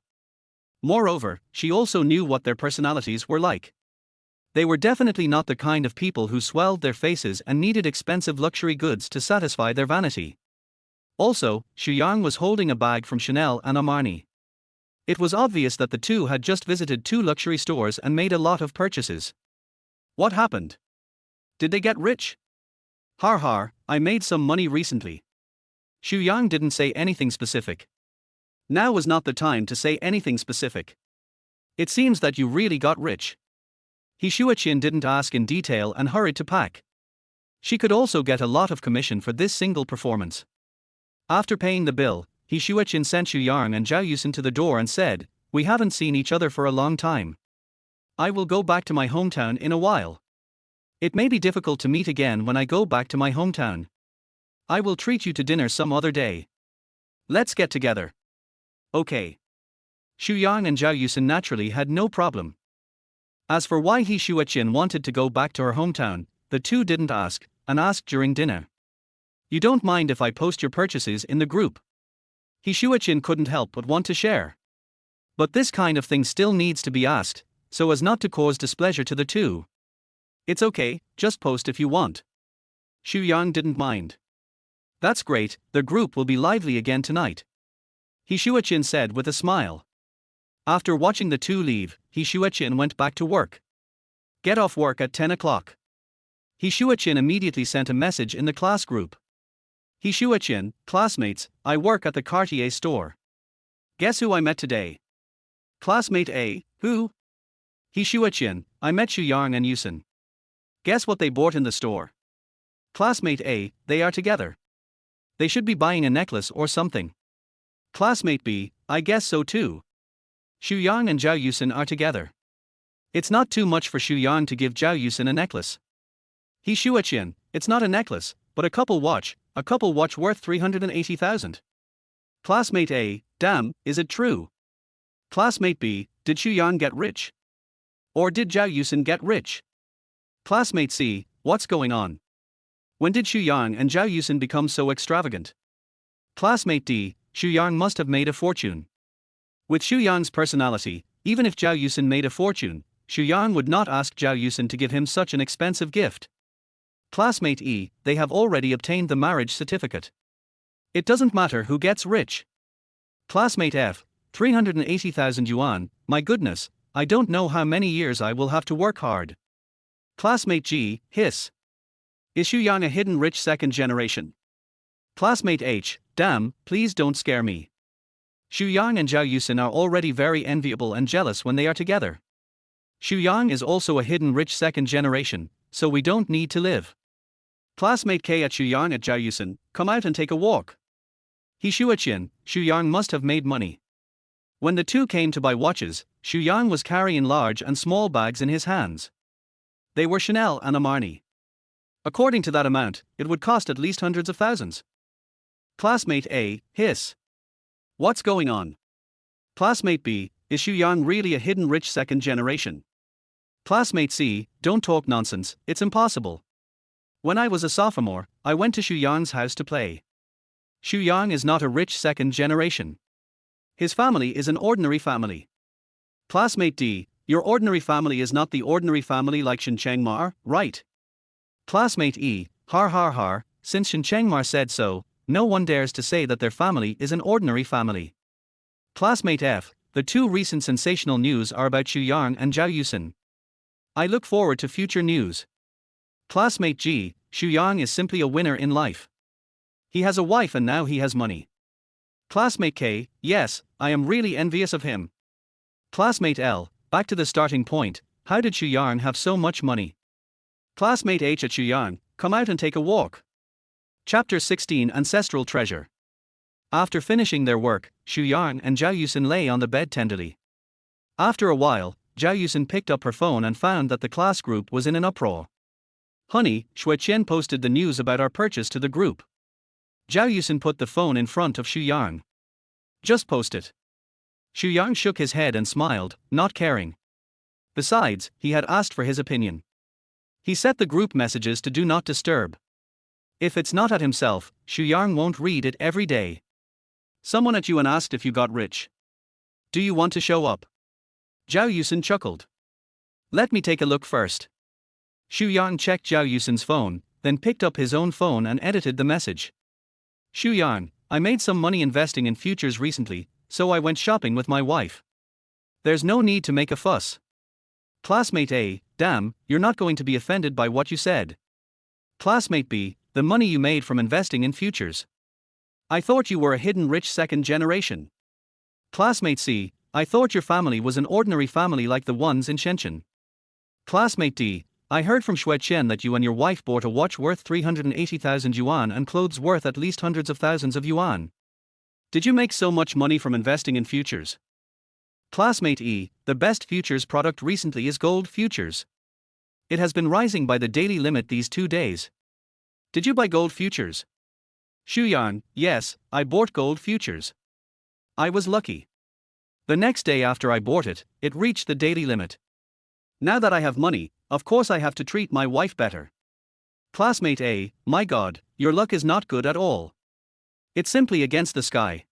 Moreover, she also knew what their personalities were like. They were definitely not the kind of people who swelled their faces and needed expensive luxury goods to satisfy their vanity. Also, Xu Yang was holding a bag from Chanel and Armani. It was obvious that the two had just visited 2 luxury stores and made a lot of purchases. What happened? Did they get rich? Har har, I made some money recently. Xu Yang didn't say anything specific. Now was not the time to say anything specific. It seems that you really got rich. He Xueqian didn't ask in detail and hurried to pack. She could also get a lot of commission for this single performance. After paying the bill, He Xueqian sent Xu Yang and Zhao Yuxin to the door and said, "We haven't seen each other for a long time. I will go back to my hometown in a while. It may be difficult to meet again when I go back to my hometown. I will treat you to dinner some other day. Let's get together." Okay. Xu Yang and Zhao Yuxin naturally had no problem. As for why He Xueqian wanted to go back to her hometown, the two didn't ask, and asked during dinner. "You don't mind if I post your purchases in the group?" He Xueqian couldn't help but want to share. But this kind of thing still needs to be asked, so as not to cause displeasure to the two. "It's okay, just post if you want." Xu Yang didn't mind. "That's great, the group will be lively again tonight," He Xueqian said with a smile. After watching the two leave, He Xueqian went back to work. "Get off work at 10 o'clock." He Xueqian immediately sent a message in the class group. He Xueqian, classmates, I work at the Cartier store. Guess who I met today? Classmate A, who? He Xueqian, I met Xu Yang and Yuxin. Guess what they bought in the store? Classmate A, they are together. They should be buying a necklace or something. Classmate B, I guess so too. Xu Yang and Zhao Yuxin are together. It's not too much for Xu Yang to give Zhao Yuxin a necklace. He Xueqian, it's not a necklace, but a couple watch worth 380,000. Classmate A, damn, is it true? Classmate B, did Xu Yang get rich? Or did Zhao Yuxin get rich? Classmate C, what's going on? When did Xu Yang and Zhao Yuxin become so extravagant? Classmate D, Xu Yang must have made a fortune. With Xu Yang's personality, even if Zhao Yuxin made a fortune, Xu Yang would not ask Zhao Yuxin to give him such an expensive gift. Classmate E, they have already obtained the marriage certificate. It doesn't matter who gets rich. Classmate F, 380,000 yuan, my goodness, I don't know how many years I will have to work hard. Classmate G, hiss. Is Xu Yang a hidden rich second generation? Classmate H, damn, please don't scare me. Xu Yang and Zhao Yuxin are already very enviable and jealous when they are together. Xu Yang is also a hidden rich second generation, so we don't need to live. Classmate K at Xu Yang at Zhao Yuxin, come out and take a walk. He Xueqian, Xu Yang must have made money. When the two came to buy watches, Xu Yang was carrying large and small bags in his hands. They were Chanel and Armani. According to that amount, it would cost at least hundreds of thousands. Classmate A, hiss. What's going on? Classmate B, is Xu Yang really a hidden rich second generation? Classmate C, don't talk nonsense, it's impossible. When I was a sophomore, I went to Xu Yang's house to play. Xu Yang is not a rich second generation. His family is an ordinary family. Classmate D, your ordinary family is not the ordinary family like Jiangcheng Mar, right? Classmate E, har har har, since Jiangcheng Mar said so, no one dares to say that their family is an ordinary family. Classmate F, the two recent sensational news are about Xu Yang and Zhao Yuxin. I look forward to future news. Classmate G, Xu Yang is simply a winner in life. He has a wife and now he has money. Classmate K, yes, I am really envious of him. Classmate L, back to the starting point, how did Xu Yang have so much money? Classmate H at Xu Yang, come out and take a walk. Chapter 16 Ancestral Treasure. After finishing their work, Xu Yang and Zhao Yuxin lay on the bed tenderly. After a while, Zhao Yuxin picked up her phone and found that the class group was in an uproar. Honey, Xueqian posted the news about our purchase to the group. Zhao Yuxin put the phone in front of Xu Yang. Just post it. Xu Yang shook his head and smiled, not caring. Besides, he had asked for his opinion. He set the group messages to do not disturb. If it's not at himself, Xu Yang won't read it every day. Someone at Yuan asked if you got rich. Do you want to show up? Zhao Yuxin chuckled. Let me take a look first. Xu Yang checked Zhao Yuxin's phone, then picked up his own phone and edited the message. Xu Yang, I made some money investing in futures recently, so I went shopping with my wife. There's no need to make a fuss. Classmate A, damn, you're not going to be offended by what you said. Classmate B, the money you made from investing in futures. I thought you were a hidden rich second generation. Classmate C, I thought your family was an ordinary family like the ones in Shenzhen. Classmate D, I heard from Shuiqian that you and your wife bought a watch worth 380,000 yuan and clothes worth at least hundreds of thousands of yuan. Did you make so much money from investing in futures? Classmate E, the best futures product recently is gold futures. It has been rising by the daily limit these 2 days. Did you buy gold futures? Xu Yang, yes, I bought gold futures. I was lucky. The next day after I bought it, it reached the daily limit. Now that I have money, of course I have to treat my wife better. Classmate A, my god, your luck is not good at all. It's simply against the sky.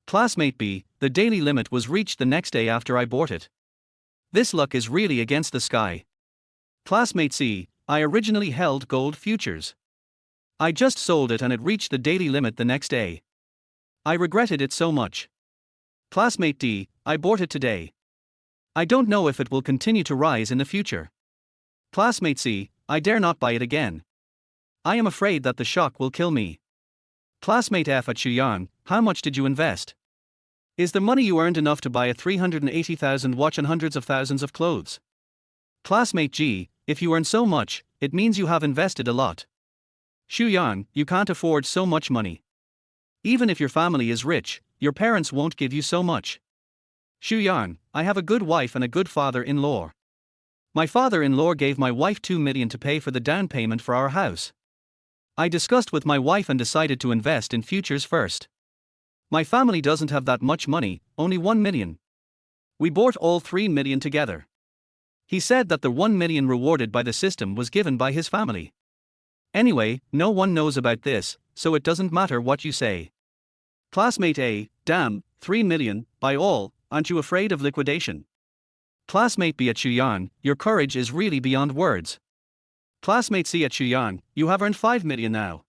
Classmate B, the daily limit was reached the next day after I bought it. This luck is really against the sky. Classmate C, I originally held gold futures. I just sold it and it reached the daily limit the next day. I regretted it so much. Classmate D, I bought it today. I don't know if it will continue to rise in the future. Classmate C, I dare not buy it again. I am afraid that the shock will kill me. Classmate F at Shuyang, how much did you invest? Is the money you earned enough to buy a 380,000 watch and hundreds of thousands of clothes? Classmate G, if you earn so much, it means you have invested a lot. Shuyang, you can't afford so much money. Even if your family is rich, your parents won't give you so much. Shuyang, I have a good wife and a good father-in-law. My father-in-law gave my wife 2 million to pay for the down payment for our house. I discussed with my wife and decided to invest in futures first. My family doesn't have that much money, only 1 million. We bought all 3 million together. He said that the 1 million rewarded by the system was given by his family. Anyway, no one knows about this, so it doesn't matter what you say. Classmate A, damn, 3 million, by all, aren't you afraid of liquidation? Classmate B at Shuyang, your courage is really beyond words. Classmate C at Shuyang, you have earned 5 million now.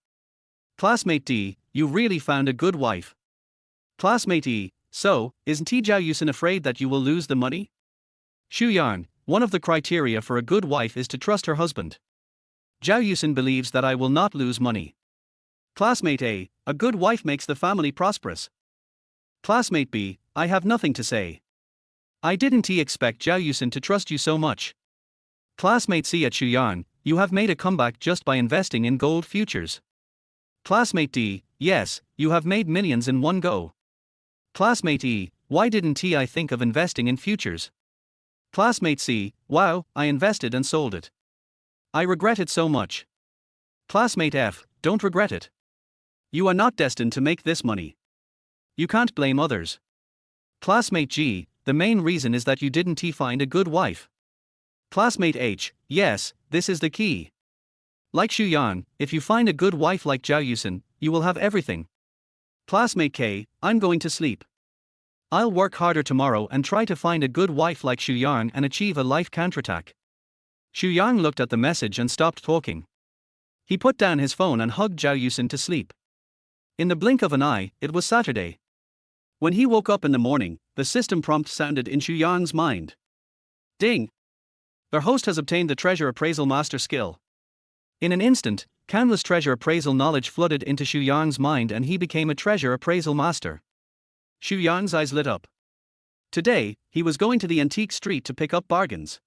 Classmate D, you really found a good wife. Classmate E, so, isn't Zhao Yuxin afraid that you will lose the money? Shuyang, one of the criteria for a good wife is to trust her husband. Zhao Yuxin believes that I will not lose money. Classmate A, a good wife makes the family prosperous. Classmate B, I have nothing to say. I didn't expect Zhao Yuxin to trust you so much. Classmate C at Shuyang, you have made a comeback just by investing in gold futures. Classmate D, yes, you have made millions in one go. Classmate E, why didn't I think of investing in futures? Classmate C, wow, I invested and sold it. I regret it so much. Classmate F, don't regret it. You are not destined to make this money. You can't blame others. Classmate G, the main reason is that you didn't find a good wife. Classmate H, yes, this is the key. Like Shuyang, if you find a good wife like Zhao Yuxin, you will have everything. Classmate K, I'm going to sleep. I'll work harder tomorrow and try to find a good wife like Shuyang and achieve a life counterattack. Shuyang looked at the message and stopped talking. He put down his phone and hugged Zhao Yuxin to sleep. In the blink of an eye, it was Saturday. When he woke up in the morning, the system prompt sounded in Shuyang's mind. Ding! Their host has obtained the treasure appraisal master skill. In an instant, countless treasure appraisal knowledge flooded into Shuyang's mind and he became a treasure appraisal master. Shuyang's eyes lit up. Today, he was going to the antique street to pick up bargains.